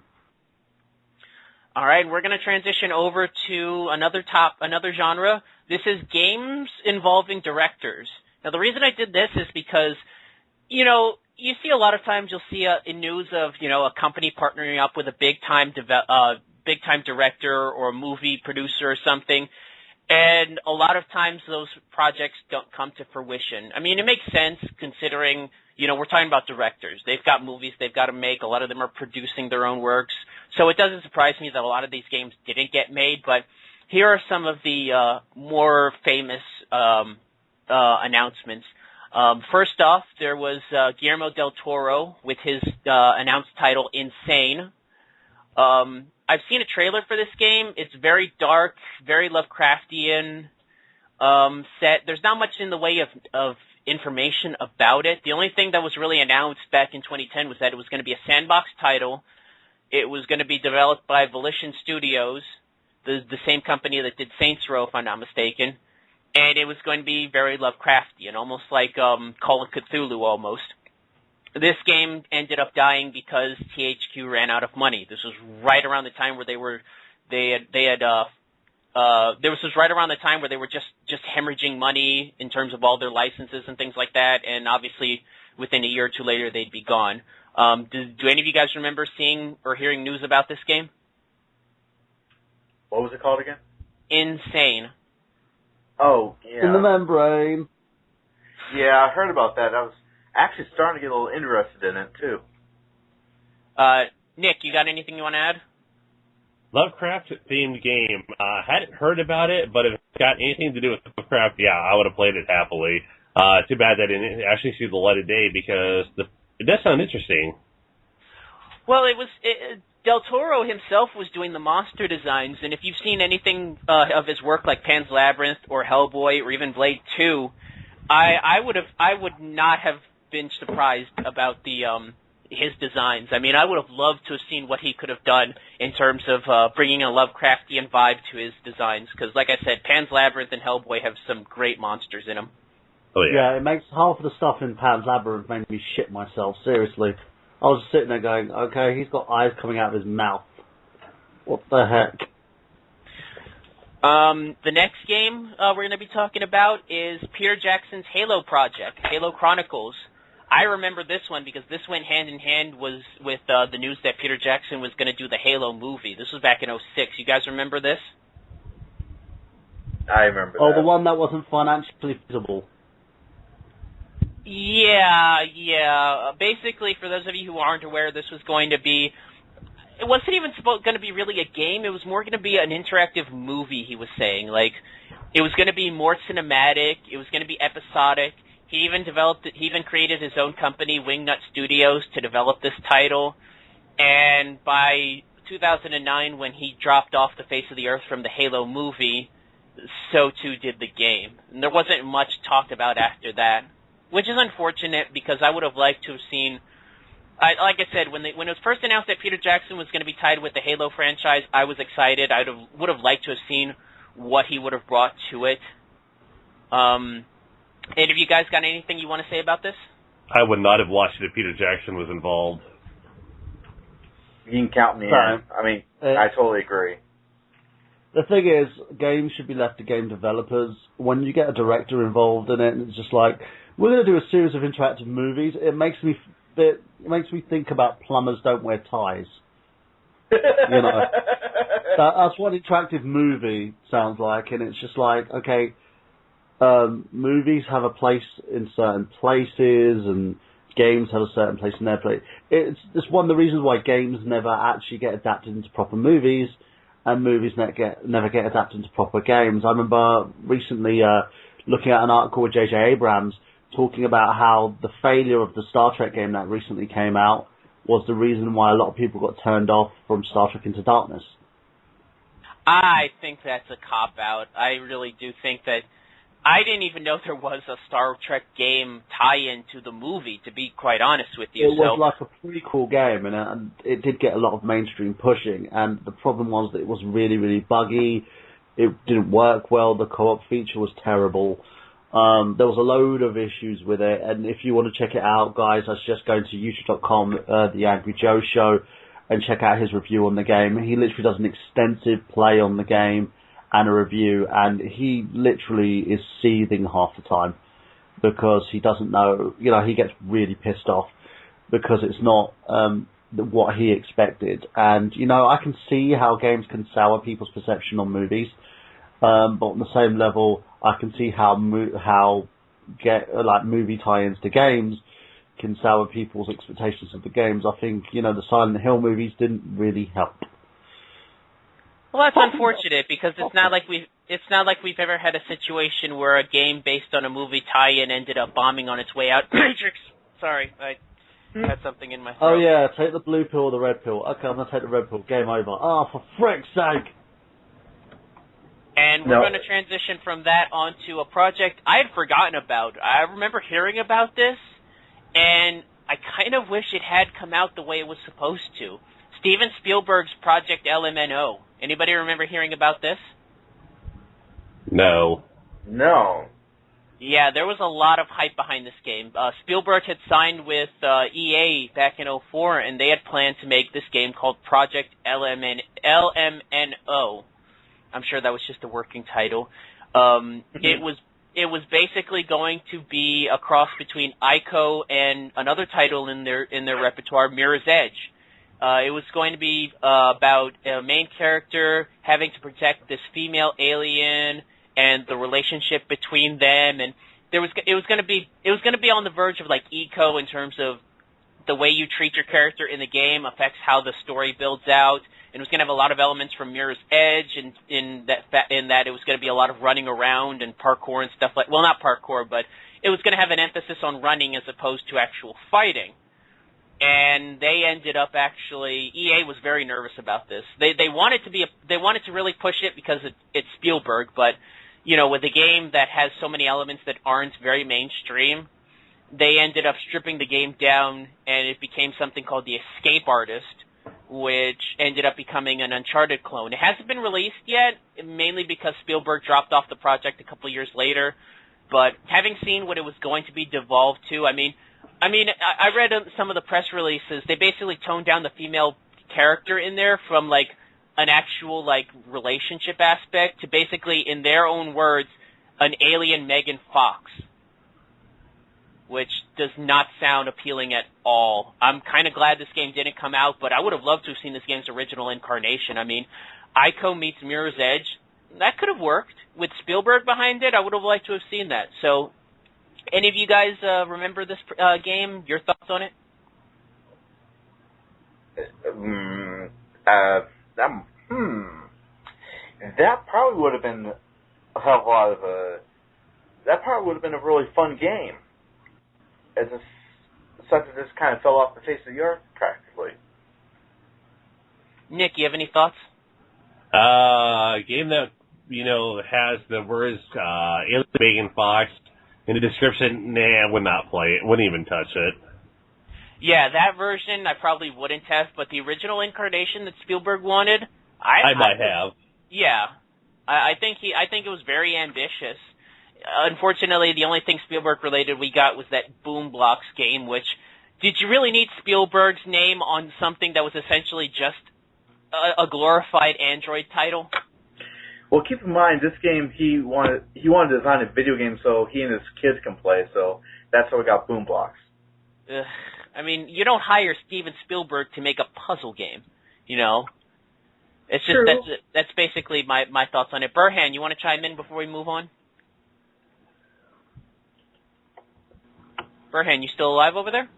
S2: All right, we're going to transition over to another genre. This is games involving directors. Now, the reason I did this is because, you see a lot of times you'll see in news of, a company partnering up with a big-time director or a movie producer or something, and a lot of times those projects don't come to fruition. I mean, it makes sense considering, we're talking about directors. They've got movies they've got to make. A lot of them are producing their own works. So it doesn't surprise me that a lot of these games didn't get made, but here are some of the more famous announcements. First off, there was Guillermo del Toro with his announced title, Insane. I've seen a trailer for this game. It's very dark, very Lovecraftian set. There's not much in the way of information about it. The only thing that was really announced back in 2010 was that it was going to be a sandbox title. It was going to be developed by Volition Studios, the same company that did Saints Row, if I'm not mistaken. And it was going to be very Lovecraftian, almost like Call of Cthulhu almost. This game ended up dying because THQ ran out of money. This was right around the time where this was right around the time where they were just hemorrhaging money in terms of all their licenses and things like that, and obviously within a year or two later they'd be gone. Do any of you guys remember seeing or hearing news about this game?
S3: What was it called again?
S2: Insane.
S3: Oh, yeah.
S1: In the Membrane.
S3: Yeah, I heard about that. I was actually starting to get a little interested in it, too.
S2: Nick, you got anything you want to add?
S4: Lovecraft-themed game. Hadn't heard about it, but if it's got anything to do with Lovecraft, yeah, I would have played it happily. Too bad that didn't actually see the light of day because it does sound interesting.
S2: Well, Del Toro himself was doing the monster designs, and if you've seen anything of his work like Pan's Labyrinth or Hellboy or even Blade 2, I would not have been surprised about his designs. I mean, I would have loved to have seen what he could have done in terms of bringing a Lovecraftian vibe to his designs, because like I said, Pan's Labyrinth and Hellboy have some great monsters in them.
S4: Oh, yeah.
S1: Yeah, it makes half of the stuff in Pan's Labyrinth made me shit myself, seriously. I was sitting there going, okay, he's got eyes coming out of his mouth. What the heck?
S2: The next game we're going to be talking about is Peter Jackson's Halo project, Halo Chronicles. I remember this one because this went hand in hand with the news that Peter Jackson was going to do the Halo movie. This was back in 2006. You guys remember this?
S3: I remember that.
S1: Oh, the one that wasn't financially feasible.
S2: Yeah. Basically, for those of you who aren't aware, this was going to be... It wasn't even going to be really a game. It was more going to be an interactive movie, he was saying. Like, it was going to be more cinematic. It was going to be episodic. He even created his own company, Wingnut Studios, to develop this title. And by 2009, when he dropped off the face of the earth from the Halo movie, so too did the game. And there wasn't much talked about after that, which is unfortunate because I would have liked to have seen... like I said, when it was first announced that Peter Jackson was going to be tied with the Halo franchise, I was excited. I would have liked to have seen what he would have brought to it. Any of you guys got anything you want to say about this?
S4: I would not have watched it if Peter Jackson was involved.
S3: You can count me in. I mean, I totally agree.
S1: The thing is, games should be left to game developers. When you get a director involved in it, and it's just like, we're going to do a series of interactive movies, it makes me think about plumbers don't wear ties. That's what interactive movie sounds like, and it's just like, okay, movies have a place in certain places, and games have a certain place in their place. It's one of the reasons why games never actually get adapted into proper movies, and movies never get adapted into proper games. I remember recently looking at an article with J.J. Abrams talking about how the failure of the Star Trek game that recently came out was the reason why a lot of people got turned off from Star Trek Into Darkness.
S2: I think that's a cop-out. I really do think that... I didn't even know there was a Star Trek game tie-in to the movie, to be quite honest with you.
S1: It was like a prequel game, and it did get a lot of mainstream pushing, and the problem was that it was really, really buggy. It didn't work well. The co-op feature was terrible. There was a load of issues with it, and if you want to check it out, guys, I suggest going to youtube.com, The Angry Joe Show, and check out his review on the game. He literally does an extensive play on the game and a review, and he literally is seething half the time because he doesn't know, he gets really pissed off because it's not what he expected. And, I can see how games can sour people's perception on movies, but on the same level, I can see how movie tie-ins to games can sour people's expectations of the games. I think, the Silent Hill movies didn't really help.
S2: Well, that's unfortunate because it's not like we've ever had a situation where a game based on a movie tie-in ended up bombing on its way out. Matrix. Sorry, I had something in my throat.
S1: Oh yeah, take the blue pill or the red pill. Okay, I'm gonna take the red pill. Game over. Oh, for frick's sake!
S2: And we're going to transition from that onto a project I had forgotten about. I remember hearing about this, and I kind of wish it had come out the way it was supposed to. Steven Spielberg's Project LMNO. Anybody remember hearing about this?
S4: No.
S2: Yeah, there was a lot of hype behind this game. Spielberg had signed with EA back in 2004, and they had planned to make this game called Project LMNO. I'm sure that was just a working title. It was basically going to be a cross between Ico and another title in their repertoire, Mirror's Edge. It was going to be about a main character having to protect this female alien and the relationship between them, and it was going to be on the verge of like Ico in terms of the way you treat your character in the game affects how the story builds out. And it was going to have a lot of elements from Mirror's Edge, and in that it was going to be a lot of running around and parkour and stuff like. Well, not parkour, but it was going to have an emphasis on running as opposed to actual fighting. And they ended up EA was very nervous about this. They wanted to really push it because it's Spielberg, but with a game that has so many elements that aren't very mainstream, they ended up stripping the game down, and it became something called the Escape Artist, which ended up becoming an Uncharted clone. It hasn't been released yet, mainly because Spielberg dropped off the project a couple of years later. But having seen what it was going to be devolved to, I read some of the press releases. They basically toned down the female character in there from like an actual like relationship aspect to basically, in their own words, an alien Megan Fox, which does not sound appealing at all. I'm kind of glad this game didn't come out, but I would have loved to have seen this game's original incarnation. Ico meets Mirror's Edge. That could have worked. With Spielberg behind it, I would have liked to have seen that. So, any of you guys remember this game? Your thoughts on it?
S3: That probably would have been a hell of a lot of that probably would have been a really fun game. Something that just kind of fell off the face of the earth, practically.
S2: Nick, you have any thoughts?
S4: A game that, has the words Alien Megan Fox in the description, I would not play it. Wouldn't even touch it.
S2: Yeah, that version I probably wouldn't have, but the original incarnation that Spielberg wanted,
S4: I might have.
S2: Yeah. I think it was very ambitious. Unfortunately, the only thing Spielberg-related we got was that Boom Blocks game, which, did you really need Spielberg's name on something that was essentially just a glorified Android title?
S3: Well, keep in mind, this game, he wanted to design a video game so he and his kids can play, so that's how we got Boom Blocks.
S2: You don't hire Steven Spielberg to make a puzzle game, It's just,
S3: True.
S2: that's basically my thoughts on it. Burhan, you want to chime in before we move on? Burhan, you still alive over there?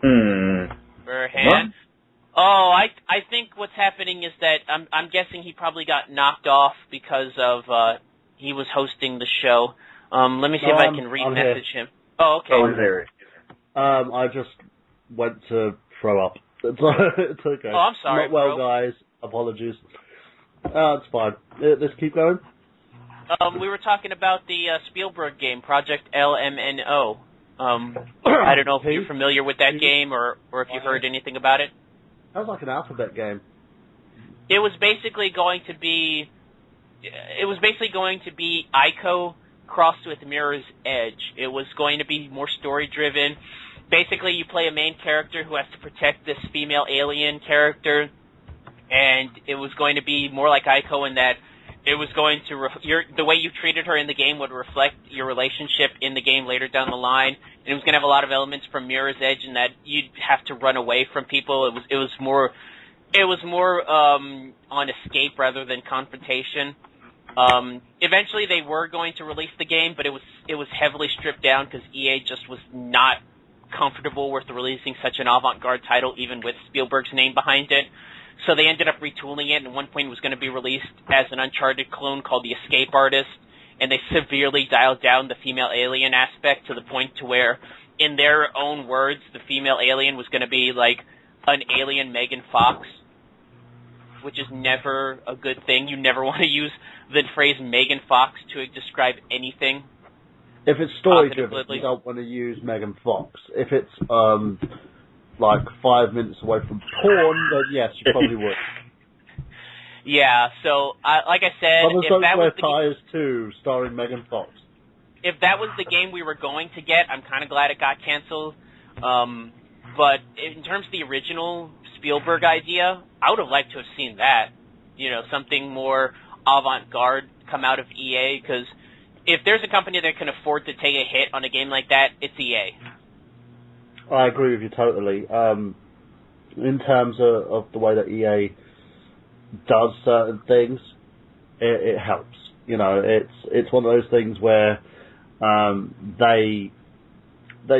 S2: Burhan?
S3: What?
S2: Oh, I think what's happening is that I'm guessing he probably got knocked off because of he was hosting the show. Let me see if I can re-message him. Oh, okay.
S3: Oh, he's there.
S1: I just went to throw up. It's okay.
S2: Oh, I'm sorry,
S1: Not well,
S2: bro.
S1: guys. Apologies. It's fine. Let's keep going.
S2: We were talking about the Spielberg game, Project LMNO. I don't know if you're familiar with that game or if you heard anything about it.
S1: That was like an alphabet game.
S2: It was basically going to be Ico crossed with Mirror's Edge. It was going to be more story driven. Basically, you play a main character who has to protect this female alien character, and it was going to be more like Ico in that it was going to the way you treated her in the game would reflect your relationship in the game later down the line. And it was going to have a lot of elements from Mirror's Edge in that you'd have to run away from people. It was more on escape rather than confrontation. Eventually, they were going to release the game, but it was heavily stripped down because EA just was not comfortable with releasing such an avant-garde title, even with Spielberg's name behind it. So they ended up retooling it, and at one point it was going to be released as an Uncharted clone called The Escape Artist, and they severely dialed down the female alien aspect to the point to where, in their own words, the female alien was going to be like an alien Megan Fox, which is never a good thing. You never want to use the phrase Megan Fox to describe anything.
S1: If it's story-driven, you don't want to use Megan Fox. If it's like 5 minutes away from porn, then yes, you probably would.
S2: Yeah, so like I said, if that was
S1: Tires 2, starring Megan Fox.
S2: If that was the game we were going to get, I'm kind of glad it got canceled. But in terms of the original Spielberg idea, I would have liked to have seen that. You know, something more avant-garde come out of EA, because if there's a company that can afford to take a hit on a game like that, it's EA.
S1: I agree with you totally. In terms of the way that EA does certain things, it helps. You know, it's one of those things where they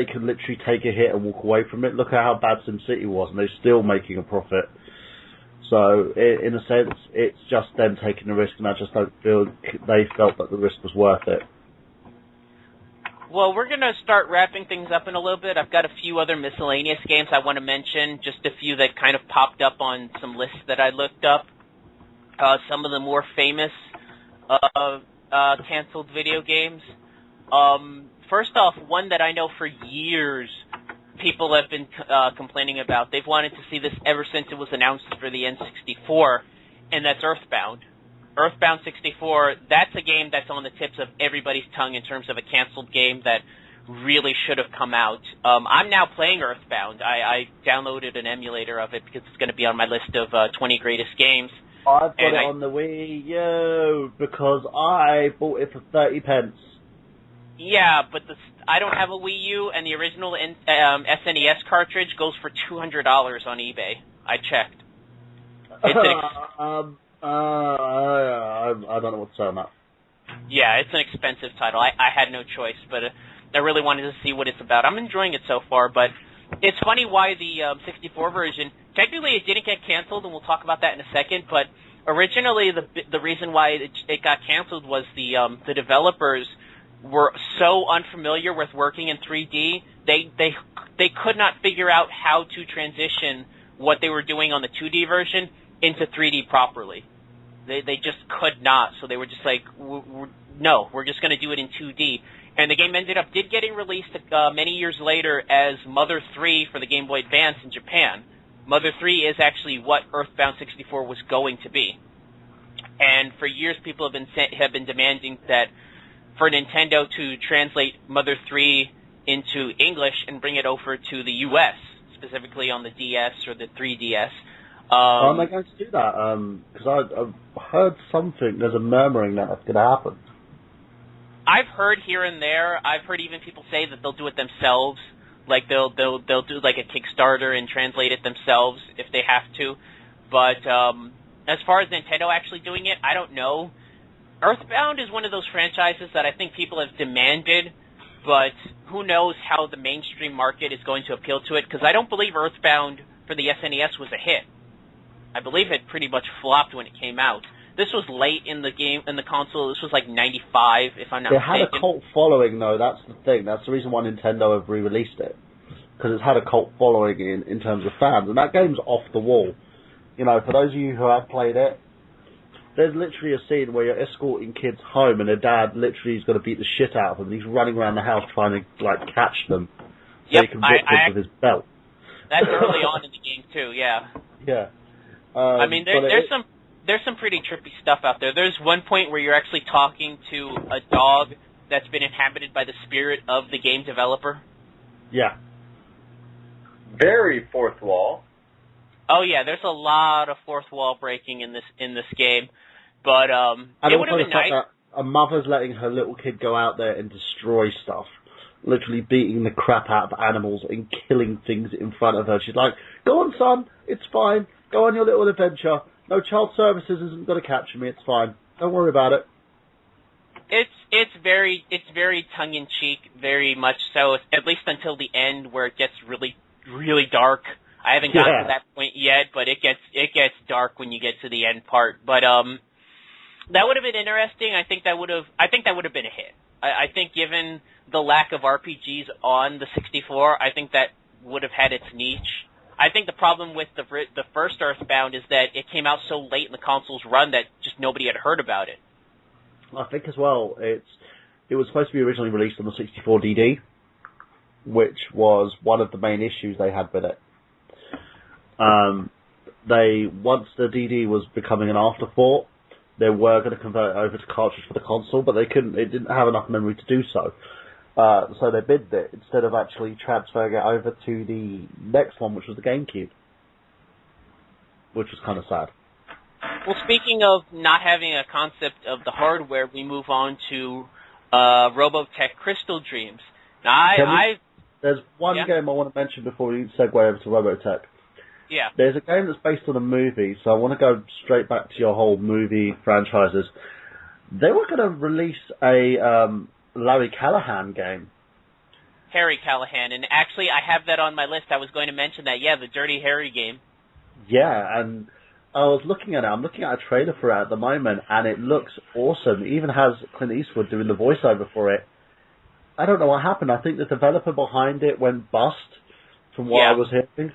S1: can literally take a hit and walk away from it. Look at how bad SimCity was, and they're still making a profit. So, in a sense, it's just them taking the risk, and I just don't feel they felt that the risk was worth it.
S2: Well, we're going to start wrapping things up in a little bit. I've got a few other miscellaneous games I want to mention, just a few that kind of popped up on some lists that I looked up. Some of the more famous canceled video games. First off, one that I know for years people have been complaining about. They've wanted to see this ever since it was announced for the N64, and that's Earthbound. Earthbound 64, that's a game that's on the tips of everybody's tongue in terms of a canceled game that really should have come out. I'm now playing Earthbound. I downloaded an emulator of it because it's going to be on my list of 20 greatest games.
S1: I've got it on the Wii U because I bought it for 30 pence.
S2: Yeah, but I don't have a Wii U, and the original SNES cartridge goes for $200 on eBay. I checked. It's
S1: I don't know what to say on that.
S2: Yeah, it's an expensive title. I had no choice, but I really wanted to see what it's about. I'm enjoying it so far, but it's funny why the 64 version, technically it didn't get canceled, and we'll talk about that in a second, but originally the reason why it got canceled was the developers were so unfamiliar with working in 3D, they could not figure out how to transition what they were doing on the 2D version into 3D properly. They just could not, so they were just like, no, we're just going to do it in 2D. And the game did getting released many years later as Mother 3 for the Game Boy Advance in Japan. Mother 3 is actually what Earthbound 64 was going to be. And for years people have been demanding that for Nintendo to translate Mother 3 into English and bring it over to the US, specifically on the DS or the 3DS.
S1: How am I going to do that? Because I've heard something. There's a murmuring that it's going to happen.
S2: I've heard here and there. I've heard even people say that they'll do it themselves. Like they'll do like a Kickstarter and translate it themselves if they have to. But as far as Nintendo actually doing it, I don't know. Earthbound is one of those franchises that I think people have demanded, but who knows how the mainstream market is going to appeal to it, because I don't believe Earthbound for the SNES was a hit. I believe it pretty much flopped when it came out. this was late in the game, in the console. This was like 95, if I'm not
S1: It
S2: mistaken.
S1: had a cult following, though. That's the thing. That's the reason why Nintendo have re-released it. Because it's had a cult following in terms of fans. And that game's off the wall. You know, for those of you who have played it, there's literally a scene where you're escorting kids home and their dad literally is going to beat the shit out of them. And he's running around the house trying to, like, catch them so he can whip them with his belt.
S2: That's early on in the game, too, yeah.
S1: Yeah.
S2: I mean, there's some pretty trippy stuff out there. There's one point where you're actually talking to a dog that's been inhabited by the spirit of the game developer.
S1: Yeah.
S3: Very fourth wall.
S2: Oh yeah, there's a lot of fourth wall breaking in this game, but it would have been nice.
S1: That a mother's letting her little kid go out there and destroy stuff, literally beating the crap out of animals and killing things in front of her. She's like, "Go on, son, it's fine. Go on your little adventure. No child services isn't going to capture me. It's fine. Don't worry about it."
S2: It's very tongue in cheek, very much so. At least until the end, where it gets really really dark. I haven't gotten to that point yet, but it gets dark when you get to the end part. But that would have been interesting. I think that would have been a hit. I think given the lack of RPGs on the 64, I think that would have had its niche. I think the problem with the first Earthbound is that it came out so late in the console's run that just nobody had heard about it.
S1: I think as well, it was supposed to be originally released on the 64 DD, which was one of the main issues they had with it. Once the DD was becoming an afterthought, they were going to convert it over to cartridge for the console, but they couldn't. It didn't have enough memory to do so. So they bidded it instead of actually transferring it over to the next one, which was the GameCube, which was kind of sad.
S2: Well, speaking of not having a concept of the hardware, we move on to Robotech Crystal Dreams. Now,
S1: there's one game I want to mention before we segue over to Robotech.
S2: Yeah.
S1: There's a game that's based on a movie, so I want to go straight back to your whole movie franchises. They were going to release a Larry Callahan game.
S2: Harry Callahan, and actually I have that on my list. I was going to mention that, the Dirty Harry game.
S1: Yeah, and I was looking at it. I'm looking at a trailer for it at the moment, and it looks awesome. It even has Clint Eastwood doing the voiceover for it. I don't know what happened. I think the developer behind it went bust, from what I was hearing.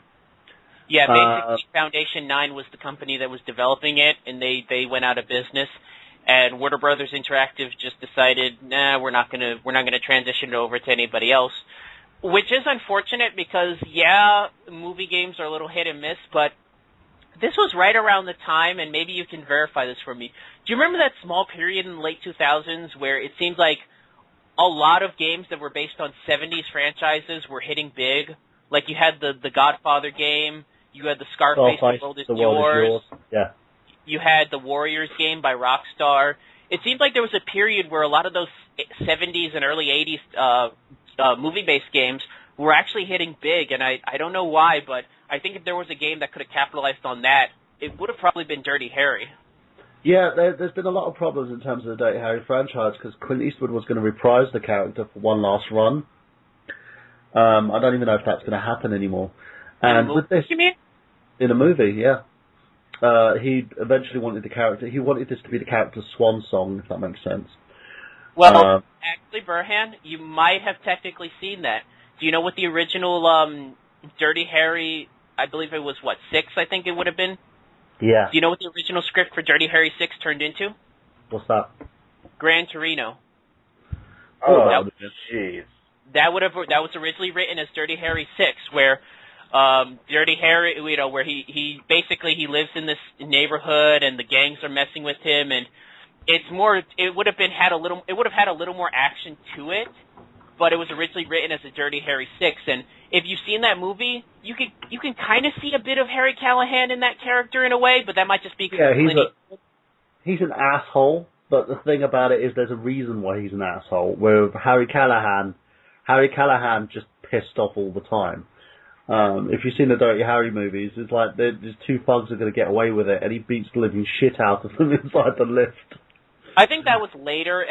S2: Yeah, basically Foundation 9 was the company that was developing it, and they went out of business. And Warner Brothers Interactive just decided, we're not gonna transition it over to anybody else, which is unfortunate because movie games are a little hit and miss, but this was right around the time, and maybe you can verify this for me. Do you remember that small period in the late 2000s where it seemed like a lot of games that were based on 70s franchises were hitting big? Like you had the Godfather game, you had the Scarface, The World Is Yours.
S1: Yeah.
S2: You had the Warriors game by Rockstar. It seemed like there was a period where a lot of those 70s and early 80s movie-based games were actually hitting big, and I don't know why, but I think if there was a game that could have capitalized on that, it would have probably been Dirty Harry.
S1: Yeah, there's been a lot of problems in terms of the Dirty Harry franchise because Clint Eastwood was going to reprise the character for one last run. I don't even know if that's going to happen anymore. And with this,
S2: you mean?
S1: In a movie, yeah. He eventually wanted he wanted this to be the character's swan song, if that makes sense.
S2: Well, actually, Burhan, you might have technically seen that. Do you know what the original Dirty Harry, I believe it was, 6, I think it would have been?
S1: Yeah.
S2: Do you know what the original script for Dirty Harry 6 turned into?
S1: What's that?
S2: Gran Torino.
S3: Oh, jeez.
S2: That was originally written as Dirty Harry 6, where Dirty Harry, where he basically lives in this neighborhood and the gangs are messing with him, and it would have had a little more action to it, but it was originally written as a Dirty Harry 6, and if you've seen that movie, you can kind of see a bit of Harry Callahan in that character in a way, but that might just be because
S1: he's an asshole, but the thing about it is there's a reason why he's an asshole. Where Harry Callahan just pissed off all the time. If you've seen the Dirty Harry movies, it's like there's two thugs are going to get away with it, and he beats the living shit out of them inside the lift.
S2: I think that was later.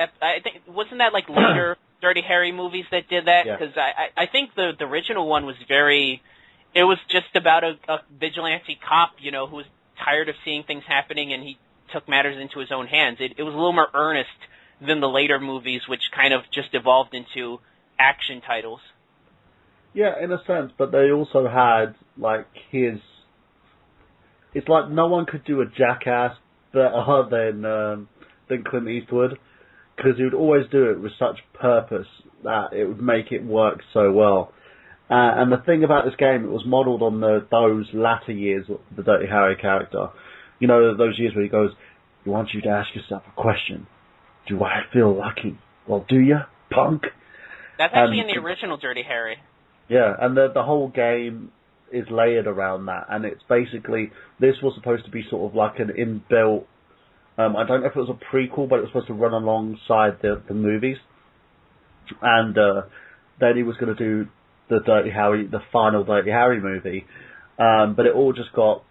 S2: Wasn't that like later Dirty Harry movies that did that? Because I think the original one was it was just about a vigilante cop, who was tired of seeing things happening, and took matters into his own hands. It was a little more earnest than the later movies, which kind of just evolved into action titles.
S1: Yeah, in a sense, but they also had, like, his... It's like no one could do a Jackass better than Clint Eastwood, because he would always do it with such purpose that it would make it work so well. And the thing about this game, it was modelled on those latter years of the Dirty Harry character. You know, those years where he goes, "I want you to ask yourself a question. Do I feel lucky? Well, do you, punk?"
S2: That's actually in the original Dirty Harry.
S1: Yeah, and the whole game is layered around that, and it's basically, this was supposed to be sort of like an inbuilt, I don't know if it was a prequel, but it was supposed to run alongside the movies, and then he was going to do the final Dirty Harry movie, but it all just got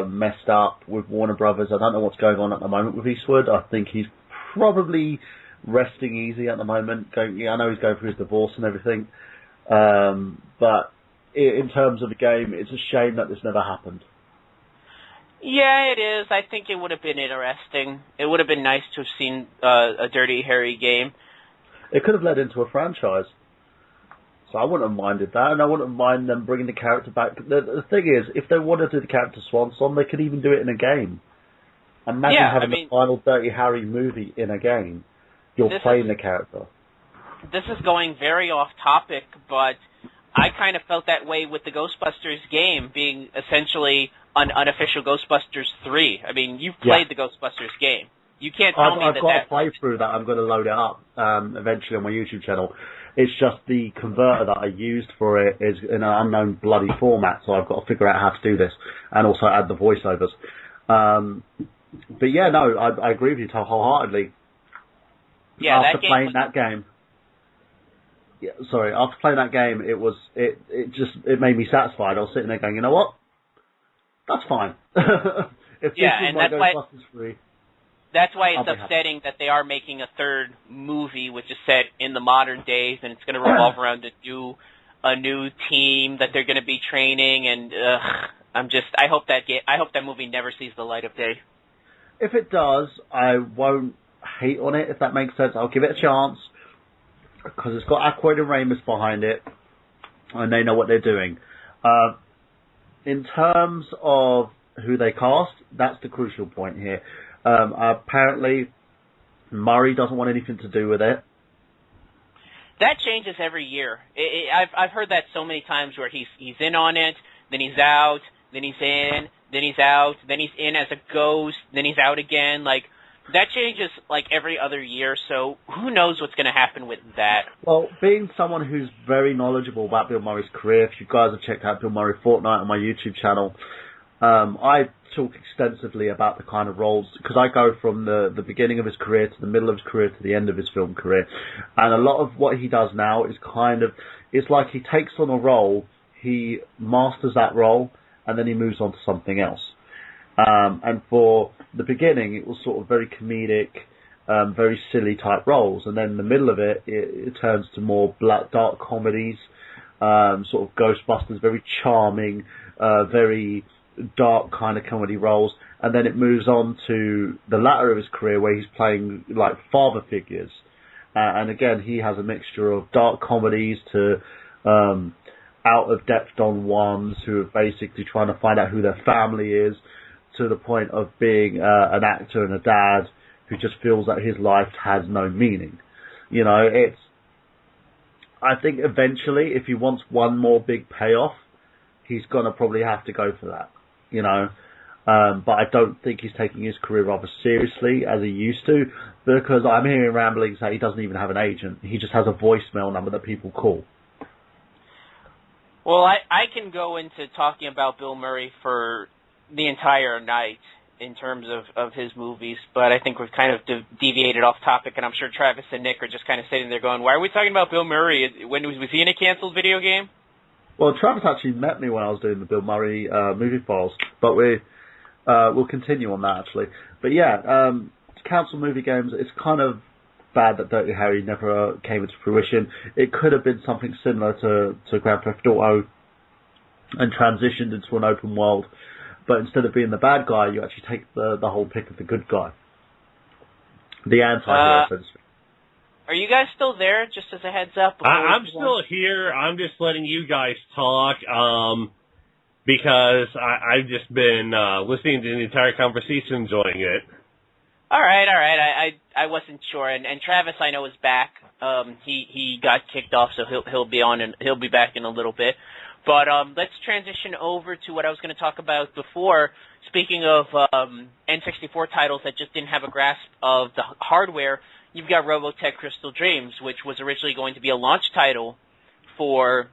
S1: messed up with Warner Brothers. I don't know what's going on at the moment with Eastwood. I think he's probably resting easy at the moment. I know he's going through his divorce and everything, but in terms of the game, it's a shame that this never happened.
S2: Yeah, it is. I think it would have been interesting. It would have been nice to have seen a Dirty Harry game.
S1: It could have led into a franchise. So I wouldn't have minded that, and I wouldn't mind them bringing the character back. The thing is, if they wanted to do the character Swan Song, they could even do it in a game. Imagine having the final Dirty Harry movie in a game. You're playing the character.
S2: This is going very off topic, but I kind of felt that way with the Ghostbusters game being essentially an unofficial Ghostbusters 3. I mean, you've played the Ghostbusters game. You can't tell me
S1: I've got a playthrough that I'm going to load it up eventually on my YouTube channel. It's just the converter that I used for it is in an unknown bloody format, so I've got to figure out how to do this and also add the voiceovers. But yeah, no, I agree with you wholeheartedly.
S2: Yeah,
S1: after playing that game, it made me satisfied. I was sitting there going, you know what? That's fine. If this was my Ghostbusters 3.
S2: That's why it's upsetting that they are making a third movie, which is set in the modern days, and it's going to revolve around a new team that they're going to be training. And I hope that movie never sees the light of day.
S1: If it does, I won't hate on it. If that makes sense, I'll give it a chance because it's got Aykroyd and Ramis behind it, and they know what they're doing. In terms of who they cast, that's the crucial point here. Apparently, Murray doesn't want anything to do with it.
S2: That changes every year. I've heard that so many times where he's in on it, then he's out, then he's in, then he's out, then he's in as a ghost, then he's out again. Like, that changes like every other year, so who knows what's going to happen with that.
S1: Well, being someone who's very knowledgeable about Bill Murray's career, if you guys have checked out Bill Murray Fortnite on my YouTube channel, I talk extensively about the kind of roles, because I go from the beginning of his career to the middle of his career to the end of his film career. And a lot of what he does now is it's like he takes on a role, he masters that role, and then he moves on to something else. And for the beginning, it was sort of very comedic, very silly type roles. And then in the middle of it turns to more dark comedies, sort of Ghostbusters, very charming, very dark kind of comedy roles, and then it moves on to the latter of his career where he's playing like father figures, and again he has a mixture of dark comedies to out of depth Don Juans who are basically trying to find out who their family is, to the point of being an actor and a dad who just feels that his life has no meaning. You know, I think eventually if he wants one more big payoff, he's going to probably have to go for that. You know, but I don't think he's taking his career rather seriously as he used to, because I'm hearing ramblings that he doesn't even have an agent. He just has a voicemail number that people call.
S2: Well, I can go into talking about Bill Murray for the entire night in terms of his movies, but I think we've kind of deviated off topic, and I'm sure Travis and Nick are just kind of sitting there going, why are we talking about Bill Murray? Was he in a canceled video game?
S1: Well, Travis actually met me when I was doing the Bill Murray movie files, but we'll continue on that actually. But yeah, council movie games, it's kind of bad that Dirty Harry never came into fruition. It could have been something similar to Grand Theft Auto and transitioned into an open world. but instead of being the bad guy, you actually take the whole pick of the good guy. The anti-hero, so to speak.
S2: Are you guys still there, just as a heads up?
S4: I'm still here. I'm just letting you guys talk, because I've just been listening to the entire conversation, enjoying it.
S2: All right. I wasn't sure, and Travis I know is back. He got kicked off, so he'll be on and he'll be back in a little bit. But let's transition over to what I was going to talk about before. Speaking of N64 titles that just didn't have a grasp of the hardware, you've got Robotech Crystal Dreams, which was originally going to be a launch title for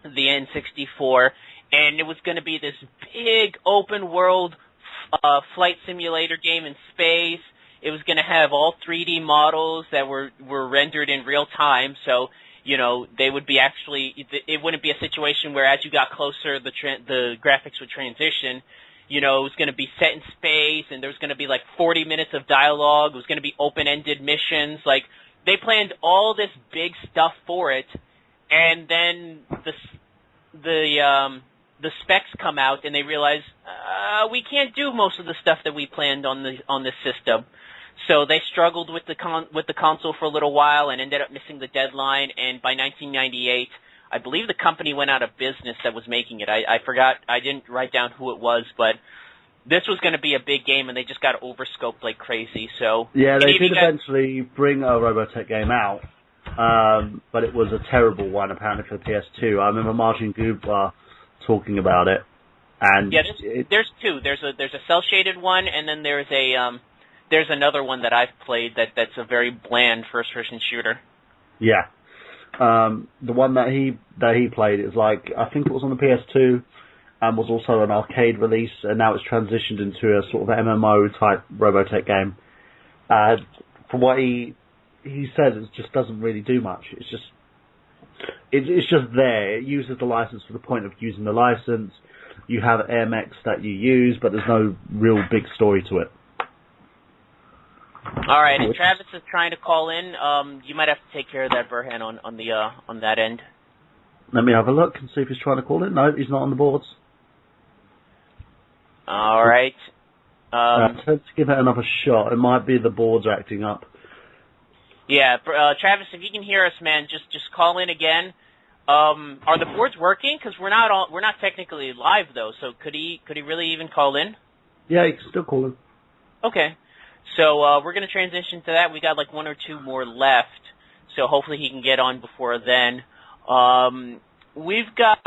S2: the N64, and it was going to be this big open world flight simulator game in space. It was going to have all 3D models that were rendered in real time, so they would be it wouldn't be a situation where as you got closer, the graphics would transition. It was going to be set in space, and there was going to be like 40 minutes of dialogue. It was going to be open-ended missions. Like, they planned all this big stuff for it, and then the specs come out, and they realize we can't do most of the stuff that we planned on this system. So they struggled with the console for a little while and ended up missing the deadline. And by 1998, I believe the company went out of business that was making it. I forgot. I didn't write down who it was, but this was going to be a big game, and they just got overscoped like crazy. So
S1: yeah, they did eventually bring a Robotech game out, but it was a terrible one apparently for the PS2. I remember Martin Gubler talking about it. And
S2: yeah, there's two. There's a cell shaded one, and then there's another one that I've played that's a very bland first person shooter.
S1: Yeah. The one that he played is like, I think it was on the PS2 and was also an arcade release, and now it's transitioned into a sort of MMO type Robotech game. From what he says, it just doesn't really do much. It's just there. It uses the license for the point of using the license. You have air mechs that you use, but there's no real big story to it.
S2: All right, and Travis is trying to call in. You might have to take care of that, Burhan, on that end.
S1: Let me have a look and see if he's trying to call in. No, he's not on the boards.
S2: All right.
S1: Let's give it another shot. It might be the boards are acting up.
S2: Yeah, Travis, if you can hear us, man, just call in again. Are the boards working? Because we're not technically live though. So could he really even call in?
S1: Yeah, he can still call in.
S2: Okay. So we're going to transition to that. We got like one or two more left, so hopefully he can get on before then. We've got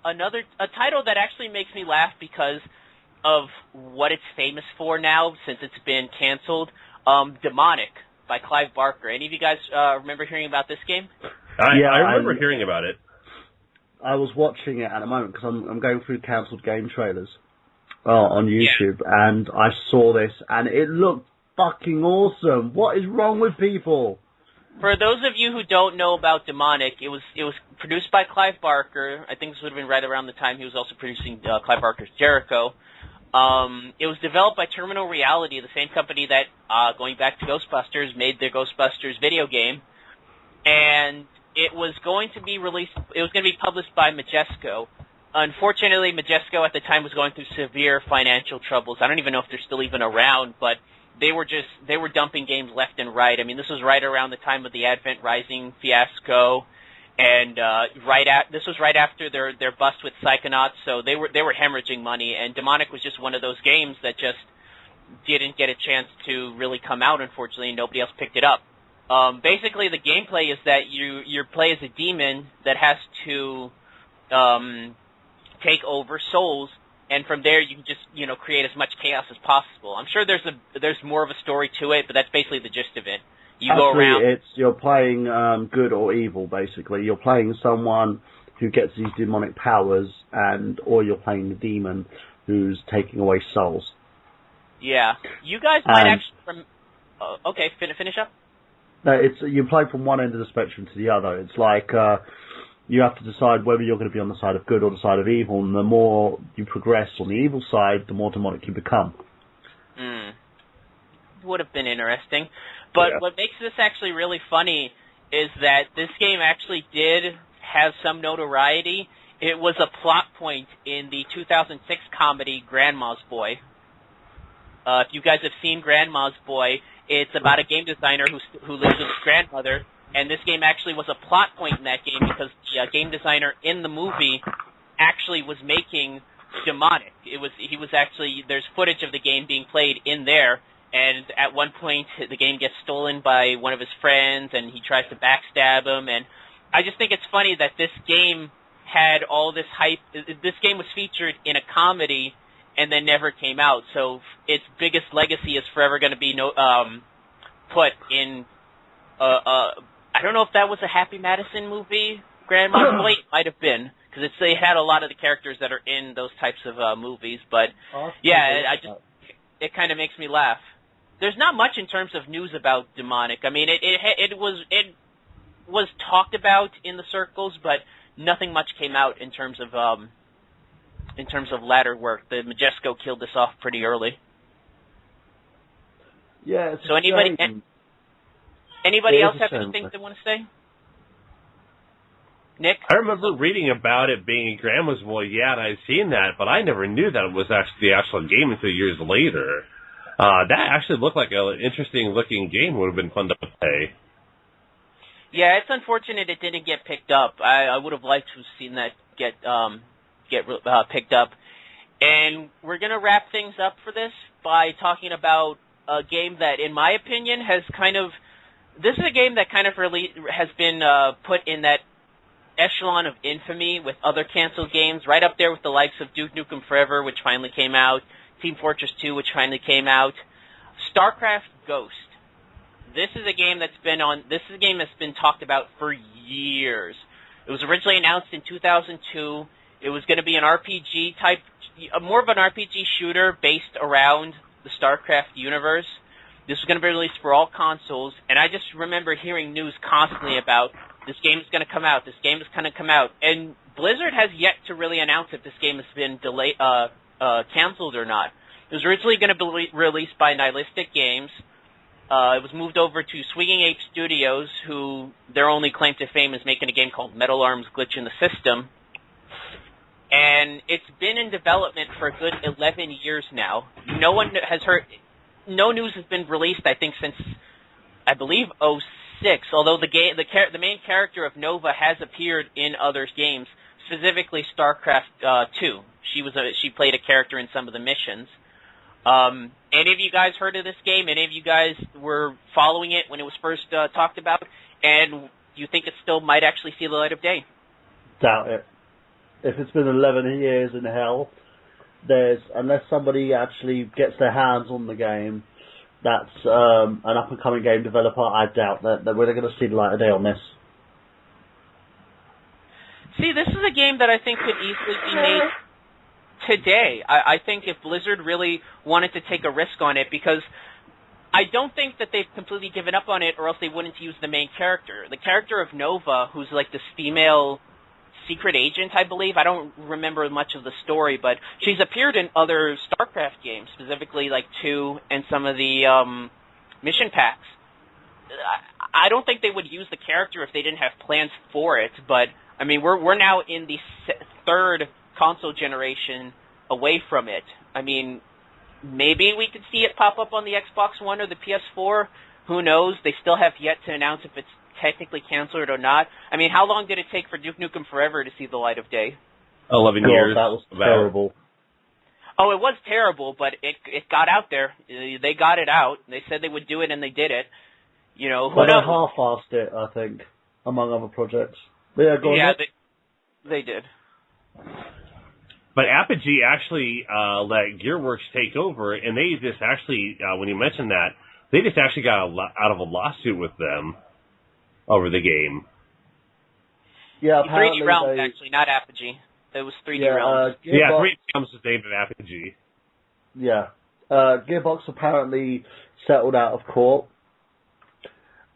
S2: a title that actually makes me laugh because of what it's famous for now, since it's been canceled. Demonic by Clive Barker. Any of you guys remember hearing about this game?
S4: I remember hearing about it.
S1: I was watching it at the moment because I'm going through cancelled game trailers on YouTube, and I saw this, and it looked fucking awesome. What is wrong with people?
S2: For those of you who don't know about Demonic, it was produced by Clive Barker. I think this would have been right around the time he was also producing Clive Barker's Jericho. It was developed by Terminal Reality, the same company that, going back to Ghostbusters, made the Ghostbusters video game. And it was going to be published by Majesco. Unfortunately, Majesco at the time was going through severe financial troubles. I don't even know if they're still even around, but they were dumping games left and right. I mean, this was right around the time of the Advent Rising fiasco, and this was right after their bust with Psychonauts, so they were hemorrhaging money, and Demonic was just one of those games that just didn't get a chance to really come out, unfortunately, and nobody else picked it up. Basically, the gameplay is that you play as a demon that has to take over souls, and from there you can just create as much chaos as possible. I'm sure there's more of a story to it, but that's basically the gist of it. You go around.
S1: You're playing good or evil, basically. You're playing someone who gets these demonic powers, or you're playing the demon who's taking away souls.
S2: Yeah, you guys might actually. Okay, finish up.
S1: No, you play from one end of the spectrum to the other. It's like you have to decide whether you're going to be on the side of good or the side of evil, and the more you progress on the evil side, the more demonic you become.
S2: Would have been interesting. But what makes this actually really funny is that this game actually did have some notoriety, It was a plot point in the 2006 comedy Grandma's Boy. If you guys have seen Grandma's Boy, it's about a game designer who lives with his grandmother, and this game actually was a plot point in that game because the game designer in the movie actually was making Demonic. There's footage of the game being played in there, and at one point the game gets stolen by one of his friends, and he tries to backstab him, and I just think it's funny that this game had all this hype. This game was featured in a comedy and then never came out, so its biggest legacy is forever going to be put in. I don't know if that was a Happy Madison movie. Grandma's Boy might have been, because they had a lot of the characters that are in those types of movies. But it kind of makes me laugh. There's not much in terms of news about Demonic. I mean, it was talked about in the circles, but nothing much came out in terms of ladder work. The Majesco killed this off pretty early.
S1: Yeah.
S2: So anybody else have anything they want to say? Nick?
S4: I remember reading about it being a Grandma's Boy, and I'd seen that, but I never knew that it was actually the actual game until years later. That actually looked like an interesting-looking game. Would have been fun to play.
S2: Yeah, it's unfortunate it didn't get picked up. I would have liked to have seen that get picked up. And we're going to wrap things up for this by talking about a game that, in my opinion, this is a game that kind of really has been put in that echelon of infamy with other canceled games, right up there with the likes of Duke Nukem Forever, which finally came out, Team Fortress 2, which finally came out, StarCraft Ghost. This is a game that's been talked about for years. It was originally announced in 2002. It was going to be an RPG type, more of an RPG shooter based around the StarCraft universe. This was going to be released for all consoles, and I just remember hearing news constantly about this game is going to come out, this game is going to come out, and Blizzard has yet to really announce if this game has been canceled or not. It was originally going to be released by Nihilistic Games. It was moved over to Swinging Ape Studios, who their only claim to fame is making a game called Metal Arms Glitch in the System. And it's been in development for a good 11 years now. No one has heard. No news has been released, I think, since I believe 2006. Although the main character of Nova has appeared in other games, specifically StarCraft 2. She played a character in some of the missions. Any of you guys heard of this game? Any of you guys were following it when it was first talked about? And you think it still might actually see the light of day?
S1: Doubt it. If it's been 11 years in hell, unless somebody actually gets their hands on the game, that's an up-and-coming game developer, I doubt that we're going to see the light of day on this.
S2: See, this is a game that I think could easily be made today. I think if Blizzard really wanted to take a risk on it, because I don't think that they've completely given up on it, or else they wouldn't use the main character. The character of Nova, who's like this female secret agent, I believe. I don't remember much of the story, but she's appeared in other StarCraft games, specifically like 2 and some of the mission packs. I don't think they would use the character if they didn't have plans for it, but I mean, we're now in the third console generation away from it. I mean, maybe we could see it pop up on the Xbox One or the PS4. Who knows? They still have yet to announce if it's technically canceled or not. I mean, how long did it take for Duke Nukem Forever to see the light of day?
S4: 11 years.
S1: That was terrible.
S2: Oh, it was terrible, but it got out there. They got it out. They said they would do it, and they did it. You know, who knows?
S1: They half-assed it, I think, among other projects. But yeah, go on.
S2: They did.
S4: But Apogee actually let Gearworks take over, and they just actually, when you mentioned that, they just actually got out of a lawsuit with them over the game.
S1: Yeah,
S2: 3D Realms, actually, not Apogee. It was 3D Realms.
S4: 3D Realms is named Apogee.
S1: Yeah. Gearbox apparently settled out of court.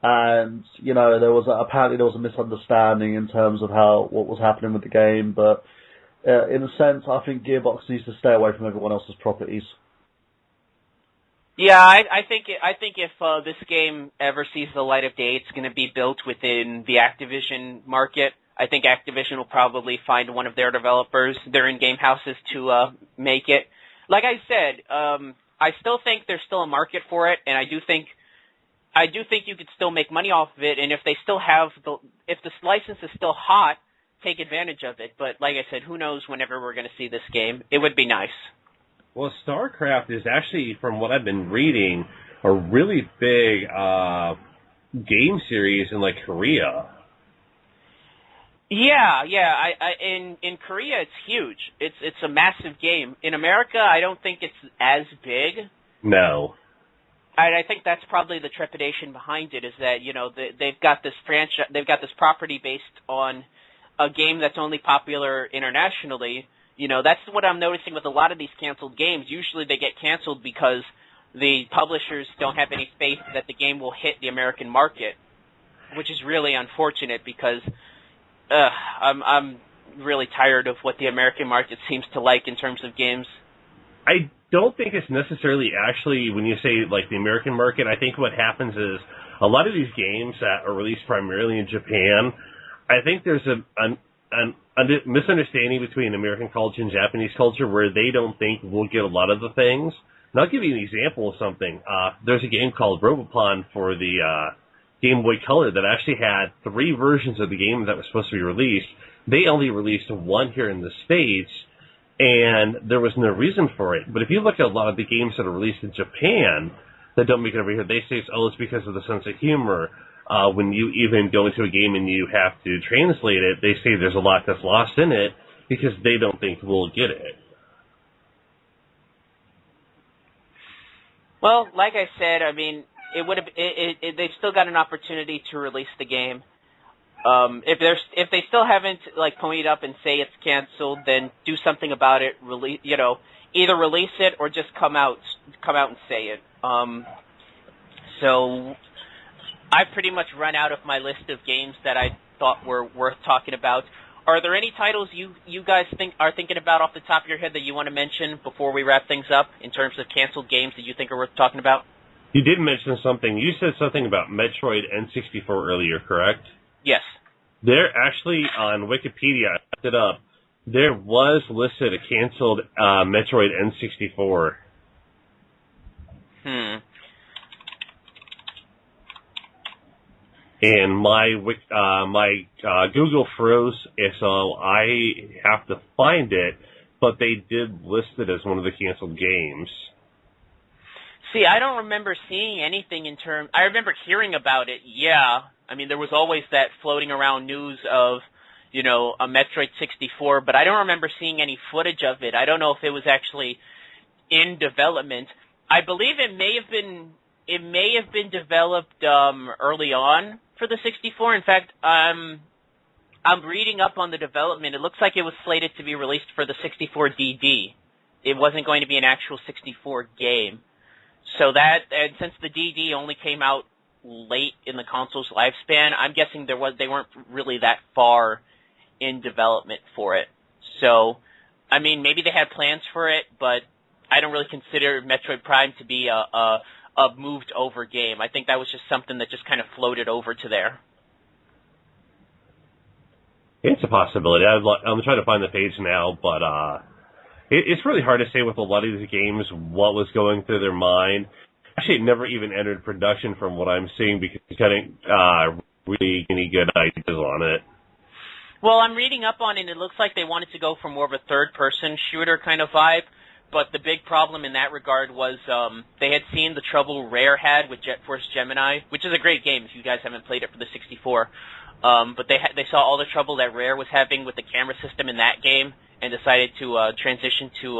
S1: And, you know, apparently there was a misunderstanding in terms of what was happening with the game, but in a sense, I think Gearbox needs to stay away from everyone else's properties.
S2: Yeah, I think if this game ever sees the light of day, it's going to be built within the Activision market. I think Activision will probably find one of their developers, their in-game houses, to make it. Like I said, I still think there's still a market for it, and I do think you could still make money off of it. And if they still have if the license is still hot, take advantage of it. But like I said, who knows whenever we're going to see this game? It would be nice.
S4: Well, StarCraft is actually, from what I've been reading, a really big game series in like Korea.
S2: Yeah. In Korea, it's huge. It's a massive game. In America, I don't think it's as big.
S4: No.
S2: I think that's probably the trepidation behind it, is that they've got this franchise, they've got this property based on a game that's only popular internationally. That's what I'm noticing with a lot of these canceled games. Usually they get canceled because the publishers don't have any faith that the game will hit the American market, which is really unfortunate because I'm really tired of what the American market seems to like in terms of games.
S4: I don't think it's necessarily actually, when you say like the American market, I think what happens is a lot of these games that are released primarily in Japan, I think there's a misunderstanding between American culture and Japanese culture where they don't think we'll get a lot of the things. And I'll give you an example of something. There's a game called Robopon for the Game Boy Color that actually had 3 versions of the game that was supposed to be released. They only released one here in the States, and there was no reason for it. But if you look at a lot of the games that are released in Japan that don't make it over here, they say, it's because of the sense of humor. When you even go into a game and you have to translate it, they say there's a lot that's lost in it because they don't think we'll get it.
S2: Well, like I said, I mean, they've still got an opportunity to release the game. If they still haven't ponied up and say it's canceled, then do something about it. Either release it or just come out and say it. So I've pretty much run out of my list of games that I thought were worth talking about. Are there any titles you guys are thinking about off the top of your head that you want to mention before we wrap things up in terms of canceled games that you think are worth talking about?
S4: You did mention something. You said something about Metroid N64 earlier, correct?
S2: Yes.
S4: There actually, on Wikipedia, I looked it up, there was listed a canceled Metroid N64. And my Google froze, so I have to find it, but they did list it as one of the canceled games.
S2: See, I don't remember seeing anything I remember hearing about it, yeah. I mean, there was always that floating around news of, a Metroid 64, but I don't remember seeing any footage of it. I don't know if it was actually in development. I believe it may have been developed early on for the 64. In fact, I'm reading up on the development. It looks like it was slated to be released for the 64 DD. It wasn't going to be an actual 64 game. So and since the DD only came out late in the console's lifespan, I'm guessing they weren't really that far in development for it. So, I mean, maybe they had plans for it, but I don't really consider Metroid Prime to be a moved over game. I think that was just something that just kind of floated over to there.
S4: It's a possibility. I'm trying to find the page now, but it's really hard to say with a lot of these games what was going through their mind. Actually, it never even entered production from what I'm seeing because it's getting really any good ideas on it.
S2: Well, I'm reading up on it, and it looks like they wanted to go for more of a third-person shooter kind of vibe, but the big problem in that regard was they had seen the trouble Rare had with Jet Force Gemini, which is a great game if you guys haven't played it for the 64. But they saw all the trouble that Rare was having with the camera system in that game and decided to transition to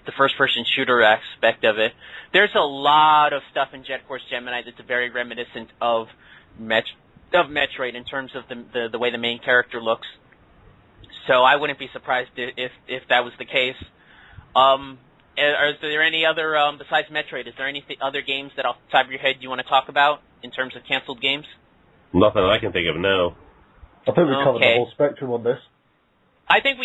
S2: the first-person shooter aspect of it. There's a lot of stuff in Jet Force Gemini that's very reminiscent of Metroid in terms of the way the main character looks. So I wouldn't be surprised if that was the case. Is there any other, besides Metroid, is there any other games that off the top of your head you want to talk about in terms of canceled games?
S4: Nothing that I can think of, no.
S1: I think we covered the whole spectrum on this.
S2: I think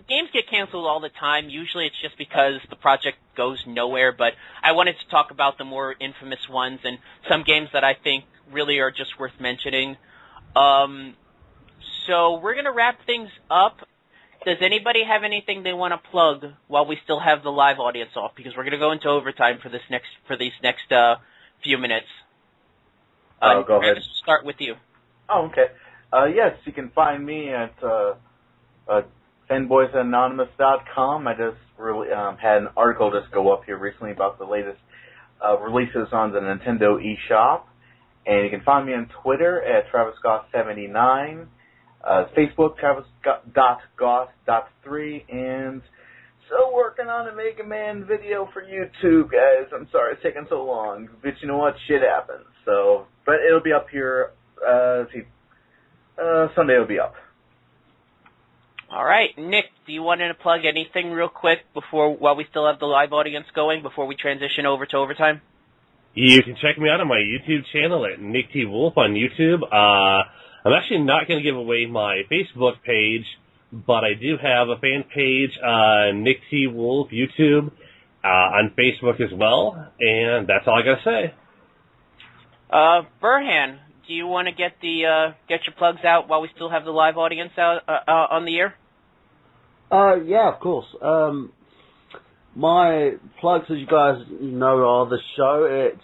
S2: games get canceled all the time. Usually it's just because the project goes nowhere, but I wanted to talk about the more infamous ones and some games that I think really are just worth mentioning. So we're going to wrap things up. Does anybody have anything they want to plug while we still have the live audience off? Because we're going to go into overtime for these next few minutes.
S3: Go ahead.
S2: Let's start with you.
S3: Oh, okay. Yes, you can find me at fanboysanonymous.com. I just really had an article just go up here recently about the latest releases on the Nintendo eShop. And you can find me on Twitter at TravisGoss79, Facebook, Travis.Goss.3, and still working on a Mega Man video for YouTube, guys. I'm sorry it's taking so long, but you know what? Shit happens. So, but it'll be up here, Sunday it'll be up.
S2: All right. Nick, do you want to plug anything real quick while we still have the live audience going, before we transition over to overtime?
S4: You can check me out on my YouTube channel at Nick T. Wolf on YouTube. I'm actually not going to give away my Facebook page, but I do have a fan page, Nick T. Wolf YouTube, on Facebook as well, and that's all I got to say.
S2: Burhan, do you want to get your plugs out while we still have the live audience out on the air?
S1: Yeah, of course. My plugs, as you guys know, are the show. It's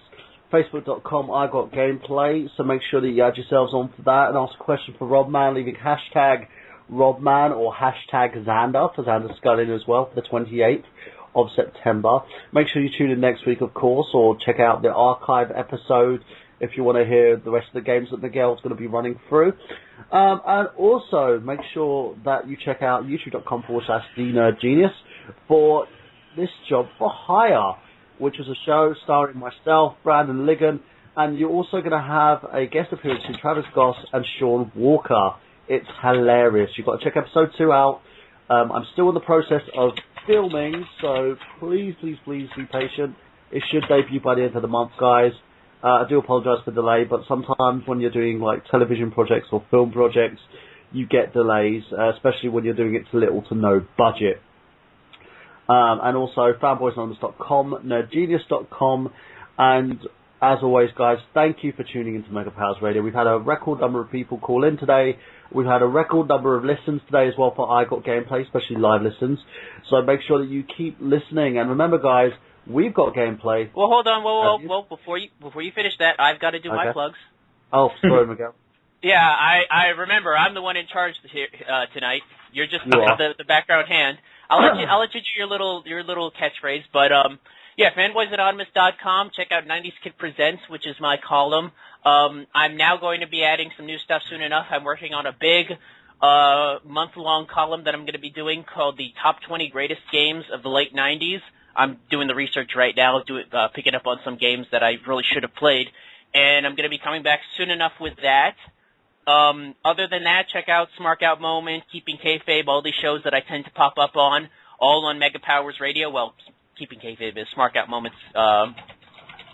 S1: Facebook.com, I Got Gameplay, so make sure that you add yourselves on for that and ask a question for Robman, leaving hashtag Robman or hashtag Xander, for Xander Skullion as well, for the 28th of September. Make sure you tune in next week, of course, or check out the archive episode if you want to hear the rest of the games that Miguel's going to be running through. And also, make sure that you check out youtube.com/TheNerdGenius for This Job for Hire, which is a show starring myself, Brandon Ligon, and you're also going to have a guest appearance from Travis Goss and Sean Walker. It's hilarious. You've got to check episode 2 out. I'm still in the process of filming, so please be patient. It should debut by the end of the month, guys. I do apologise for the delay, but sometimes when you're doing like television projects or film projects, you get delays, especially when you're doing it to little to no budget. And also fanboysanonymous.com, nerdgenius.com, and as always, guys, thank you for tuning into Mega Powers Radio. We've had a record number of people call in today. We've had a record number of listens today as well for I Got Gameplay, especially live listens. So make sure that you keep listening. And remember, guys, we've got gameplay.
S2: Well, hold on. Whoa. Before you finish that, I've got to do my plugs.
S1: Oh, sorry, Miguel.
S2: Yeah, I remember. I'm the one in charge here tonight. You're just the background hand. I'll let you do your little catchphrase, but yeah, fanboysanonymous.com. Check out 90s Kid Presents, which is my column. I'm now going to be adding some new stuff soon enough. I'm working on a big month-long column that I'm going to be doing called the Top 20 Greatest Games of the Late 90s. I'm doing the research right now, picking up on some games that I really should have played, and I'm going to be coming back soon enough with that. Other than that, check out Smart Out Moment, Keeping Kayfabe, all these shows that I tend to pop up on, all on Mega Powers Radio. Well, Keeping Kayfabe is Smart Out Moments.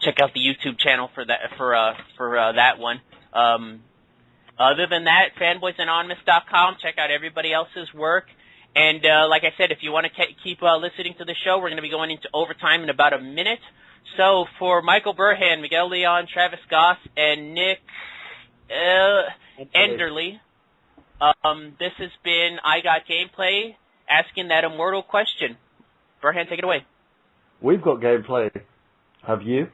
S2: Check out the YouTube channel for that one. Other than that, fanboysanonymous.com. Check out everybody else's work. And like I said, if you want to keep listening to the show, we're going to be going into overtime in about a minute. So for Michael Burhan, Miguel Leon, Travis Goss, and Nick Enderle, this has been I Got Gameplay, asking that immortal question. Burhan, take it away.
S1: We've got gameplay. Have you?